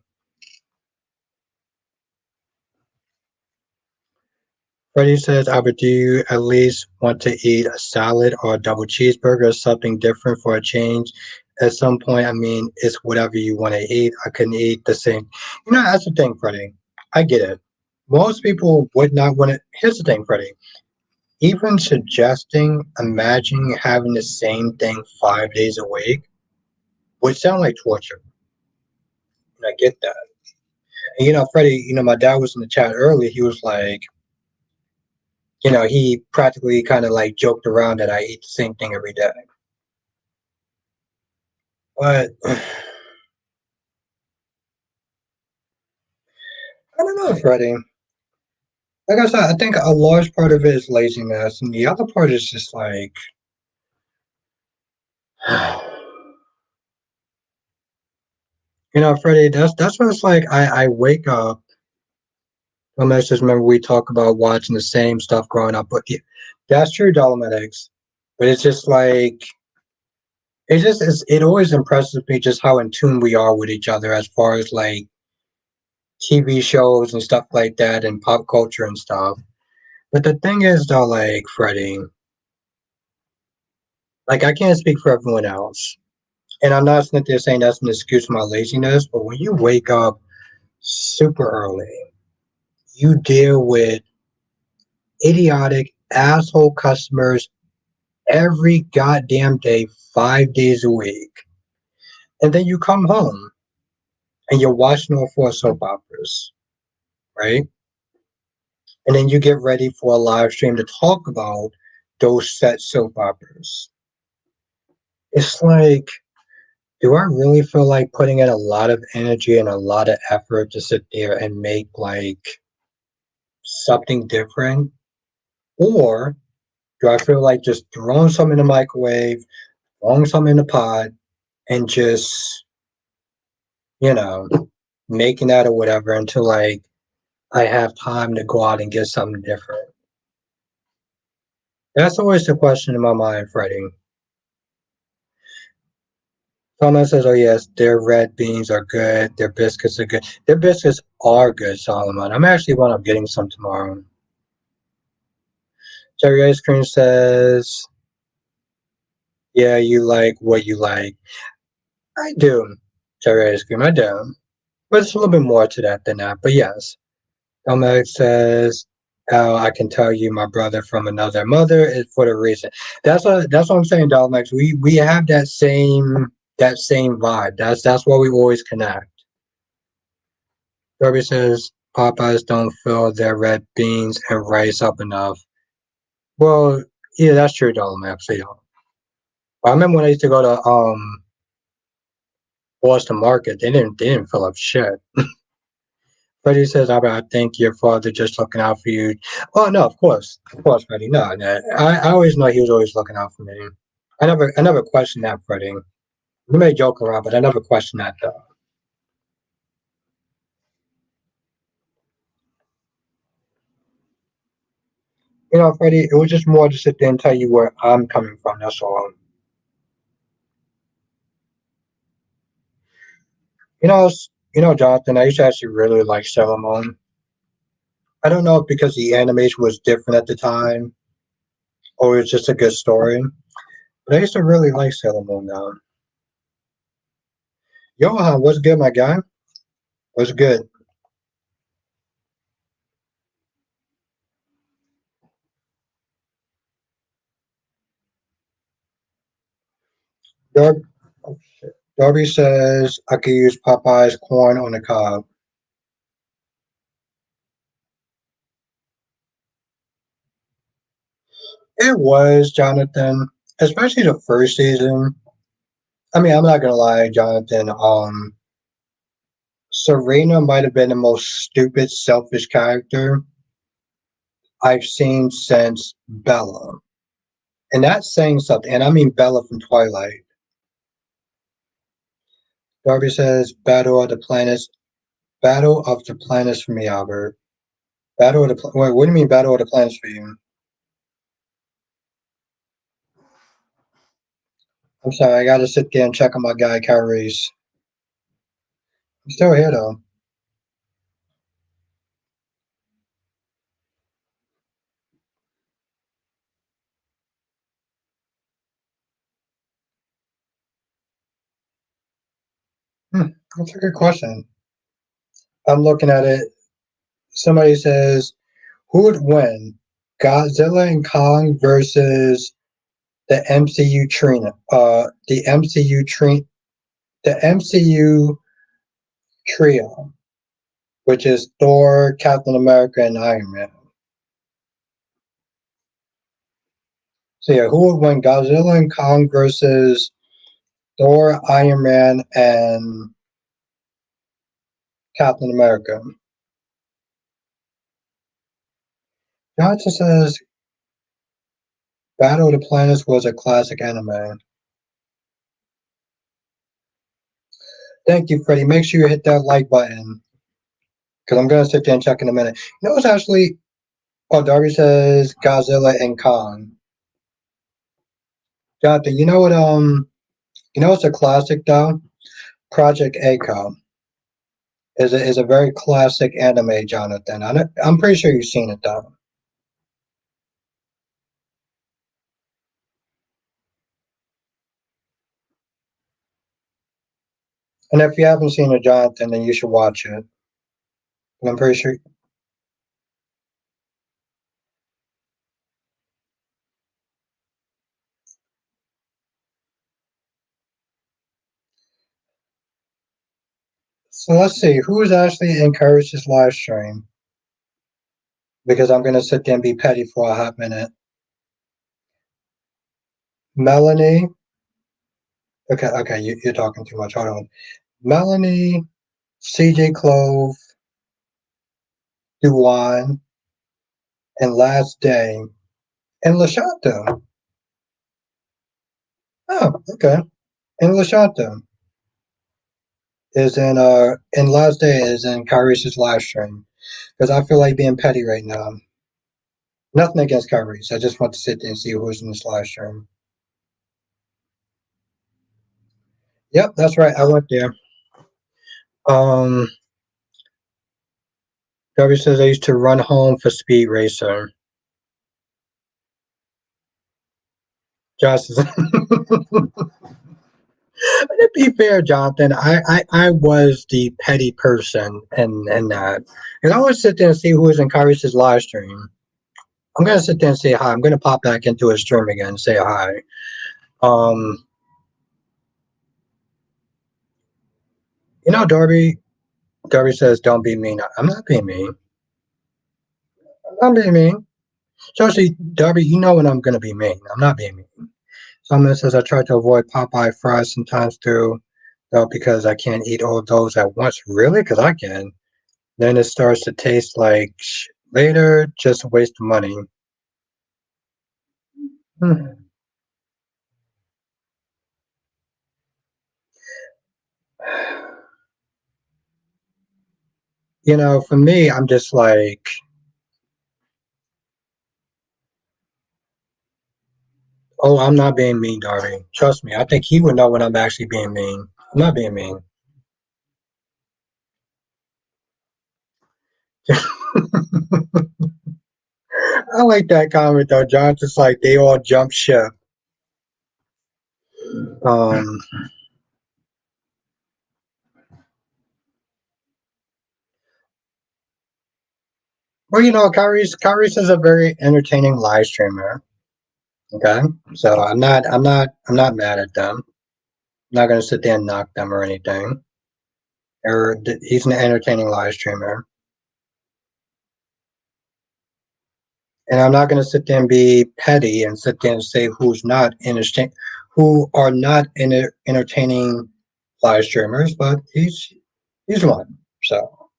Freddie says, Albert, do you at least want to eat a salad or a double cheeseburger or something different for a change? At some point, I mean, it's whatever you want to eat. I couldn't eat the same. You know, that's the thing, Freddie. I get it. Most people would not want to. Here's the thing, Freddie. Even suggesting, imagining having the same thing 5 days a week would sound like torture. And I get that. And, Freddie, my dad was in the chat earlier. He was like, he practically kind of like joked around that I eat the same thing every day. But I don't know, Freddie. Like I said, I think a large part of it is laziness, and the other part is just like, Freddie. That's what it's like. I wake up. I just remember we talk about watching the same stuff growing up, but yeah, that's true, Dolomitics. But it's just like it always impresses me just how in tune we are with each other as far as like TV shows and stuff like that and pop culture and stuff. But the thing is though, like Freddie, like I can't speak for everyone else. And I'm not sitting there saying that's an excuse for my laziness, but when you wake up super early, you deal with idiotic asshole customers every goddamn day, 5 days a week. And then you come home and you're watching all four soap operas, right? And then you get ready for a live stream to talk about those set soap operas. It's like, do I really feel like putting in a lot of energy and a lot of effort to sit there and make like something different? Or do I feel like just throwing some in the microwave, throwing some in the pot, and just, you know, making that or whatever until like I have time to go out and get something different? That's always the question in my mind, Freddie. Solomon says, "Oh yes, their red beans are good. Their biscuits are good. Their biscuits are good, Solomon. I'm actually one of getting some tomorrow." Cherry Ice Cream says, "Yeah, you like what you like." I do, Cherry Ice Cream. I do, but it's a little bit more to that than that. But yes, Dominic says, "Oh, I can tell you, my brother from another mother is for the reason." That's what I'm saying, Dominic. We have that same vibe. That's why we always connect. Darby says Popeyes don't fill their red beans and rice up enough. Well, yeah, that's true, Dolomite. So, yeah. I remember when I used to go to Boston Market, they didn't fill up shit. Freddie says, I think your father just looking out for you. Oh no, of course, Freddie. No, no. I always know he was always looking out for me. I never questioned that, Freddie. We may joke around, but I never questioned that though. Freddie, it was just more to sit there and tell you where I'm coming from. That's all. You know, Jonathan, I used to actually really like Sailor Moon. I don't know if because the animation was different at the time or it's just a good story, but I used to really like Sailor Moon now. Johan, what's good, my guy? What's good? Dar- oh, shit. Darby says I could use Popeye's corn on the cob. It was, Jonathan, especially the first season. I mean, I'm not gonna lie, Jonathan. Serena might have been the most stupid, selfish character I've seen since Bella. And that's saying something. And I mean Bella from Twilight. Darby says, Battle of the Planets. Battle of the Planets for me, Albert. Battle of the Wait, what do you mean Battle of the Planets for you? I'm sorry, I gotta sit there and check on my guy Kyrie's. I'm still here though. Hmm, that's a good question. I'm looking at it. Somebody says, who would win? Godzilla and Kong versus the MCU Trina. The MCU trio, which is Thor, Captain America, and Iron Man. So yeah, who would win? Godzilla and Kong versus Thor, Iron Man, and Captain America. Johnson says Battle of the Planets was a classic anime. Thank you, Freddie. Make sure you hit that like button because I'm gonna sit there and check in a minute. You know what's actually? Oh, Darby says Godzilla and Kong. Jonathan, you know what? You know what's a classic though? Project Echo is a very classic anime, Jonathan. I'm pretty sure you've seen it though. And if you haven't seen it, Jonathan, then you should watch it. And I'm pretty sure. So let's see who's actually encouraged this live stream because I'm gonna sit there and be petty for a hot minute. Melanie. Okay, okay, you're talking too much. Hold on. Melanie, CJ Clove, Duan, and Last Day, and Lashanta. Oh, okay. And Lashanta is in Last Day is in Kyrie's live stream because I feel like being petty right now. Nothing against Kyrie's. I just want to sit there and see who's in this live stream. Yep, that's right. I went there. Um, Kyrie says I used to run home for Speed Racer. Josh says, to be fair, Jonathan, I was the petty person in that. And I would sit there and see who was in Kyrie's live stream. I'm gonna sit there and say hi. I'm gonna pop back into his stream again and say hi. Um, you know, Darby says, "Don't be mean." I'm not being mean. I'm not being mean. Especially Darby, you know when I'm gonna be mean. I'm not being mean. Someone says I try to avoid Popeye fries sometimes too, though because I can't eat all of those at once. Really? Because I can. Then it starts to taste like later, just a waste of money. Hmm. You know, for me, I'm just like, oh, I'm not being mean, Darby. Trust me. I think he would know when I'm actually being mean. I'm not being mean. I like that comment though, John. Just like they all jump ship. Um, well, you know, Kyrie's is a very entertaining live streamer. Okay, so I'm not mad at them. I'm not gonna sit there and knock them or anything. He's an entertaining live streamer, and I'm not gonna sit there and be petty and sit there and say who's not interesting, who are not entertaining live streamers, but he's one. So,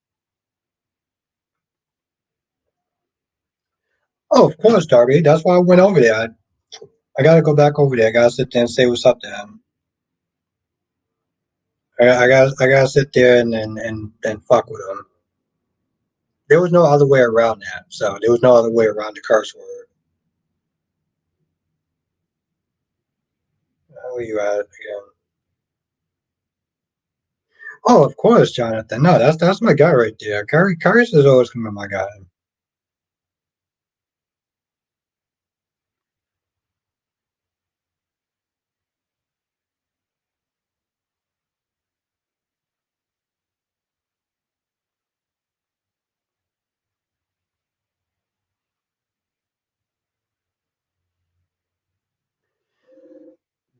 oh, of course, Darby. That's why I went over there. I gotta go back over there. I gotta sit there and say what's up to him. I gotta sit there and fuck with him. There was no other way around that. So there was no other way around the curse word. How are you at again? Oh, of course, Jonathan. No, that's my guy right there. Curry is always gonna be my guy.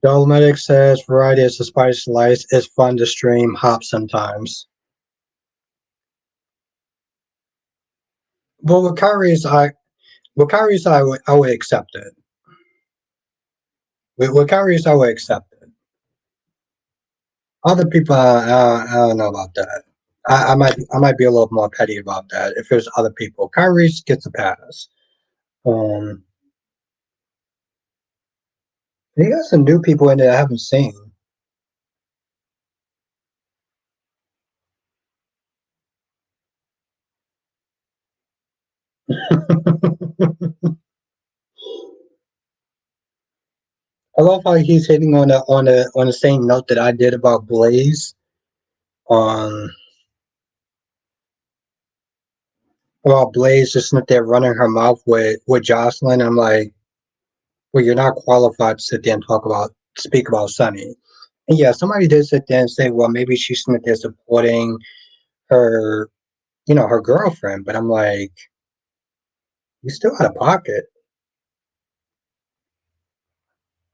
Dolomedic says variety is a spice slice. It's fun to stream hop sometimes. Well, with Kyrie's I would accept it. With Kyrie's I would accept it. Other people, I don't know about that. I might be a little more petty about that if there's other people. Kyrie's gets a pass. Um, he got some new people in there I haven't seen. I love how he's hitting on the same note that I did about Blaze. Um, about Blaze just sitting there running her mouth with Jocelyn. I'm like, well, you're not qualified to sit there and speak about Sunny. And yeah, somebody did sit there and say, well, maybe she's sitting there supporting her, her girlfriend. But I'm like, you still out of pocket.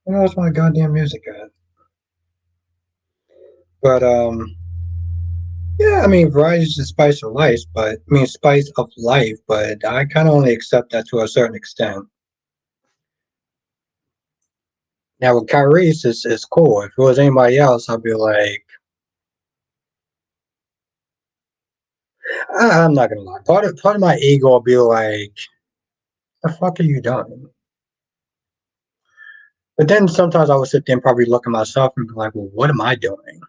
That's my goddamn music at. But yeah, I mean, variety is the spice of life, spice of life. But I kind of only accept that to a certain extent. Now with Kyrie, it's cool. If it was anybody else, I'd be like, I'm not gonna lie. Part of my ego will be like, the fuck are you doing? But then sometimes I would sit there and probably look at myself and be like, well, what am I doing?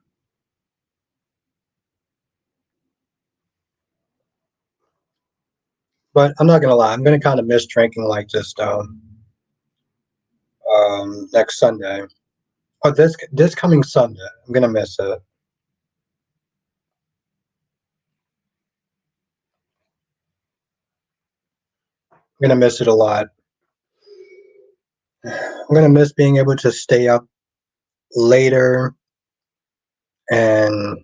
But I'm not gonna lie, I'm gonna kind of miss drinking like this though. Next Sunday. Oh, this coming Sunday, I'm gonna miss it. I'm gonna miss it a lot. I'm gonna miss being able to stay up later and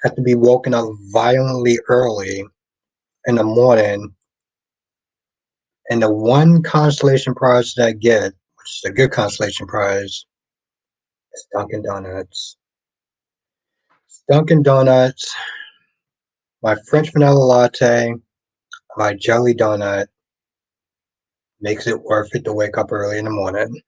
have to be woken up violently early in the morning. And the one consolation prize that I get, which is a good consolation prize, is Dunkin' Donuts. Dunkin' Donuts, my French vanilla latte, my jelly donut makes it worth it to wake up early in the morning.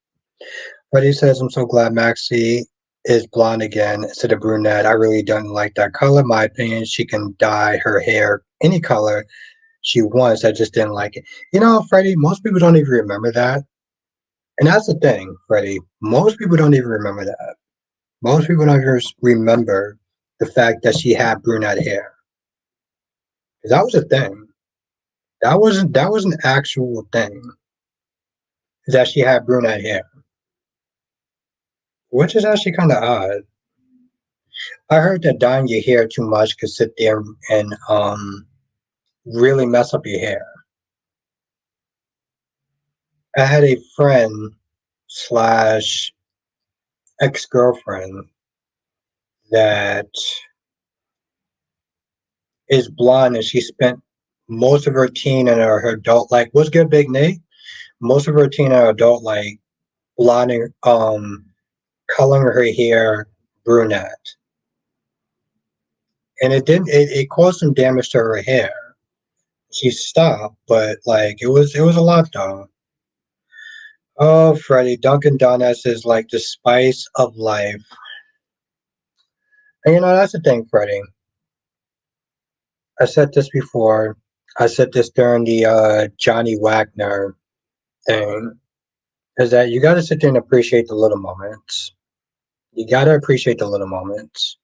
But he says, I'm so glad Maxie is blonde again instead of brunette. I really don't like that color. My opinion, she can dye her hair any color she wants. I just didn't like it. Freddie, most people don't even remember that. And that's the thing, Freddie. Most people don't even remember that. Most people don't even remember the fact that she had brunette hair. Because that was a thing. That was an actual thing. That she had brunette hair. Which is actually kind of odd. I heard that dyeing your hair too much could sit there and really mess up your hair. I had a friend slash ex girlfriend that is blonde and she spent most of her teen and her adult like what's good, Big Nate? Most of her teen and her adult like blonding coloring her hair brunette. And it caused some damage to her hair. She stopped, but like it was a lot though. Oh, Freddie, Dunkin' Donuts is like the spice of life. And that's the thing, Freddie. I said this before. I said this during the Johnny Wagner thing. is that you got to sit there and appreciate the little moments. You got to appreciate the little moments.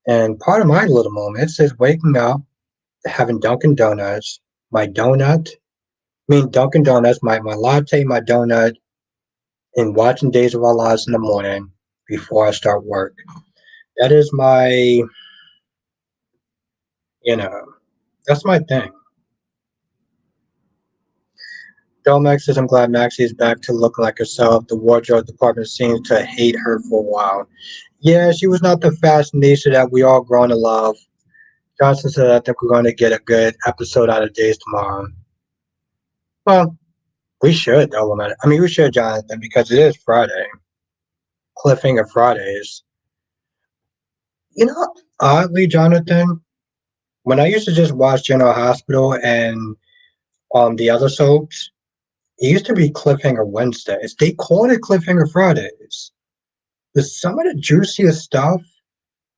And part of my little moments is waking up, having Dunkin' Donuts, my donut, I mean Dunkin' Donuts, my latte, my donut, and watching Days of Our Lives in the morning before I start work. That is my, you know, that's my thing. Domex says, I'm glad Maxie is back to look like herself. The wardrobe department seems to hate her for a while. Yeah, she was not the fashionista that we all grown to love. Johnson said, I think we're going to get a good episode out of Days tomorrow. Well, we should, though, I mean, we should, Jonathan, because it is Friday. Cliffhanger Fridays. You know, oddly, Jonathan, when I used to just watch General Hospital and the other soaps, it used to be Cliffhanger Wednesdays. They called it Cliffhanger Fridays. But some of the juiciest stuff,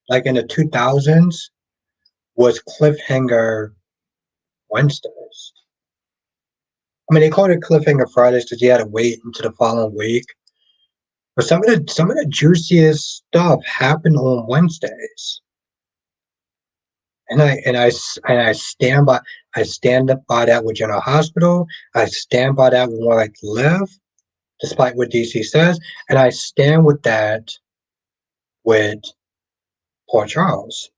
like in the 2000s, was Cliffhanger Wednesdays. I mean, they called it Cliffhanger Fridays because you had to wait until the following week. But some of the juiciest stuff happened on Wednesdays, and I stand up by that with General Hospital. I stand by that with More Like Live, despite what DC says, and I stand with that with Port Charles.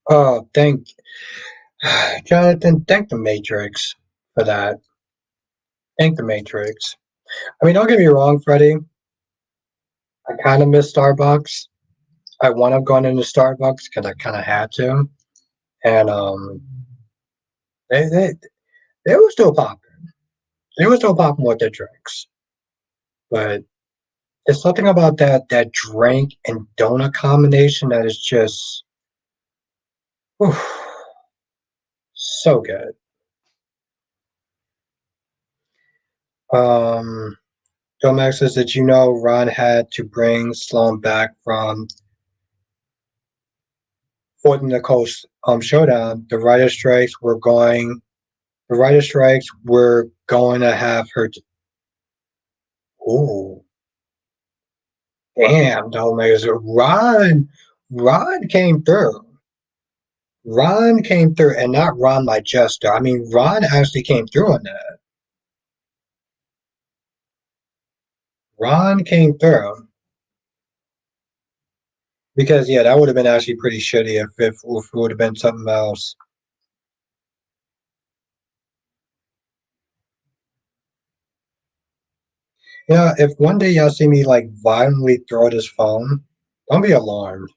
Oh, thank Jonathan. Thank the Matrix for that. Thank the Matrix. I mean, don't get me wrong, Freddie. I kind of miss Starbucks. I want to have gone into Starbucks because I kind of had to, and they they they were still popping. They were still popping with their drinks, but there's something about that drink and donut combination that is just whew, so good. Um, Domax says that Ron had to bring Sloan back from Fort Nicole's showdown. The writer strikes were going to have her. Ooh, damn, Domax. Ron came through. Ron came through, and not Ron like Jester. I mean, Ron actually came through on that. Ron came through because yeah, that would have been actually pretty shitty if it would have been something else. Yeah, if one day y'all see me like violently throw this phone, don't be alarmed.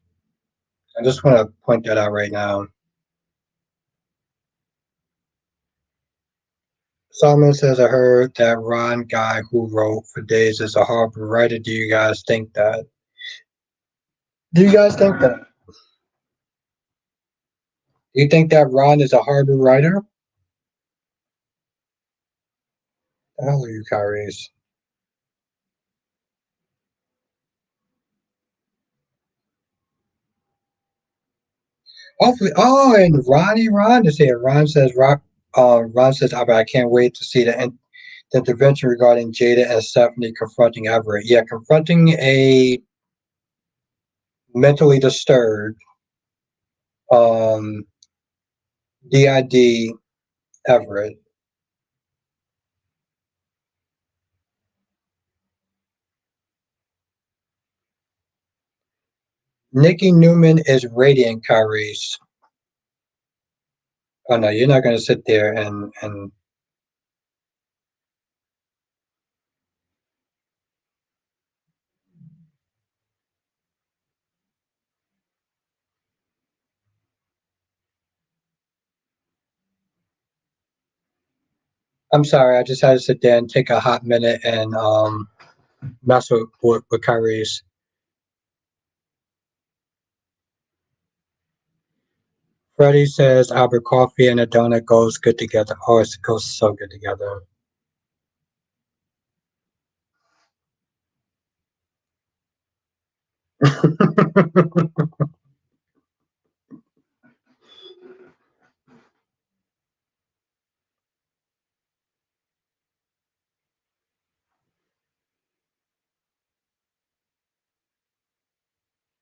I just want to point that out right now. Solomon says, I heard that Ron guy who wrote for Days is a horrible writer. Do you guys think that? Do you guys think that? Do you think that Ron is a horrible writer? The hell are you, Kyrie's? Hopefully, oh, and Ron is here. Ron says, I can't wait to see the intervention regarding Jada and Stephanie confronting Everett. Yeah, confronting a mentally disturbed um, DID Everett. Nikki Newman is radiant, Kyrie's. Oh no, you're not going to sit there and I'm sorry, I just had to sit there and take a hot minute and mess with Kyrie's. Freddie says Albert coffee and a donut goes good together. Oh, it goes so good together.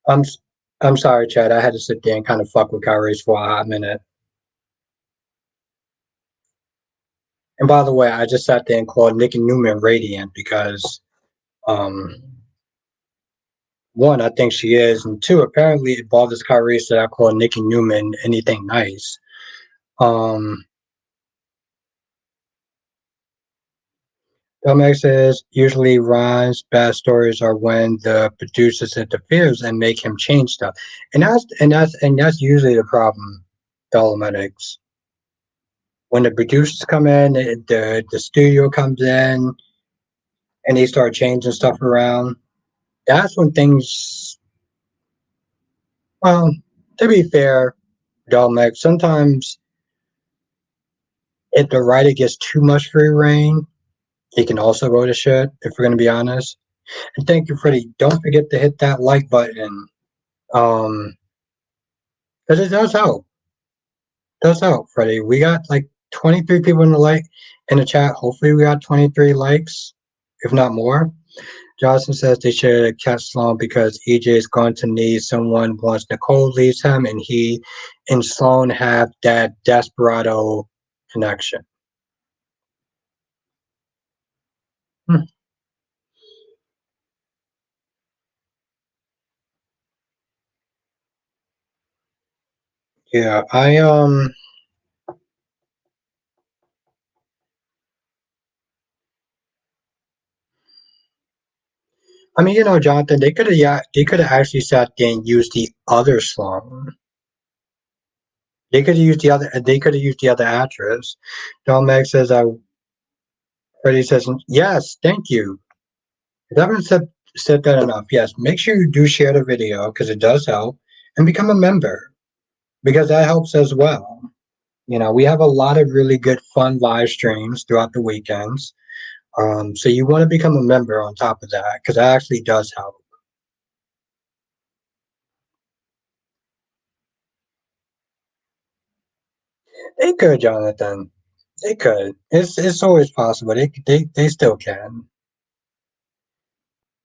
I'm I'm sorry, Chad. I had to sit there and kind of fuck with Kyrie's for a hot minute. And by the way, I just sat there and called Nicki Newman radiant because um one, I think she is, and two, apparently it bothers Kyrie that I call Nicki Newman anything nice. Um Filmmaker says usually Ron's bad stories are when the producers interferes and make him change stuff, and that's usually the problem. Dolometics. When the producers come in, the studio comes in, and they start changing stuff around. That's when things. Well, to be fair, Dolometics. Sometimes if the writer gets too much free reign, he can also go to shit. If we're gonna be honest. And thank you, Freddie. Don't forget to hit that like button. Um, because it does help. It does help, Freddie. We got like 23 people in the chat. Hopefully, we got 23 likes, if not more. Johnson says they should have kept Sloan because EJ is going to need someone once Nicole leaves him, and he and Sloan have that desperado connection. Hmm. Yeah, I mean, Jonathan, they could have actually sat there and used the other Sloan. They could have used the other actress. Don Meg says Freddie says yes, thank you. If I haven't said that enough, yes. Make sure you do share the video because it does help and become a member because that helps as well. We have a lot of really good fun live streams throughout the weekends. So you want to become a member on top of that because that actually does help. They could, Jonathan. They could. It's always possible. They still can.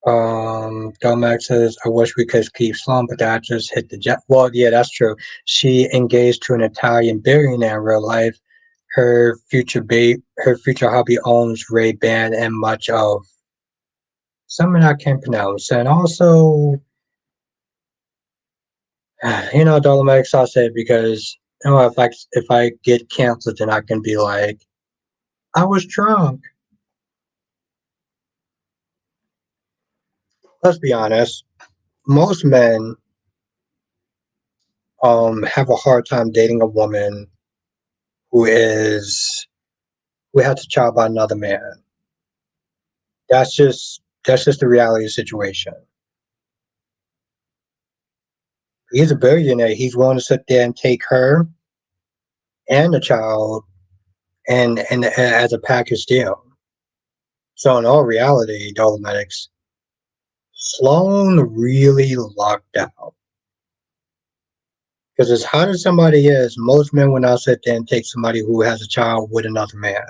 Domax says, I wish we could keep Sloan, but that just hit the jet. Well, yeah, that's true. She engaged to an Italian billionaire in real life. Her future hubby owns Ray Ban and much of something I can't pronounce. And also, Dolomites, I'll say because if I get canceled, then I can be like, I was drunk. Let's be honest. Most men have a hard time dating a woman who is who has a child by another man. That's just the reality of the situation. He's a billionaire. He's willing to sit there and take her and the child and as a package deal. So in all reality, Dolometics, Sloan really lucked out. Because as hot as somebody is, most men will not sit there and take somebody who has a child with another man.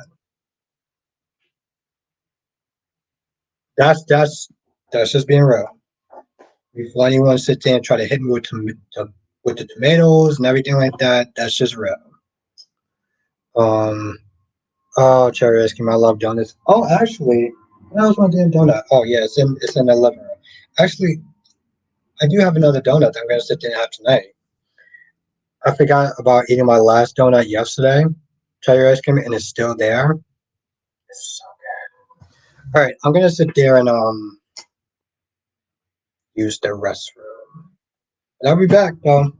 That's just being real. Before anyone sits there and try to hit me with the tomatoes and everything like that, that's just real. Um, oh, cherry ice cream, I love donuts. Oh, actually, when I was one damn donut. Oh yeah, it's in the living room. Actually, I do have another donut that I'm gonna sit there and have tonight. I forgot about eating my last donut yesterday, cherry ice cream, and it's still there. So, all right, I'm gonna sit there and use the restroom. And I'll be back though.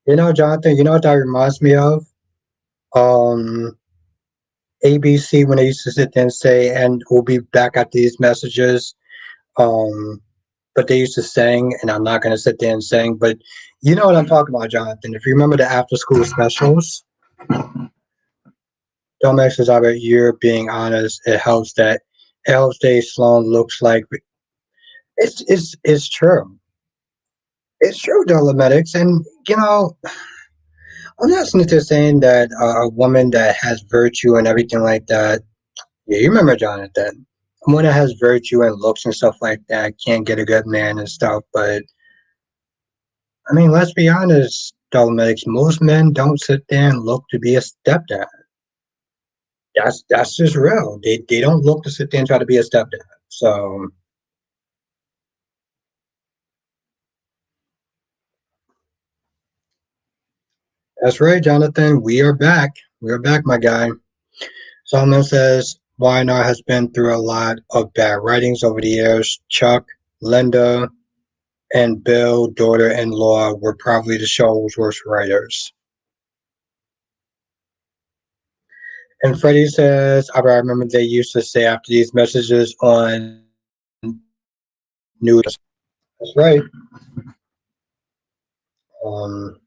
Jonathan, you know what that reminds me of? Um, ABC when they used to sit there and say, and we'll be back at these messages. Um, but they used to sing, and I'm not going to sit there and sing, but you know what I'm talking about, Jonathan. If you remember the after school specials, don't make sure about you're being honest. It helps Dave Sloan looks like it's true. It's true, Dolomedics, and I'm not sitting there saying that a woman that has virtue and everything like that. Yeah, you remember Jonathan. A woman that has virtue and looks and stuff like that can't get a good man and stuff, but I mean, let's be honest, Dolomedics, most men don't sit there and look to be a stepdad. That's just real. They don't look to sit there and try to be a stepdad. So that's right, Jonathan. We are back. We are back, my guy. Someone says Weiner has been through a lot of bad writings over the years. Chuck, Linda, and Bill, daughter-in-law, were probably the show's worst writers. And Freddie says, I remember they used to say after these messages on news. That's right. Um,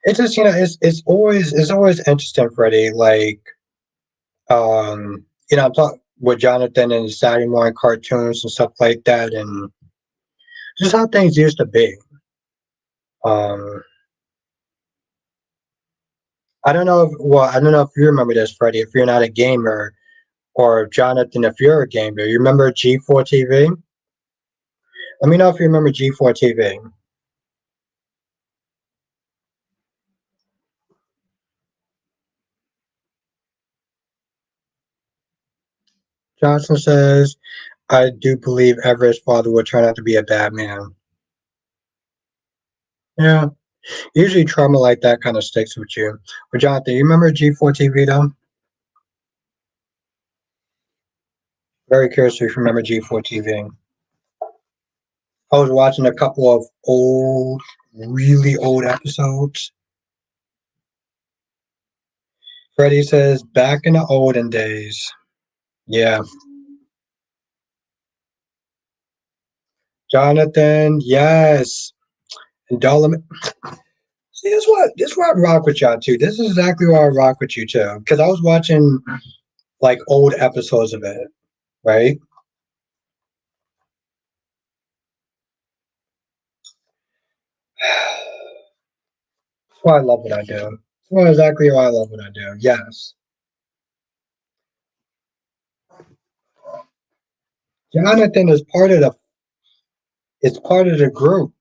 it's just it's always interesting, Freddie. Like I'm talking with Jonathan and Saturday morning cartoons and stuff like that, and just how things used to be. Um, I don't know if you remember this, Freddie. If you're not a gamer, or Jonathan, if you're a gamer, you remember G4 TV? Let me know if you remember G4 TV. Johnson says, I do believe Everett's father would turn out to be a bad man. Yeah, usually trauma like that kind of sticks with you. But Jonathan, you remember G4 TV though? Very curious if you remember G4 TV. I was watching a couple of really old episodes. Freddie says, back in the olden days. Yeah. Jonathan, yes. And Dolomit. See, this is why I rock with y'all too. This is exactly why I rock with you too. Because I was watching like old episodes of it, right? That's why I love what I do. That's why exactly why I love what I do. Yes. Jonathan is part of the group.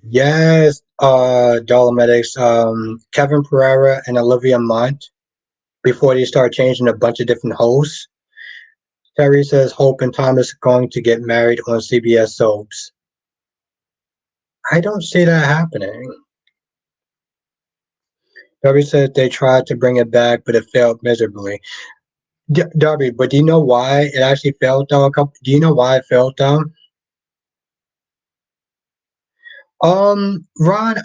Yes, Dolomitics, Kevin Pereira and Olivia Munt before they start changing a bunch of different hosts. Terry says Hope and Thomas are going to get married on CBS soaps. I don't see that happening. Darby said they tried to bring it back, but it failed miserably. Darby, but do you know why it actually failed though? Do you know why it failed though? Ron,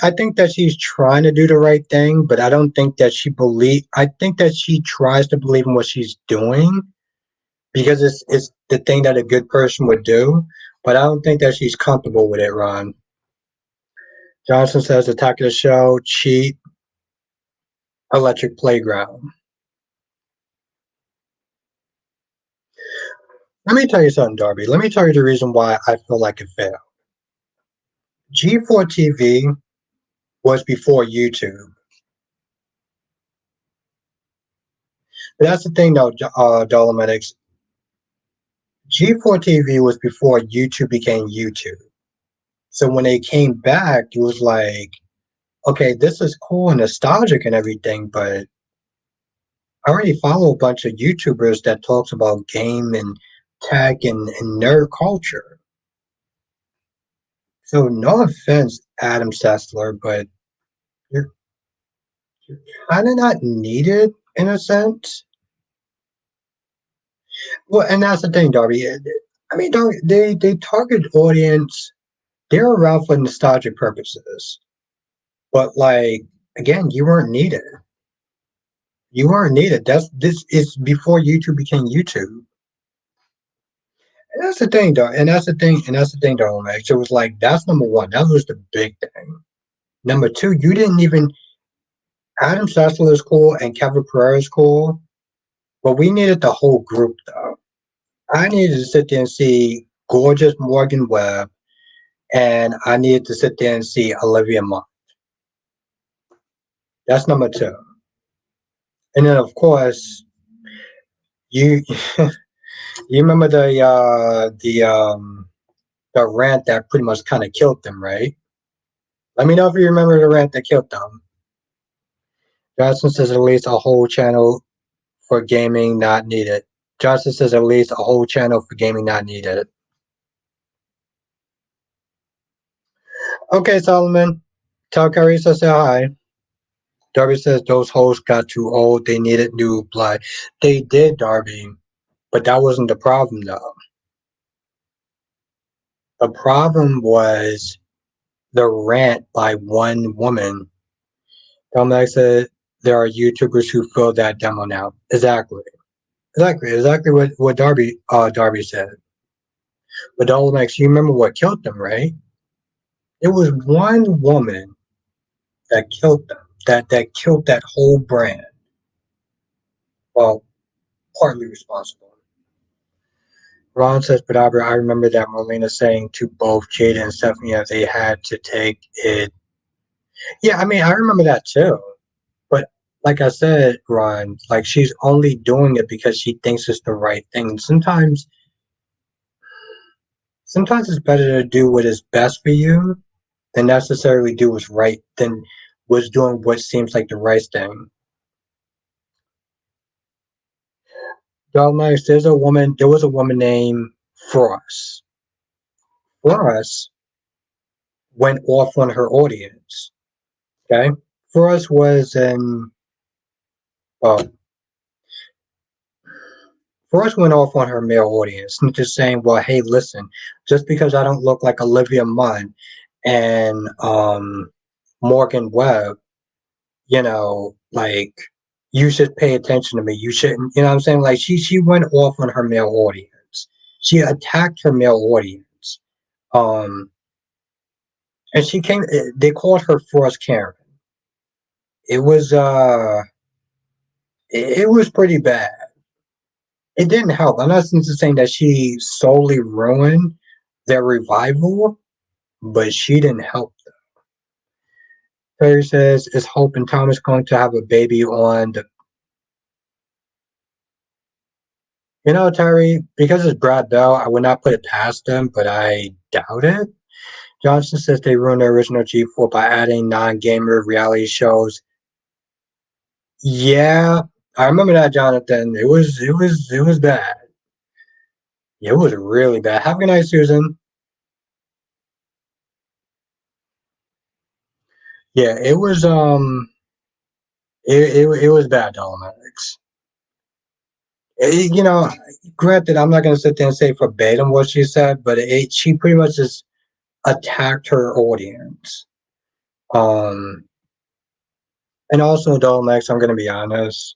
I think that she's trying to do the right thing, but I don't think that I think that she tries to believe in what she's doing because it's the thing that a good person would do, but I don't think that she's comfortable with it, Ron. Johnson says attack of the show, cheat, electric playground. Let me tell you something, Darby. Let me tell you the reason why I feel like it failed. G4 TV was before YouTube. But that's the thing though, Dolomitics. G4 TV was before YouTube became YouTube. So when they came back, it was like, okay, this is cool and nostalgic and everything, but I already follow a bunch of YouTubers that talks about game and tech and nerd culture. So no offense, Adam Sessler, but you're, you're kind of not needed in a sense. Well, and that's the thing, Darby. I mean, they target audience. They're around for nostalgic purposes. But like again, you weren't needed. You weren't needed. This is before YouTube became YouTube. And that's the thing, though. And that's the thing, though, Max. It was like that's number one. That was the big thing. Number two, you didn't even Adam Sessler is cool and Kevin Pereira is cool, but we needed the whole group, though. I needed to sit there and see gorgeous Morgan Webb, and I needed to sit there and see Olivia Munn. That's number two. And then, of course, you you remember the rant that pretty much kind of killed them, right? Let me know if you remember the rant that killed them. Johnson says at least a whole channel for gaming not needed. Johnson says at least a whole channel for gaming not needed. Okay, Solomon. Tell Carissa say hi. Darby says those hosts got too old. They needed new blood. They did, Darby. But that wasn't the problem, though. The problem was the rant by one woman. Dominic said there are YouTubers who fill that demo now. Exactly. Exactly what Darby said. But Dominic, you remember what killed them, right? It was one woman that killed them. That killed that whole brand. Well, partly responsible. Ron says, but I remember that Marlena saying to both Jada and Stephanie that they had to take it. Yeah, I mean, I remember that too. But like I said, Ron, like she's only doing it because she thinks it's the right thing. Sometimes it's better to do what is best for you than necessarily do what's right than was doing what seems like the right thing. Nice. There was a woman named Frost. Frost went off on her audience. Okay. Frost was an uh, Frost went off on her male audience and just saying, well, hey, listen, just because I don't look like Olivia Munn and Morgan Webb, like you should pay attention to me. You shouldn't, you know what I'm saying? Like she went off on her male audience. She attacked her male audience. Um, and she came. They called her Frost Karen. It was it was pretty bad. It didn't help. I'm not saying that she solely ruined their revival, but she didn't help them. Terry says, is Hope and Thomas going to have a baby on the Terry, because it's Brad Bell, I would not put it past them, but I doubt it. Johnson says they ruined the original G4 by adding non-gamer reality shows. Yeah, I remember that, Jonathan. It was bad. It was really bad. Have a good night, Susan. Yeah, it was bad, Dominics. You know, granted, I'm not going to sit there and say verbatim what she said, but she pretty much just attacked her audience. Um, and also, Dominics, I'm going to be honest.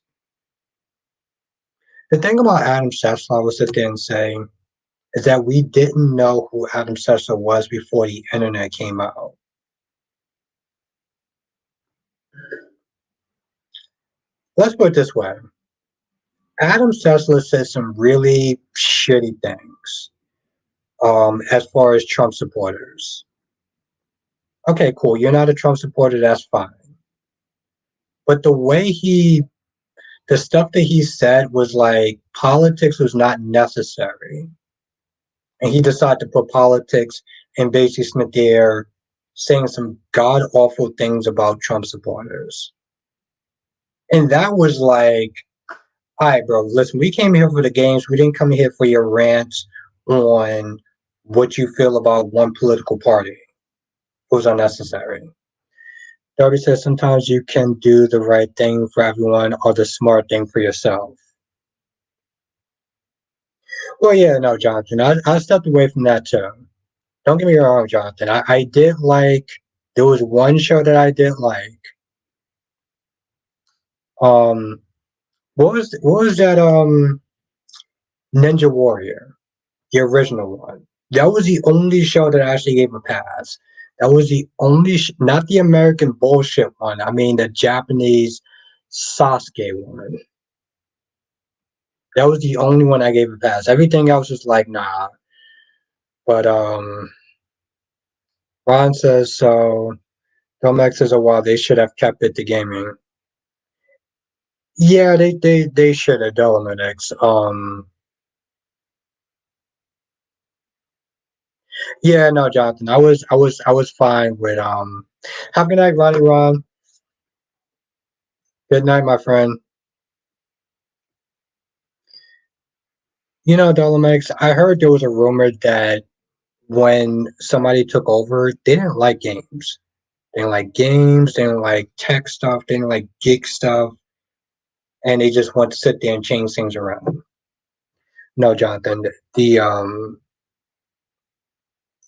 The thing about Adam Sessler, I was sit there and saying, is that we didn't know who Adam Sessler was before the internet came out. Let's put it this way. Adam Sessler said some really shitty things as far as Trump supporters. Okay, cool. You're not a Trump supporter, that's fine. But the stuff that he said was like politics was not necessary. And he decided to put politics and basically Smith there saying some god awful things about Trump supporters. And that was like, all right, bro, listen, we came here for the games. We didn't come here for your rants on what you feel about one political party. It was unnecessary. Darby says sometimes you can do the right thing for everyone or the smart thing for yourself. Well, yeah, no, Jonathan, I stepped away from that too. Don't get me wrong, Jonathan. I did like. There was one show that I did like. Um, what was that? Ninja Warrior, the original one. That was the only show that I actually gave a pass. That was the only, not the American bullshit one. I mean the Japanese Sasuke one. That was the only one I gave a pass. Everything else was like nah. But Ron says so. Domex says, "Oh wow, they should have kept it to gaming." Yeah, they should have Dolominex. Yeah, no, Jonathan. I was fine with have a good night, Ronnie Ron. Good night, my friend. You know, Dolomex, I heard there was a rumor that when somebody took over, they didn't like games. They didn't like games, they didn't like tech stuff, they didn't like geek stuff, and they just want to sit there and change things around. No, Jonathan, the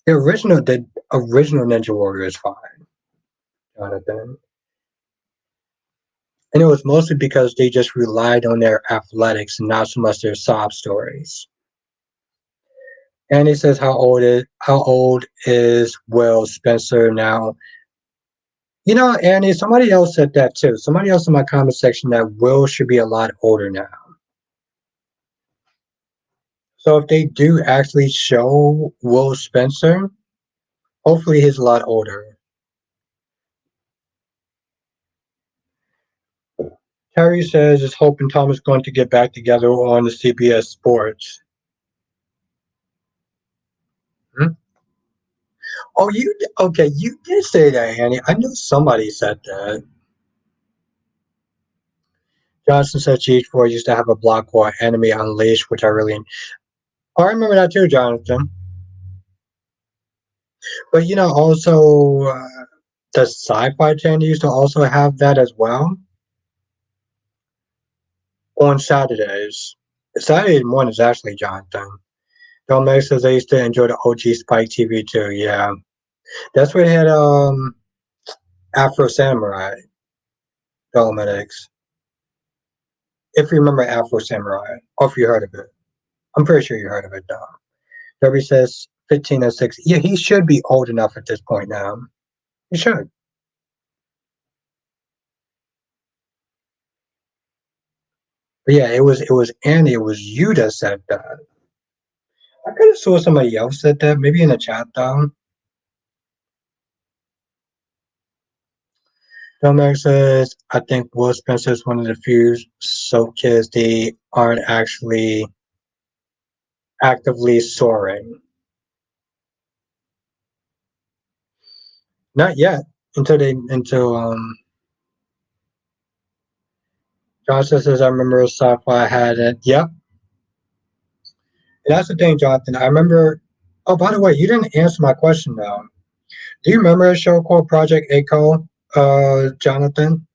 original Ninja Warrior is fine, Jonathan. And it was mostly because they just relied on their athletics, not so much their sob stories. And he says, how old is Will Spencer now? You know, Annie, somebody else said that too. Somebody else in my comment section that Will should be a lot older now. So if they do actually show Will Spencer, hopefully he's a lot older. Terry says is Hope and Thomas going to get back together on the CBS Sports. Hmm? Oh, okay? You did say that, Annie. I knew somebody said that. Johnson said GH4 used to have a block called Enemy Unleashed, which I really. Oh, I remember that too, Jonathan. But also the Sci-Fi Channel used to also have that as well on Saturdays. Saturday mornings, actually, Jonathan. Dominic says they used to enjoy the OG Spike TV too. Yeah, that's where they had Afro Samurai. Dominic's, if you remember Afro Samurai, or if you heard of it. I'm pretty sure you heard of it, though. Derby says 15 and 6. Yeah, he should be old enough at this point now. He should. But yeah, it was Andy. It was you that said that. I could have saw somebody else said that, maybe in the chat though. Dominic says, I think Will Spencer is one of the few soap kids they aren't actually actively soaring. Not yet. Until Johnson says I remember sci-fi had it. Yep. And that's the thing, Jonathan. I remember. Oh, by the way, you didn't answer my question though. Do you remember a show called Project Echo, Jonathan?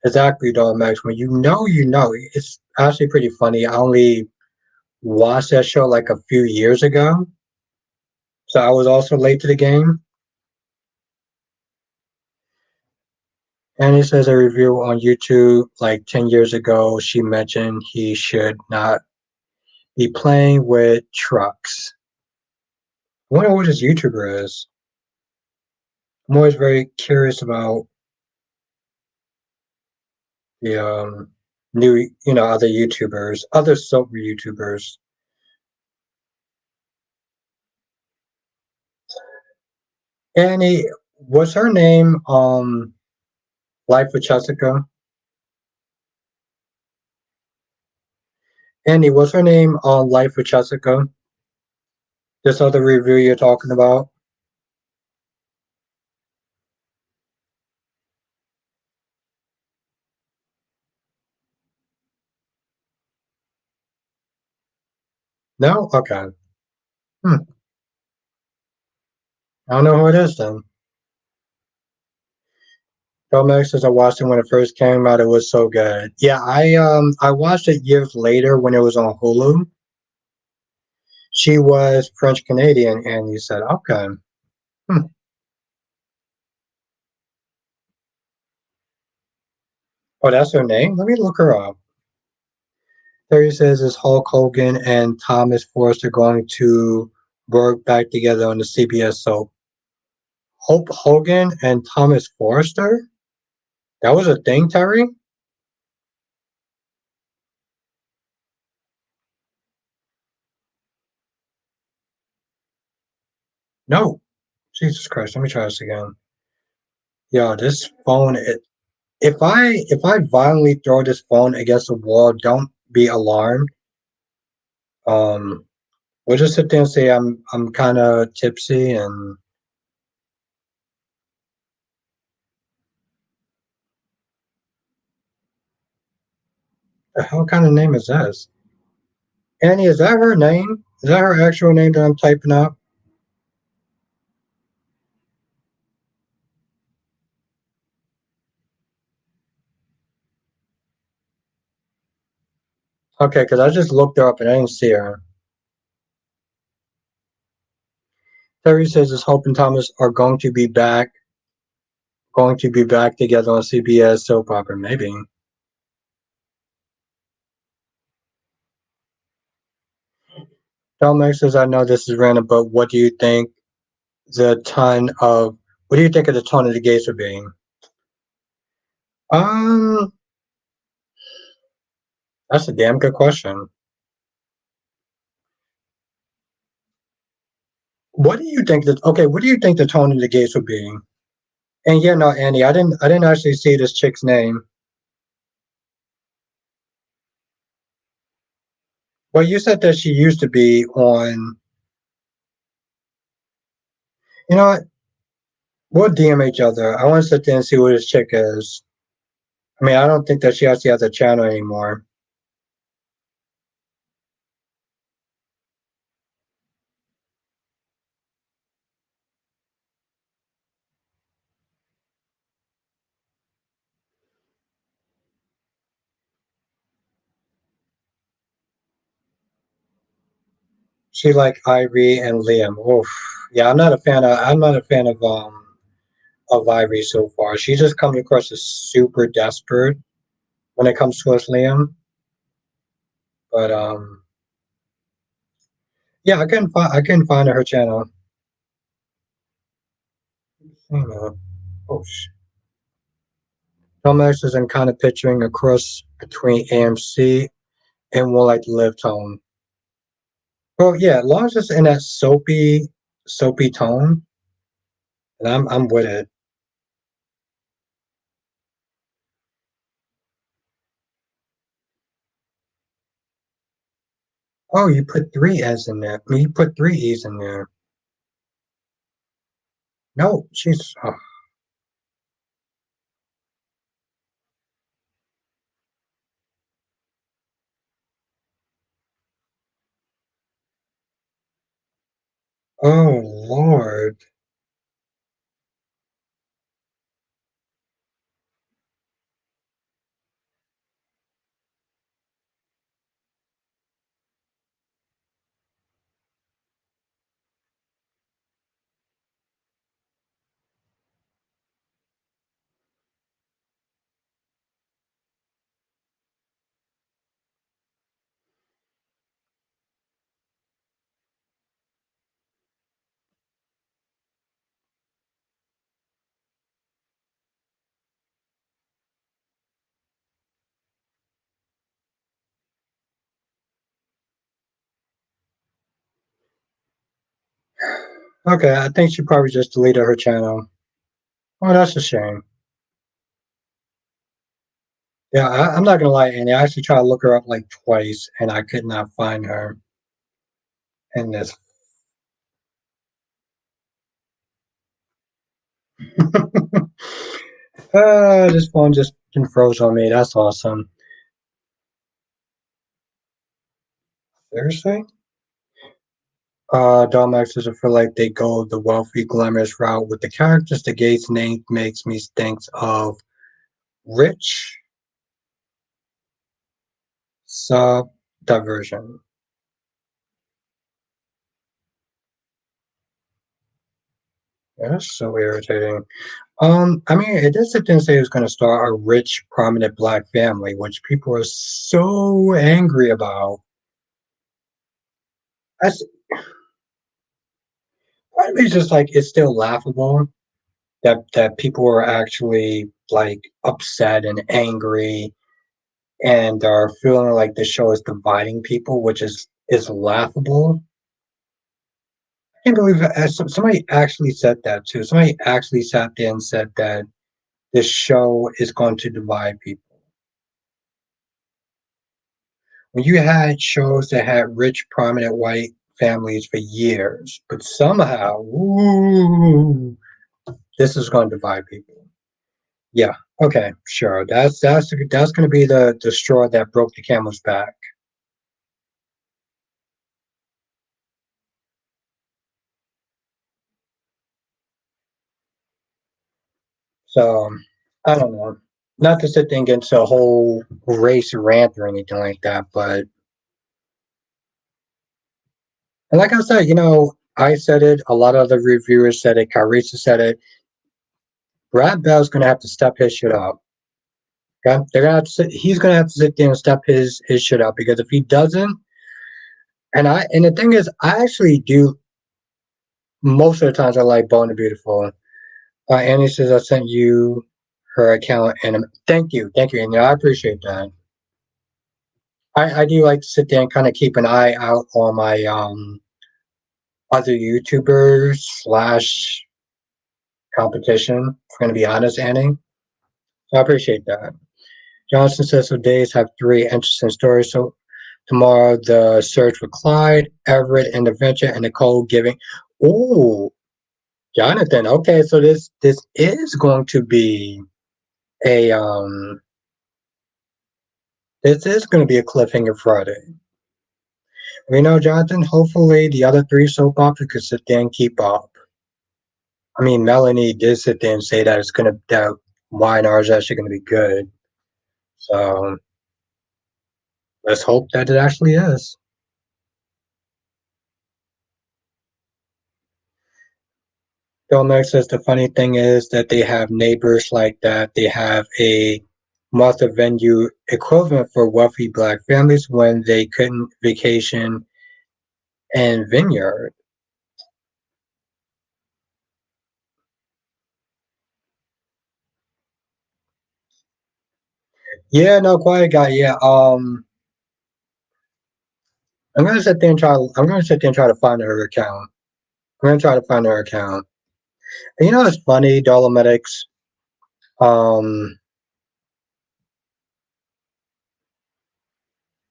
Exactly, dog, Max. When you know. It's actually pretty funny. I only watched that show like a few years ago, so I was also late to the game. And it says a review on YouTube like 10 years ago. She mentioned he should not be playing with trucks. I wonder what this YouTuber is. I'm always very curious about the new, other YouTubers, other sober YouTubers. Annie, was her name Life with Jessica? Annie, what's her name on Life with Jessica? This other review you're talking about? No? Okay. Hmm. I don't know who it is then. Max says I watched it when it first came out. It was so good. Yeah, I watched it years later when it was on Hulu. She was French Canadian, and you said, okay. Hmm. Oh, that's her name? Let me look her up. Terry says, is Hulk Hogan and Thomas Forrester going to work back together on the CBS soap? Hope Hogan and Thomas Forrester? That was a thing, Terry? No. Jesus Christ, let me try this again. Yo, this phone, if I violently throw this phone against the wall, don't be alarmed. Um, we'll just sit there and say I'm kind of tipsy, and the hell kind of name is this? Annie, is that her name? Is that her actual name that I'm typing up? Okay, because I just looked her up and I didn't see her. Terry says his Hope and Thomas are going to be back together on CBS soap opera. Maybe. Dominic says, I know this is random, but the ton of what do you think of the tone of the gays are being? Um, that's a damn good question. What do you think that okay, what do you think the tone of the gays were being? And yeah, no, Annie, I didn't actually see this chick's name. Well, you said that she used to be on you know what? We'll DM each other. I want to sit there and see who this chick is. I mean, I don't think that she actually has a channel anymore. She like Ivory and Liam. Oof. Yeah, I'm not a fan of Ivory so far. She just comes across as super desperate when it comes to us, Liam. But yeah, I couldn't find her channel. You know, oh, Tomax is in kind of picturing a cross between AMC and more like Live Tone. Well, yeah, as long as it's in that soapy tone, and I'm with it. Oh, you put three S in there. I mean, you put three E's in there. No, she's. Oh Lord. Okay, I think she probably just deleted her channel. Oh, that's a shame. Yeah, I'm not gonna lie, Annie. I actually tried to look her up like twice, and I could not find her in this. This phone just froze on me. That's awesome. Seriously? Dom actors feel like they go the wealthy, glamorous route with the characters. The gate's name makes me think of rich subdiversion. That's so irritating. I mean, it did sit there and say it was going to start a rich, prominent black family, which people are so angry about. That's part of me is just like it's still laughable that people are actually like upset and angry and are feeling like the show is dividing people, which is laughable. I can't believe that somebody actually said that too. Somebody actually sat there and said that this show is going to divide people. When you had shows that had rich, prominent white families for years, but somehow, ooh, this is going to divide people. Yeah, okay, sure. That's going to be the straw that broke the camel's back. So I don't know. Not to sit there and get into a whole race rant or anything like that, but and like I said, I said it. A lot of other reviewers said it. Carissa said it. Brad Bell's going to have to step his shit up. Okay? They're gonna have to he's going to have to sit there and step his shit up because if he doesn't, and the thing is, I actually do most of the times I like Bone the Beautiful. Annie says I sent you her account, and thank you, and I appreciate that. I do like to sit there and kind of keep an eye out on my other YouTubers slash competition. If I'm going to be honest, Annie, so I appreciate that. Johnson says so. Days have three interesting stories. So tomorrow, the search for Clyde, Everett, and Adventure, and Nicole giving. Oh, Jonathan. Okay, so this is going to be a this is going to be a cliffhanger Friday. Jonathan. Hopefully, the other three soap operas could sit there and keep up. I mean, Melanie did sit there and say that it's gonna that Y&R is actually gonna be good. So let's hope that it actually is. Domex says the funny thing is that they have neighbors like that. They have a Martha venue equivalent for wealthy black families when they couldn't vacation in Vineyard. Yeah, no, quiet guy. Yeah, I'm gonna sit there and try. I'm gonna sit there and try to find her account. I'm gonna try to find her account. And it's funny, Dolomitics. Um,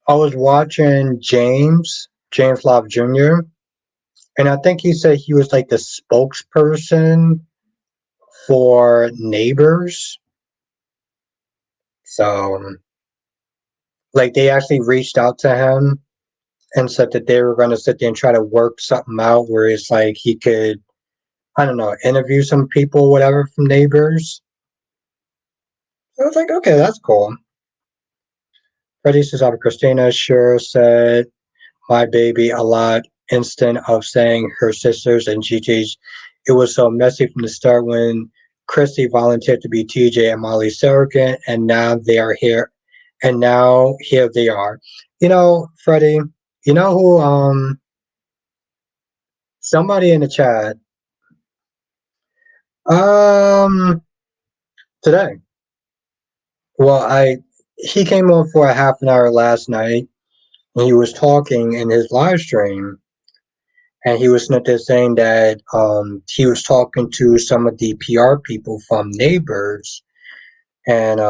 I was watching James Love Jr., and I think he said he was like the spokesperson for Neighbors. So, like, they actually reached out to him and said that they were going to sit there and try to work something out where it's like he could, I don't know, interview some people, whatever, from Neighbors. So I was like, okay, that's cool. Freddie says, Christina sure said my baby a lot instead of saying her sisters and GT's. It was so messy from the start when Christy volunteered to be TJ and Molly's surrogate, and now they are here, and now here they are. Freddie, you know who? Somebody in the chat. Um, Today. Well, he came on for a half an hour last night, and he was talking in his live stream and he was not there saying that he was talking to some of the PR people from Neighbors, and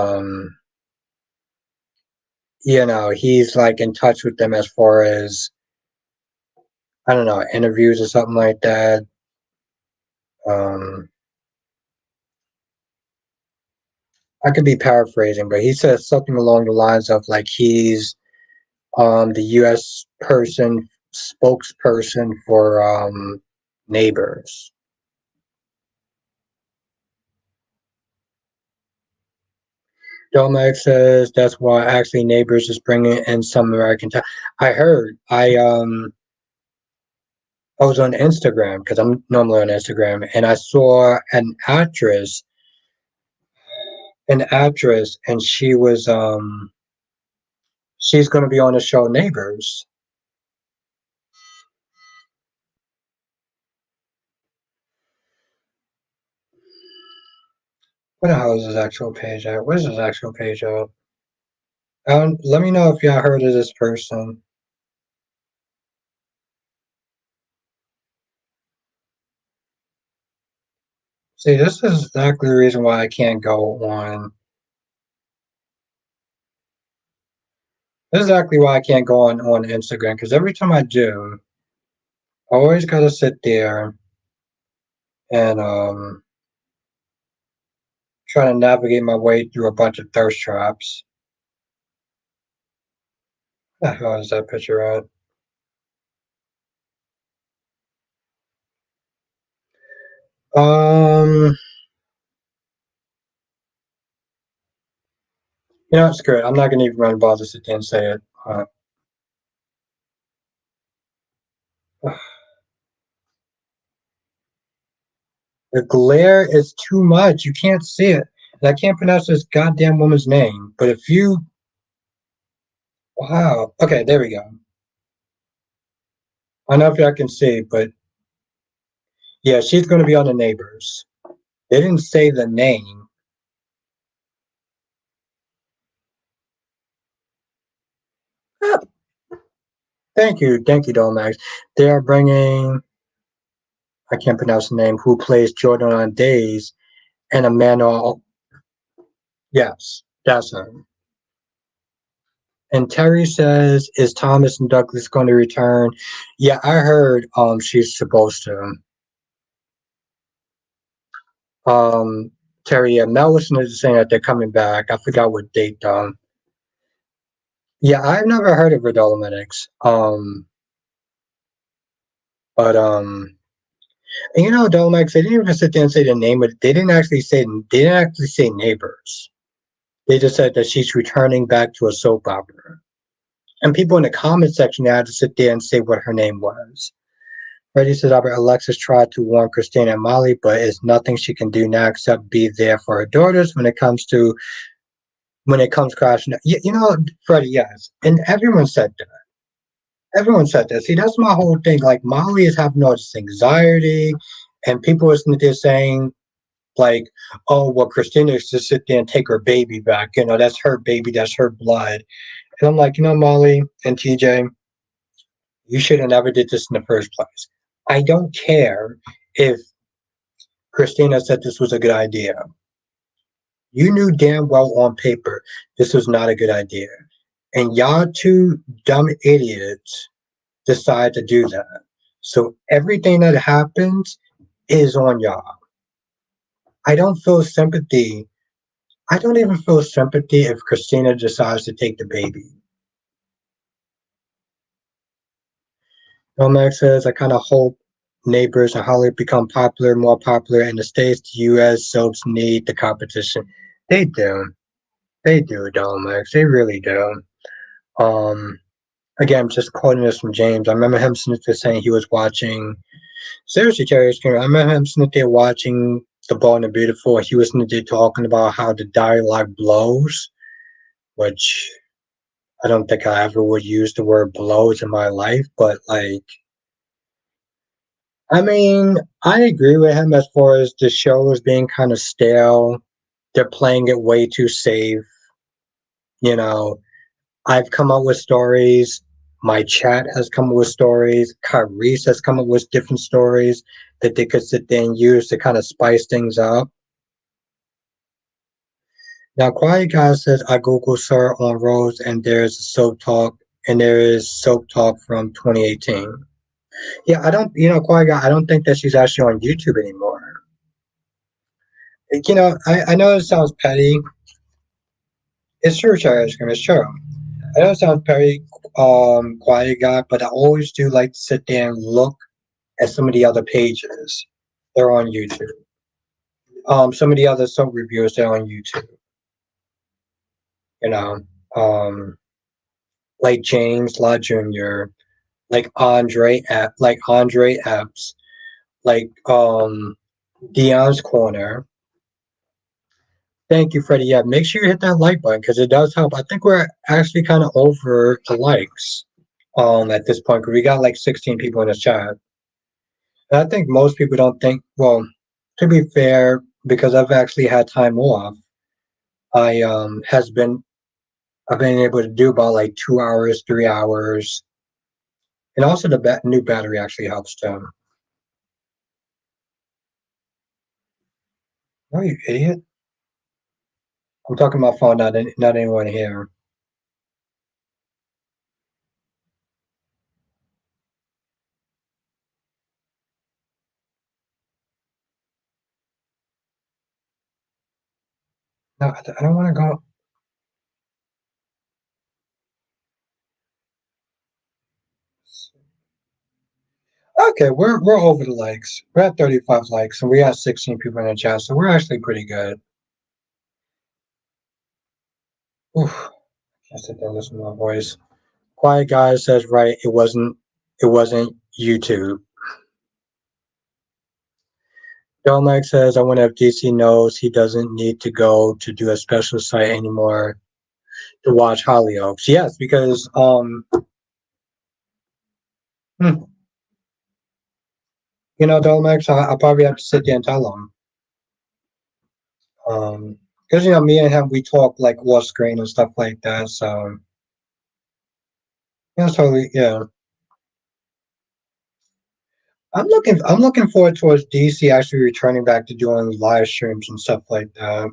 he's like in touch with them as far as I don't know interviews or something like that. Um, I could be paraphrasing, but he says something along the lines of like he's the U.S. spokesperson for Neighbors. Domax says that's why actually Neighbors is bringing in some American time. I heard. I was on Instagram because I'm normally on Instagram, and I saw an actress, and she's going to be on the show Neighbors. What the hell is his actual page at? What is his actual page at? Let me know if y'all heard of this person. See, this is exactly the reason why I can't go on. This is exactly why I can't go on Instagram because every time I do, I always gotta sit there and try to navigate my way through a bunch of thirst traps. What the hell is that picture at? Um, screw it. I'm not gonna even run bother to sit there and say it. The glare is too much. You can't see it. And I can't pronounce this goddamn woman's name. But if you, wow. Okay, there we go. I don't know if y'all can see, but yeah, she's going to be on the Neighbors. They didn't say the name. Ah, thank you, Dolmax. They are bringing, I can't pronounce the name, who plays Jordan on Days, and Emmanuel. Yes, that's her. And Terry says, "Is Thomas and Douglas going to return?" Yeah, I heard she's supposed to. Um Terry, yeah, Mel was saying that they're coming back. I forgot what date though. Yeah, I've never heard of Redolemetics. But and Dolomites, they didn't even sit there and say the name of it. They didn't actually say Neighbors. They just said that she's returning back to a soap opera. And people in the comment section had to sit there and say what her name was. Freddie said Albert Alexis tried to warn Christina and Molly, but it's nothing she can do now except be there for her daughters when it comes crashing. Freddie, yes. And everyone said that. Everyone said that. See, that's my whole thing. Like Molly is having all this anxiety, and people are sitting there saying, like, oh, well, Christina is to sit there and take her baby back. That's her baby, that's her blood. And I'm like, Molly and TJ, you should have never did this in the first place. I don't care if Christina said this was a good idea. You knew damn well on paper this was not a good idea. And y'all two dumb idiots decide to do that. So everything that happens is on y'all. I don't feel sympathy. I don't even feel sympathy if Christina decides to take the baby. Nomax says, I kind of hope Neighbors and Hollywood become more popular in the States. The US soaps need the competition. They do. They do, Domax. They really do. Um, Again, just quoting this from James. I remember him saying he was watching. Seriously, Jerry, I remember him sitting there watching The Bold and the Beautiful. He was sitting there talking about how the dialogue blows, which I don't think I ever would use the word blows in my life, but like, I mean, I agree with him as far as the show is being kind of stale. They're playing it way too safe. You know, I've come up with stories. My chat has come up with stories. Kyrese has come up with different stories that they could sit there and use to kind of spice things up. Now, Quiet Guy says I Google her on Rose, and there is soap talk from 2018. Yeah, I don't, Quiet Guy. I don't think that she's actually on YouTube anymore. I know it sounds petty. It's true, Cherry Cream. It's true. I know it sounds petty, Quiet Guy, but I always do like to sit there and look at some of the other pages. They're on YouTube. Some of the other soap reviewers, they're on YouTube. You know, um, like James Law Jr., like Andre Epps, like Dion's Corner. Thank you, Freddie. Yeah, make sure you hit that like button because it does help. I think we're actually kind of over the likes at this point because we got like 16 people in the chat. And I think most people don't think. Well, to be fair, because I've actually had time off, I has been I've been able to do about like 2 hours, 3 hours, and also the new battery actually helps too. Oh, you idiot! I'm talking about phone, not anyone here. No, I don't want to go. Okay, we're over the likes. We're at 35 likes, and we got 16 people in the chat, so we're actually pretty good. Oof, can't sit there and listen to my voice. Quiet guy says right. It wasn't YouTube. Dolmec says I wonder if DC knows he doesn't need to go to do a special site anymore to watch Hollyoaks. Yes, because hmm, Dolmex, I probably have to sit there and tell him. Because me and him, we talk like off screen and stuff like that. So yeah, totally, yeah. I'm looking forward towards DC actually returning back to doing live streams and stuff like that.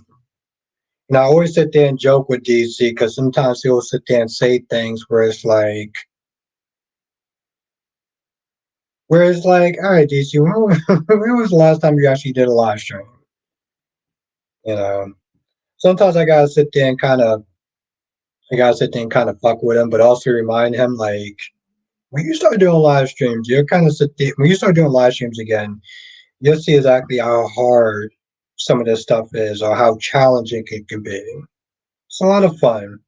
I always sit there and joke with DC because sometimes he'll sit there and say things where it's like, all right, DC, when was the last time you actually did a live stream? You know, sometimes I gotta sit there and kind of fuck with him, but also remind him like when you start doing live streams, you're kind of sit there, when you start doing live streams again, you'll see exactly how hard some of this stuff is or how challenging it can be. It's a lot of fun.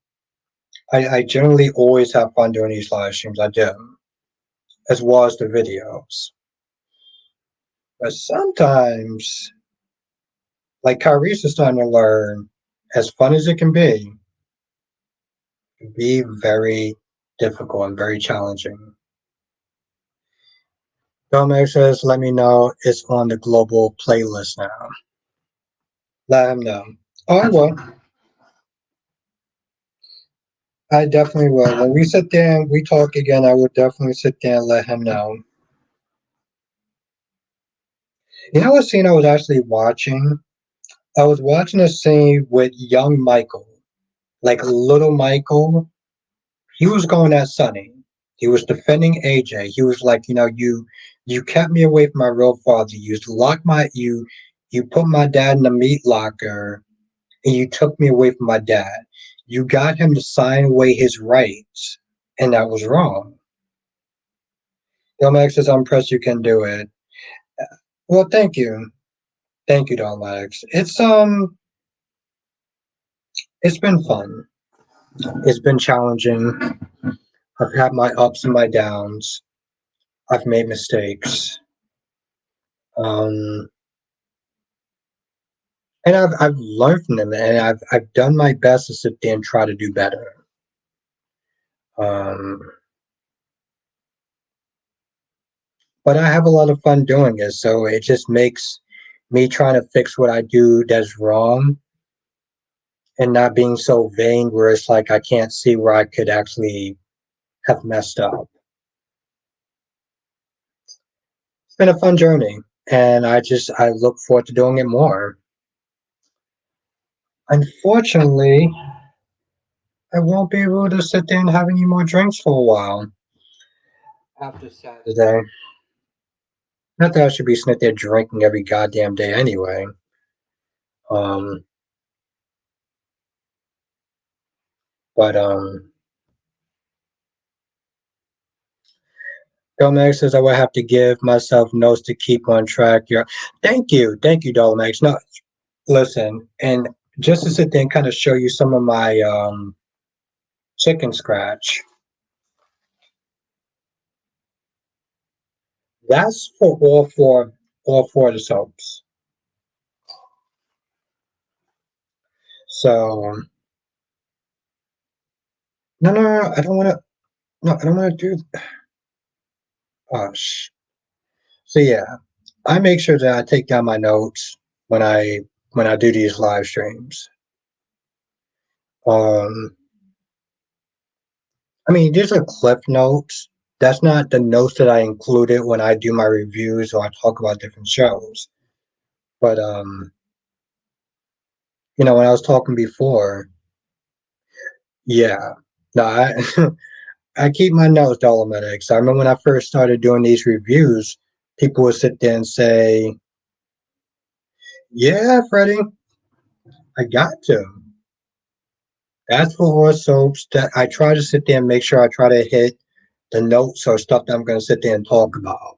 I generally always have fun doing these live streams. I do, as well as the videos. But sometimes, like Kyrie's is starting to learn, as fun as it can be very difficult and very challenging. Domex says, let me know it's on the global playlist now. Let him know. Oh, I will. I definitely will. When we sit there and we talk again, I will definitely sit there and let him know. You know what scene I was actually watching? I was watching a scene with young Michael, like little Michael. He was going at Sonny. He was defending AJ. He was like, you kept me away from my real father. You put my dad in the meat locker, and you took me away from my dad. You got him to sign away his rights, and that was wrong. Domax says, I'm impressed you can do it. Well, thank you, Domax. It's been fun. It's been challenging. I've had my ups and my downs. I've made mistakes. Um, and I've learned from them, and I've done my best to sit there and try to do better. Um, but I have a lot of fun doing it, so it just makes me trying to fix what I do that's wrong and not being so vain where it's like I can't see where I could actually have messed up. It's been a fun journey, and I look forward to doing it more. Unfortunately, I won't be able to sit there and have any more drinks for a while after Saturday. Not that I should be sitting there drinking every goddamn day anyway. Um, but Dolmax says I would have to give myself notes to keep on track. Thank you, Dolmax. No, listen, and just to sit there and kind of show you some of my chicken scratch. That's for all four of the soaps. So no, I don't want to. No, I don't want to do. Gosh. So yeah, I make sure that I take down my notes when I do these live streams. Um, I mean, these are clip notes. That's not the notes that I included when I do my reviews or I talk about different shows. But when I was talking before, yeah, no, I I keep my notes Dolomitics. I remember when I first started doing these reviews, people would sit there and say, "Yeah, Freddie, I got to." That's for all soaps that I try to sit there and make sure I try to hit the notes or stuff that I'm going to sit there and talk about.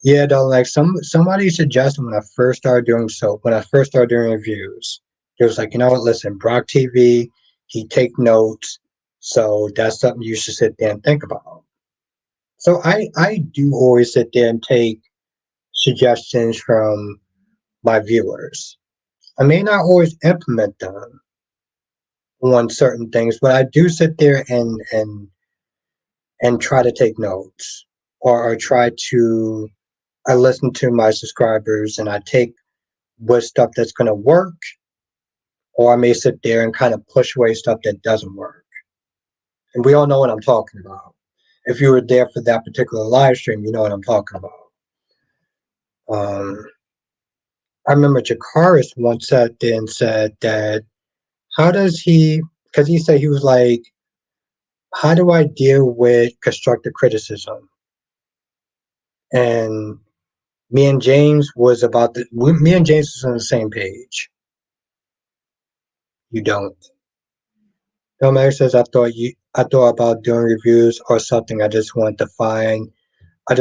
Yeah, though, like somebody suggested when I first started doing when I first started doing reviews, it was like, you know what, listen, Brock TV, he take notes, so that's something you should sit there and think about. So I do always sit there and take suggestions from my viewers. I may not always implement them on certain things, but I do sit there and try to take notes or try to I listen to my subscribers and I take what stuff that's going to work, or I may sit there and kind of push away stuff that doesn't work. And we all know what I'm talking about. If you were there for that particular live stream, you know what I'm talking about. Um, I remember Jakaris once sat there and said that how does he, because he said he was like, how do I deal with constructive criticism? And me and James me and James was on the same page. You don't. Filmmaker says I thought about doing reviews or something. I just want to find like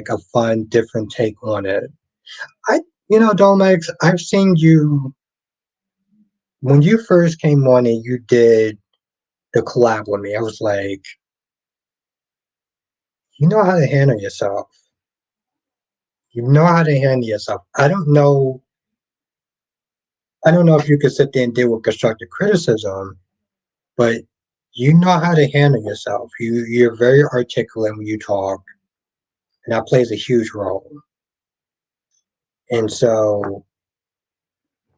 a fun, different take on it. I Domex, I've seen you when you first came on and you did the collab with me. I was like, you know how to handle yourself. You know how to handle yourself. I don't know if you could sit there and deal with constructive criticism, but you know how to handle yourself. You're very articulate when you talk, and that plays a huge role. And so,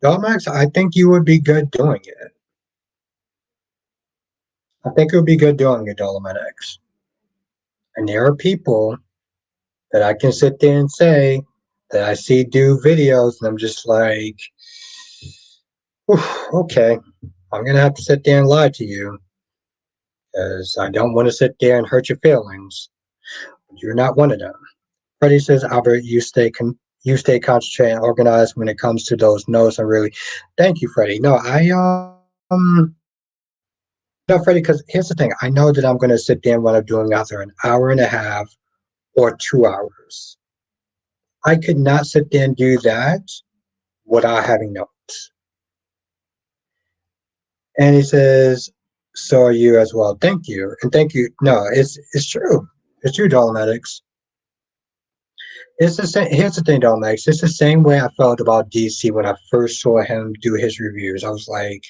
Domax, I think you would be good doing it. I think it would be good doing it, Dolominex. And there are people that I can sit there and say that I see do videos, and I'm just like, okay, I'm gonna have to sit there and lie to you because I don't want to sit there and hurt your feelings. You're not one of them. Freddie says, Albert, you stay concentrated and organized when it comes to those notes. I really thank you, Freddie. No, no, Freddie, because here's the thing. I know that I'm gonna sit there and what I'm doing either an hour and a half or 2 hours. I could not sit there and do that without having notes. And he says, so are you as well. Thank you. And thank you. No, it's true. It's true, Dolomatics. It's the same. Here's the thing, though, Max. It's the same way I felt about DC when I first saw him do his reviews. I was like,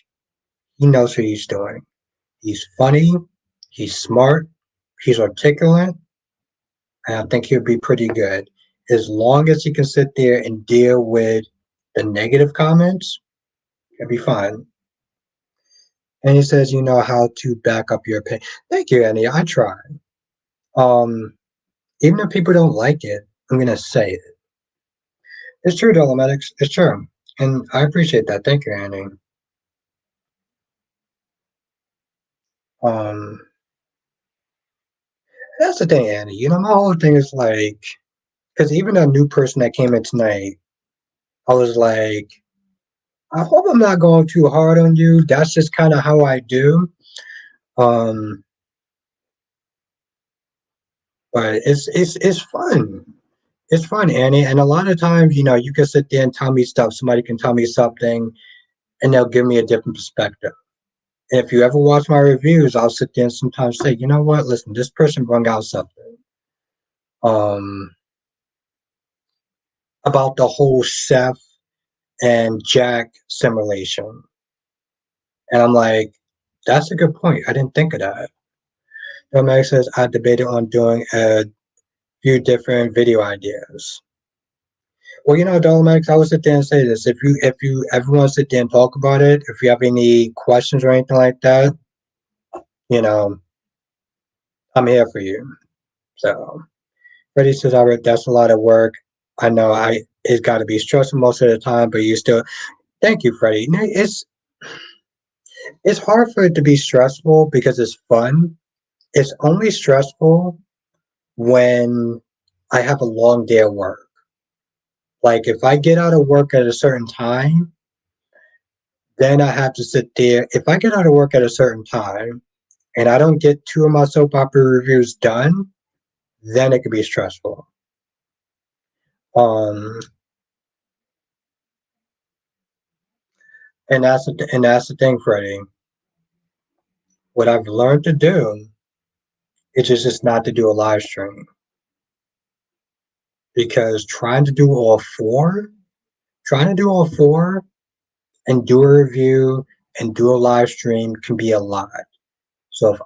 he knows what he's doing. He's funny. He's smart. He's articulate. And I think he'll be pretty good. As long as he can sit there and deal with the negative comments, he'll be fine. And he says, you know how to back up your opinion. Thank you, Annie. I try. Um, Even if people don't like it, I'm gonna say it. It's true, Dolomatics. It's true. And I appreciate that. Thank you, Annie. Um, that's the thing, Annie. My whole thing is like, because even a new person that came in tonight, I was like, I hope I'm not going too hard on you. That's just kind of how I do. Um, but it's fun. It's fun, Annie. And a lot of times, you can sit there and tell me stuff. Somebody can tell me something, and they'll give me a different perspective. If you ever watch my reviews, I'll sit there and sometimes say, you know what, listen, this person brought out something um, about the whole Seth and Jack simulation. And I'm like, that's a good point. I didn't think of that. Max says, I debated on doing a few different video ideas. Well, Dolomax, I would sit there and say this. If you ever want to sit there and talk about it, if you have any questions or anything like that, you know, I'm here for you. So Freddie says, Albert, that's a lot of work. I know it's gotta be stressful most of the time, but you still thank you, Freddie. It's hard for it to be stressful because it's fun. It's only stressful when I have a long day of work. Like if I get out of work at a certain time, then I have to sit there. If I get out of work at a certain time and I don't get two of my soap opera reviews done, then it could be stressful. Um, and that's the thing, Freddie. What I've learned to do is just not to do a live stream because trying to do all four, and do a review and do a live stream can be a lot. So if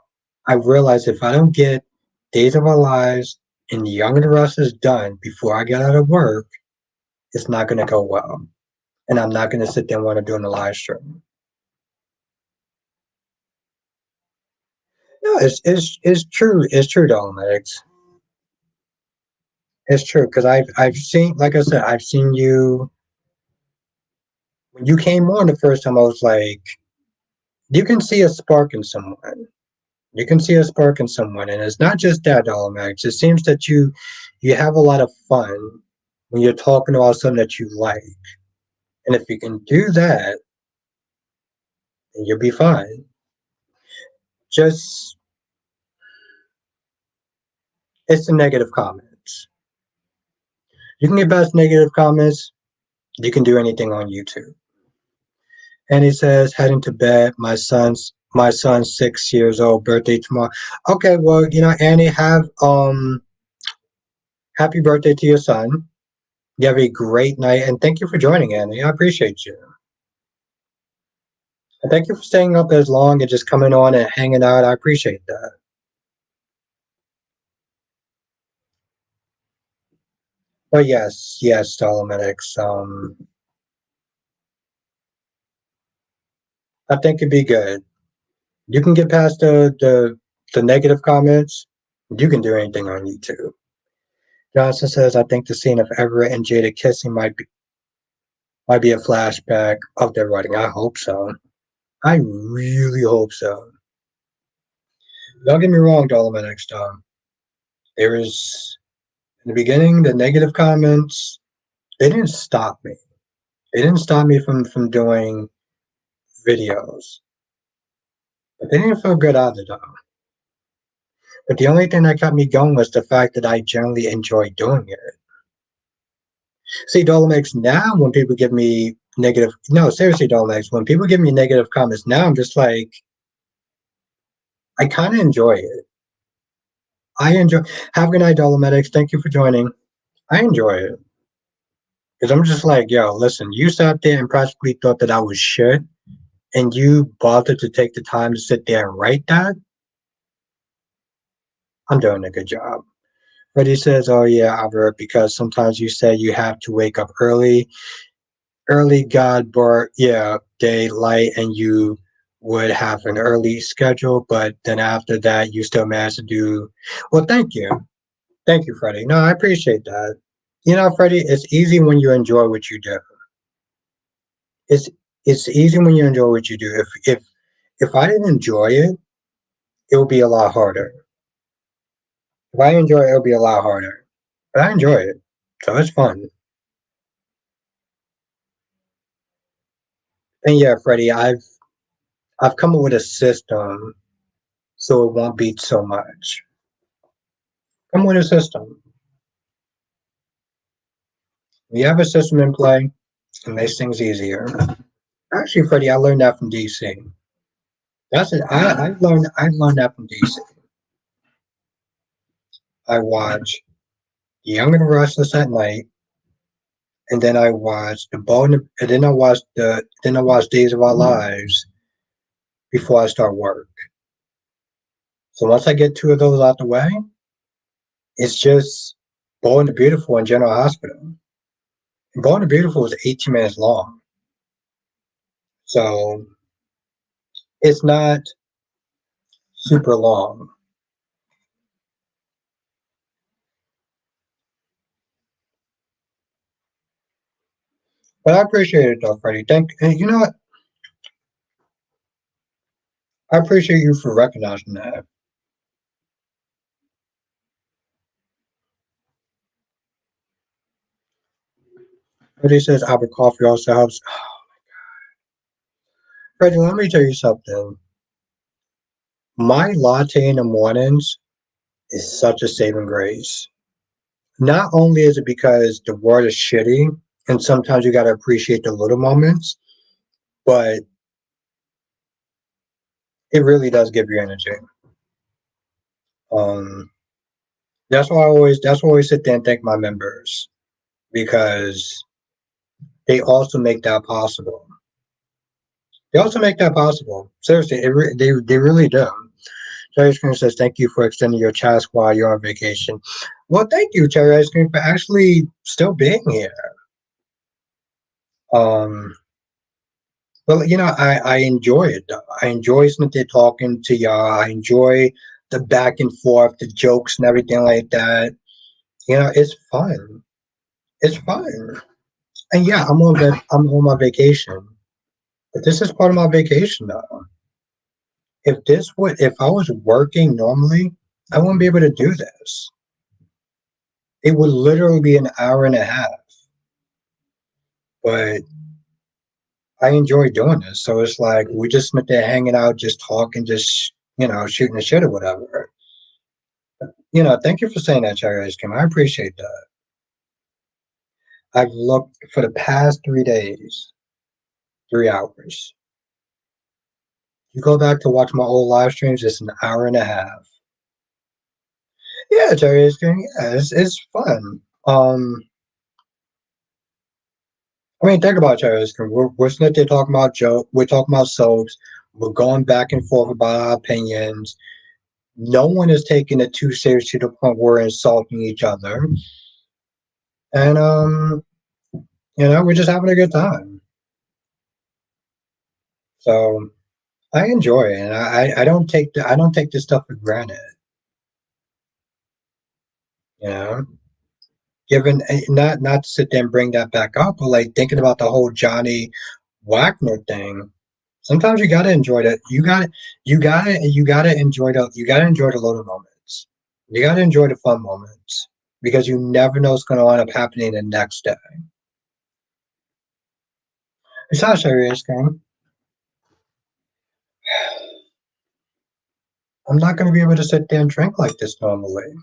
I realize if I don't get Days of Our Lives and Young and the Restless done before I get out of work, it's not going to go well. And I'm not going to sit there and want to do a live stream. No, it's true. It's true, Dominics. It's true because I've seen, like I said, I've seen you when you came on the first time. I was like, you can see a spark in someone. You can see a spark in someone, and it's not just that, Dolamax. It seems that you have a lot of fun when you're talking about something that you like, and if you can do that, then you'll be fine. Just it's the negative comments. You can get past negative comments. You can do anything on YouTube. And he says, heading to bed. My son's 6 years old. Birthday tomorrow. Okay, well, Annie, have happy birthday to your son. You have a great night, and thank you for joining, Annie. I appreciate you. And thank you for staying up as long and just coming on and hanging out. I appreciate that. But yes, Solomonics. I think it'd be good. You can get past the negative comments. You can do anything on YouTube. Johnson says, I think the scene of Everett and Jada kissing might be a flashback of their wedding. I hope so. I really hope so. Don't get me wrong, Dolominics. There is in the beginning the negative comments. They didn't stop me. They didn't stop me from doing videos, but they didn't feel good either, though. But the only thing that kept me going was the fact that I generally enjoy doing it. See, Dolomix, now when people give me negative, no, seriously, Dolomix, when people give me negative comments, now I'm just like, I kind of enjoy it. I enjoy. Have a good night, Dolometics. Thank you for joining. I enjoy it because I'm just like, yo, listen, you sat there and practically thought that I was shit, and you bothered to take the time to sit there and write that. I'm doing a good job. But he says, "Oh yeah, Albert, because sometimes you say you have to wake up early. God, but yeah, daylight, and you would have an early schedule, but then after that, you still manage to do. Well, thank you, Freddie. No, I appreciate that. Freddie, it's easy when you enjoy what you do. It's it's easy when you enjoy what you do. If I didn't enjoy it, it would be a lot harder. If I enjoy it, it'll be a lot harder. But I enjoy it, so it's fun. And yeah, Freddie, I've come up with a system so it won't beat so much. Come with a system. We have a system in play, it makes things easier. Actually, Freddie, I learned that from DC. That's it. I learned that from DC. I watch Young and Restless at night, and then I watch the Bone, and then I watch Days of Our Lives before I start work. So once I get two of those out the way, it's just Bold and the Beautiful and General Hospital. And Bold and the Beautiful is 18 minutes long, so it's not super long. But I appreciate it though, Freddie. And you know what? I appreciate you for recognizing that. Freddie says Albert Coffee also helps. Freddie, let me tell you something. My latte in the mornings is such a saving grace. Not only is it because the world is shitty and sometimes you got to appreciate the little moments, but it really does give you energy. Um, that's why I always sit there and thank my members because they also make that possible. They also make that possible. Seriously, they really do. Cherry Ice Cream says, thank you for extending your task while you're on vacation. Well, thank you, Cherry Ice Cream, for actually still being here. Um, well, I enjoy it, though. I enjoy sitting there talking to y'all. I enjoy the back and forth, the jokes and everything like that. It's fun. It's fun. And yeah, I'm on my vacation. But this is part of my vacation, though. If I was working normally, I wouldn't be able to do this. It would literally be an hour and a half. But I enjoy doing this. So it's like we just sit there hanging out, just talking, just shooting the shit or whatever. Thank you for saying that, Cherry Ice Cream. I appreciate that. I've looked for the past 3 days, 3 hours. You go back to watch my old live streams, it's an hour and a half. Yeah, Cherry Ice Cream. Yeah, it's fun. I mean, think about Cherry Ice Cream. We're sitting there talking about Joe. We're talking about soaps. We're going back and forth about our opinions. No one is taking it too seriously to the point where we're insulting each other. And we're just having a good time. So I enjoy it, and I don't take this stuff for granted. You know, given not to sit there and bring that back up, but like thinking about the whole Johnny Wagner thing. Sometimes you gotta enjoy that. You gotta enjoy the little moments. You gotta enjoy the fun moments because you never know what's gonna end up happening the next day. It's not a serious game. I'm not gonna be able to sit there and drink like this normally.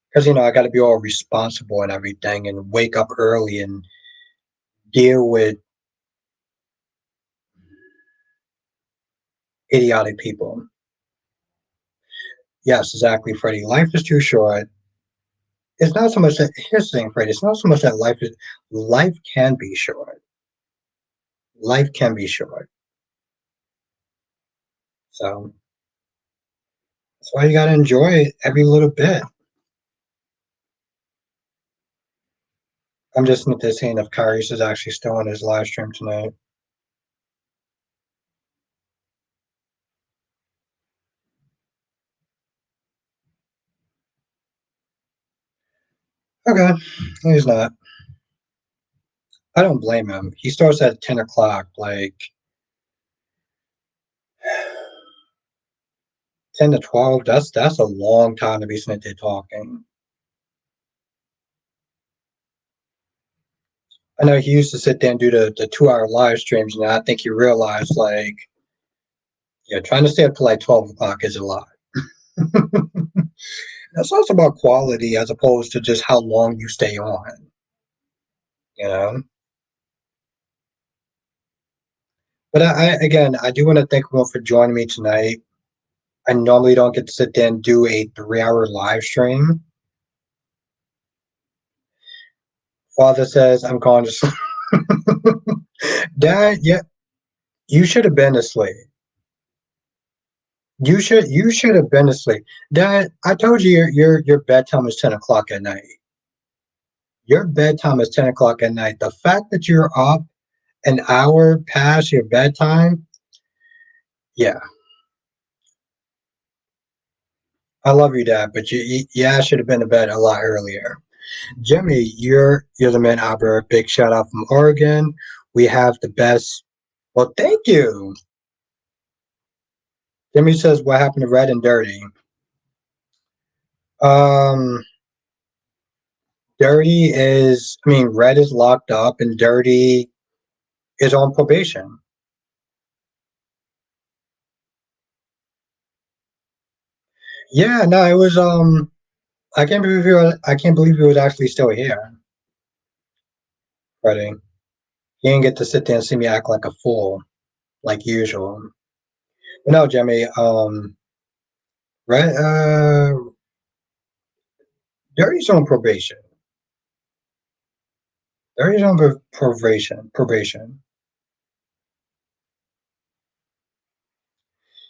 Because I got to be all responsible and everything, and wake up early and deal with idiotic people. Yes, exactly, Freddie. Life is too short. It's not so much that here's the thing, Freddie. It's not so much that life can be short. Life can be short. So that's why you got to enjoy every little bit. I'm just not seeing if Kyrie's is actually still on his live stream tonight. Okay, he's not. I don't blame him. He starts at 10 o'clock, like 10 to 12. That's a long time to be sitting there talking. I know he used to sit there and do the 2 hour live streams, and I think he realized like, yeah, trying to stay up to like 12 o'clock is a lot. That's also about quality as opposed to just how long you stay on. You know, But again, I do want to thank everyone for joining me tonight. I normally don't get to sit there and do a 3 hour live stream. Father says I'm going to sleep. Dad, yeah, you should have been asleep. You should have been asleep. Dad, I told you your bedtime is 10 o'clock at night. Your bedtime is 10 o'clock at night. The fact that you're up an hour past your bedtime, yeah, I love you, Dad, but yeah, I should have been to bed a lot earlier. Jimmy, you're the man, Albert. Big shout out from Oregon. We have the best. Well, thank you. Jimmy says, "What happened to Red and Dirty?" Um, Dirty is, I mean, Red is locked up, and Dirty is on probation. Yeah, no, it was. I can't believe he was actually still here, Freddie. He didn't get to sit there and see me act like a fool, like usual. But no, Jimmy. Red. Dirty's on probation. Dirty's on probation. Probation.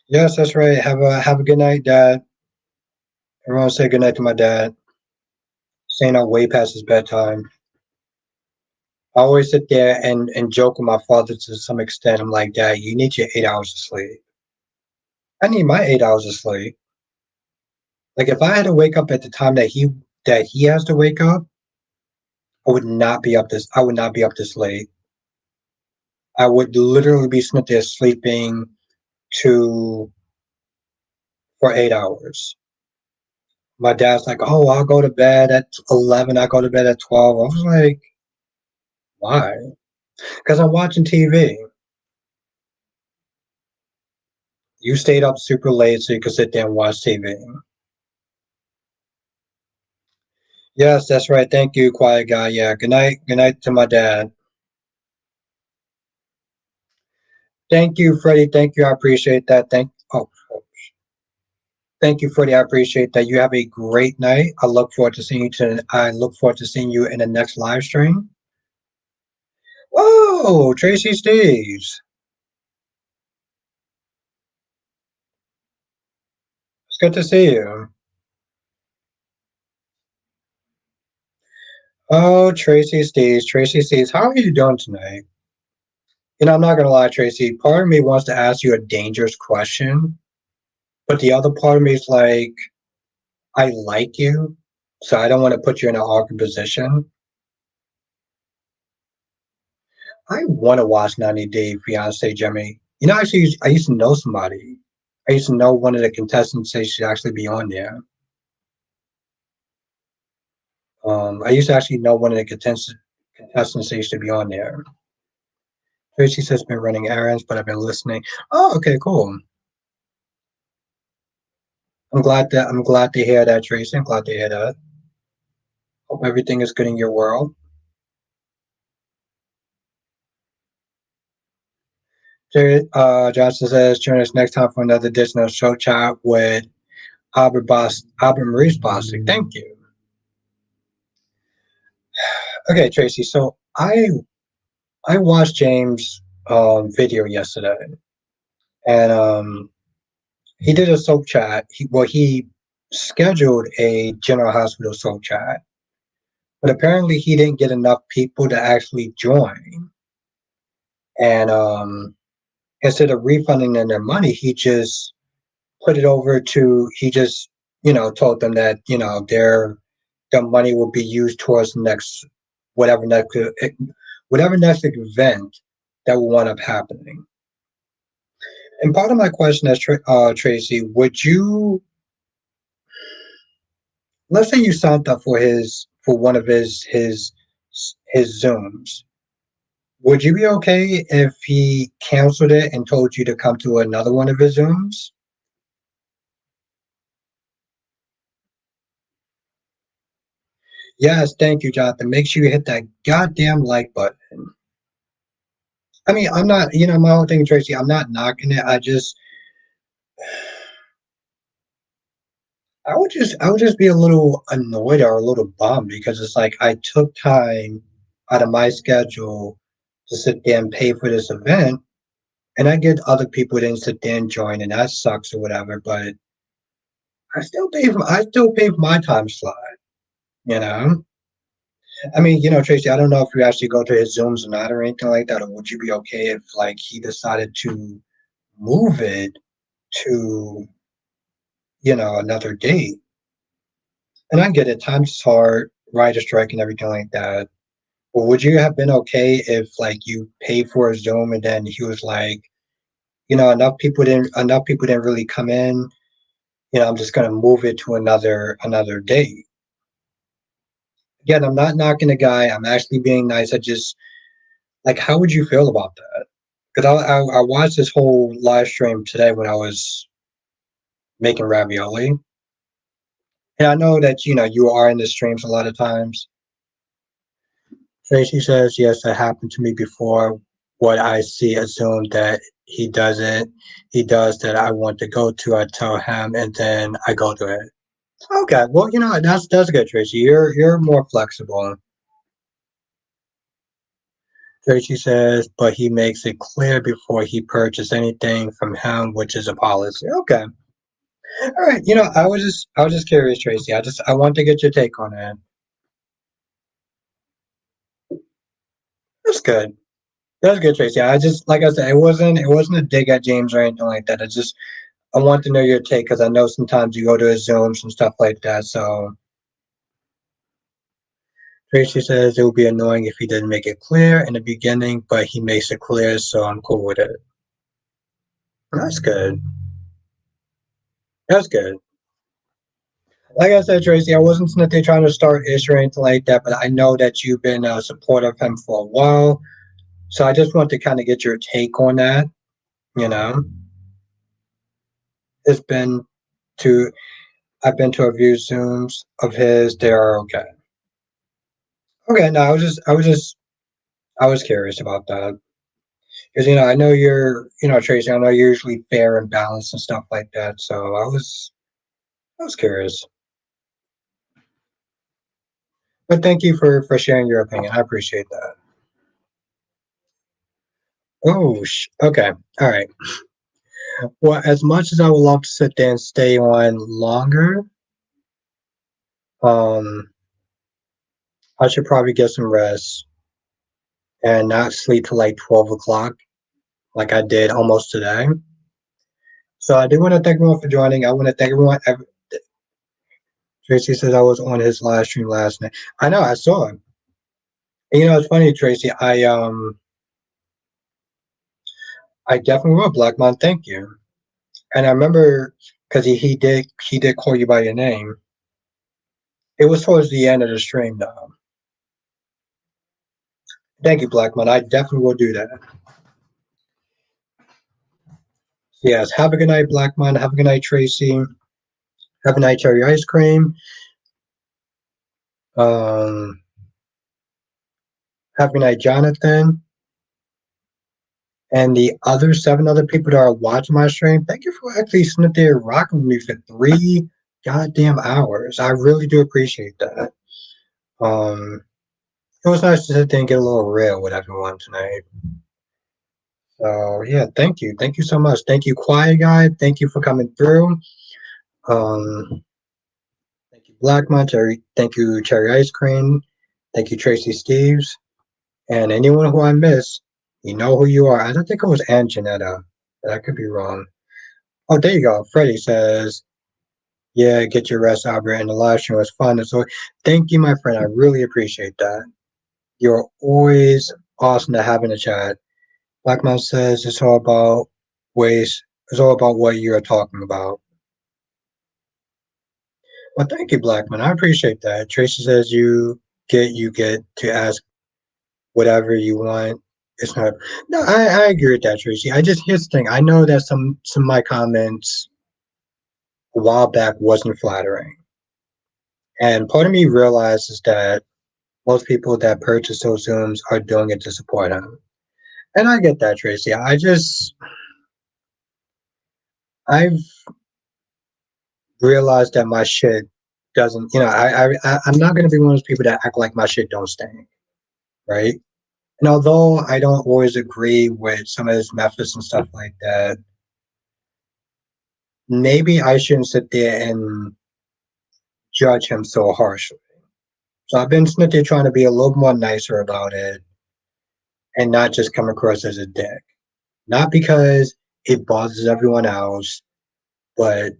Yes, that's right. Have a good night, Dad. Everyone say good night to my dad. Staying out way past his bedtime. I always sit there and joke with my father to some extent. I'm like, Dad, you need your 8 hours of sleep. I need my 8 hours of sleep. Like if I had to wake up at the time that he has to wake up, I would not be up this late. I would literally be sitting there sleeping to for 8 hours. My dad's like, oh, I'll go to bed at 11. I go to bed at 12. I was like, why? Because I'm watching TV. You stayed up super late so you could sit there and watch TV. Yes, that's right. Thank you, quiet guy. Yeah. Good night. Good night to my dad. Thank you, Freddie. Thank you. I appreciate that. Thank you, Freddie. I appreciate that. You have a great night. I look forward to seeing you in the next live stream. Whoa, Tracy Steves. It's good to see you. Oh, Tracy Steves. Tracy Steves. How are you doing tonight? I'm not gonna lie, Tracy. Part of me wants to ask you a dangerous question, but the other part of me is like, I like you, so I don't want to put you in an awkward position. I want to watch 90 Day Fiance, Jimmy. Actually, I used to know somebody. I used to know one of the contestants. They should actually be on there. I used to actually know one of the contestants. They used to be on there. Tracy says been running errands, but I've been listening. Oh, okay, cool. I'm glad to hear that, Tracy. I'm glad to hear that. Hope everything is good in your world. Johnson says, join us next time for another edition of Show Chat with Albert Maurice Bostic. Thank you. Okay, Tracy. So I watched James' video yesterday, and he did a soap chat. He scheduled a General Hospital soap chat, but apparently he didn't get enough people to actually join. And instead of refunding them their money, he just told them that their money will be used towards the next whatever next whatever next event that will wind up happening. And part of my question is, Tracy, would you, let's say you signed up for one of his Zooms, would you be okay if he canceled it and told you to come to another one of his Zooms? Yes, thank you, Jonathan. Make sure you hit that goddamn like button. I mean, I'm not, my whole thing, Tracy, I'm not knocking it. I would just be a little annoyed or a little bummed because it's like I took time out of my schedule to sit there and pay for this event, and I get other people didn't sit there and join, and that sucks or whatever. But I still pay for my time slot. You know, I mean, Tracy, I don't know if you actually go to his Zooms or not or anything like that, or would you be okay if like he decided to move it to another date? And I get it, times is hard, writer strike and everything like that. But would you have been okay if like you paid for a Zoom and then he was like, enough people didn't really come in, I'm just gonna move it to another date. Again, I'm not knocking the guy, I'm actually being nice. I just like how would you feel about that? Because I watched this whole live stream today when I was making ravioli. And I know that you are in the streams a lot of times. Tracy says, yes, that happened to me before. What I see, assume that he doesn't. He does that I want to go to. I tell him, and then I go to it. Okay, well, that's good, Tracy. You're more flexible. Tracy says, but he makes it clear before he purchases anything from him, which is a policy. Okay, all right. I was just curious, Tracy. I want to get your take on it. That's good. That's good, Tracy. I just like I said, it wasn't a dig at James or anything like that. I want to know your take because I know sometimes you go to his Zooms and stuff like that. So Tracy says it would be annoying if he didn't make it clear in the beginning, but he makes it clear, so I'm cool with it. That's good. That's good. Like I said, Tracy, I wasn't necessarily trying to start ish or anything like that, but I know that you've been a supporter of him for a while. So I just want to kind of get your take on that. You know, it's been to I've been to a few Zooms of his. They are okay. Okay, no, I was curious about that. Because I know Tracy. I know you're usually fair and balanced and stuff like that. So I was curious. But thank you for sharing your opinion. I appreciate that. Oh, okay, all right. Well, as much as I would love to sit there and stay on longer, um, I should probably get some rest and not sleep till like 12 o'clock, like I did almost today. So I do want to thank everyone for joining. I want to thank everyone. Tracy says I was on his live stream last night. I know, I saw him. And, it's funny, Tracy. I definitely will, Black Man. Thank you. And I remember because he did call you by your name. It was towards the end of the stream, though. Thank you, Black Man. I definitely will do that. Yes. Have a good night, Black Man. Have a good night, Tracy. Have a night, cherry ice cream. Um, have a good night, Jonathan. And the other 7 other people that are watching my stream, thank you for actually sitting there rocking with me for 3 goddamn hours. I really do appreciate that. Um, it was nice to sit there and get a little real with everyone tonight. So yeah, thank you so much. Thank you, Quiet Guy. Thank you for coming through. Um, thank you, Black Cherry. Thank you, Cherry Ice Cream. Thank you, Tracy Steves. And anyone who I miss, you know who you are. I don't think it was Anjanetta, but I could be wrong. Oh, there you go. Freddie says, "Yeah, get your rest, Albert." And the live stream was fun. And so, thank you, my friend. I really appreciate that. You're always awesome to have in the chat. Blackman says it's all about ways. It's all about what you're talking about. Well, thank you, Blackman. I appreciate that. Tracy says you get to ask whatever you want. It's not. No, I agree with that, Tracy. Here's the thing. I know that some of my comments a while back wasn't flattering, and part of me realizes that most people that purchase those Zooms are doing it to support him. And I get that, Tracy. I've realized that my shit doesn't, I'm not going to be one of those people that act like my shit don't stink, right? And although I don't always agree with some of his methods and stuff like that, maybe I shouldn't sit there and judge him so harshly. So I've been sitting there trying to be a little more nicer about it and not just come across as a dick. Not because it bothers everyone else, but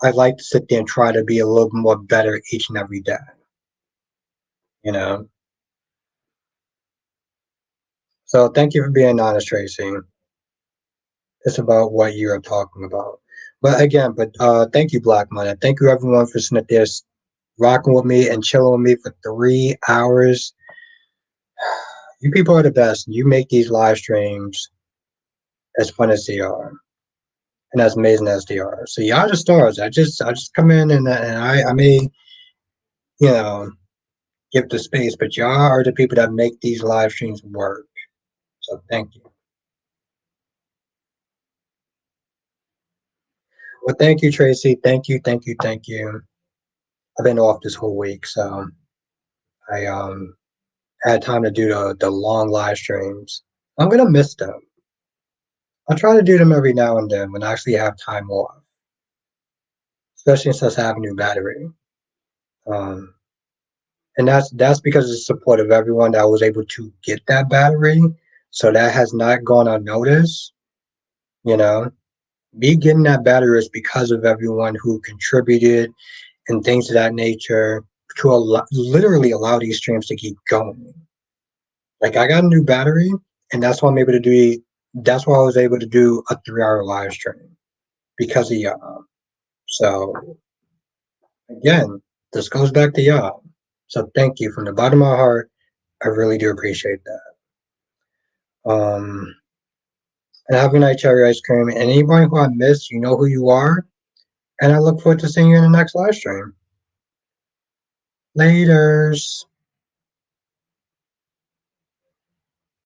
I like to sit there and try to be a little more better each and every day, you know? So thank you for being honest, Tracy. It's about what you're talking about. But again, thank you, Black Money. Thank you, everyone, for sitting there rocking with me and chilling with me for 3 hours. You people are the best. You make these live streams as fun as they are and as amazing as they are. So y'all the stars. I just come in and I may, you know, give the space, but y'all are the people that make these live streams work. So thank you. Well, thank you, Tracy. Thank you, thank you, thank you. I've been off this whole week, so I had time to do the long live streams. I'm gonna miss them. I'll try to do them every now and then when I actually have time off, especially since I have a new battery. Um, and that's because of the support of everyone that was able to get that battery. So that has not gone unnoticed. You know, me getting that battery is because of everyone who contributed and things of that nature to literally allow these streams to keep going. Like I got a new battery, and that's why I'm able to do. That's why I was able to do a 3 hour live stream because of y'all. So again, this goes back to y'all. So thank you from the bottom of my heart. I really do appreciate that. And have a night, cherry ice cream. And anybody who I missed, you know who you are. And I look forward to seeing you in the next live stream. Laters.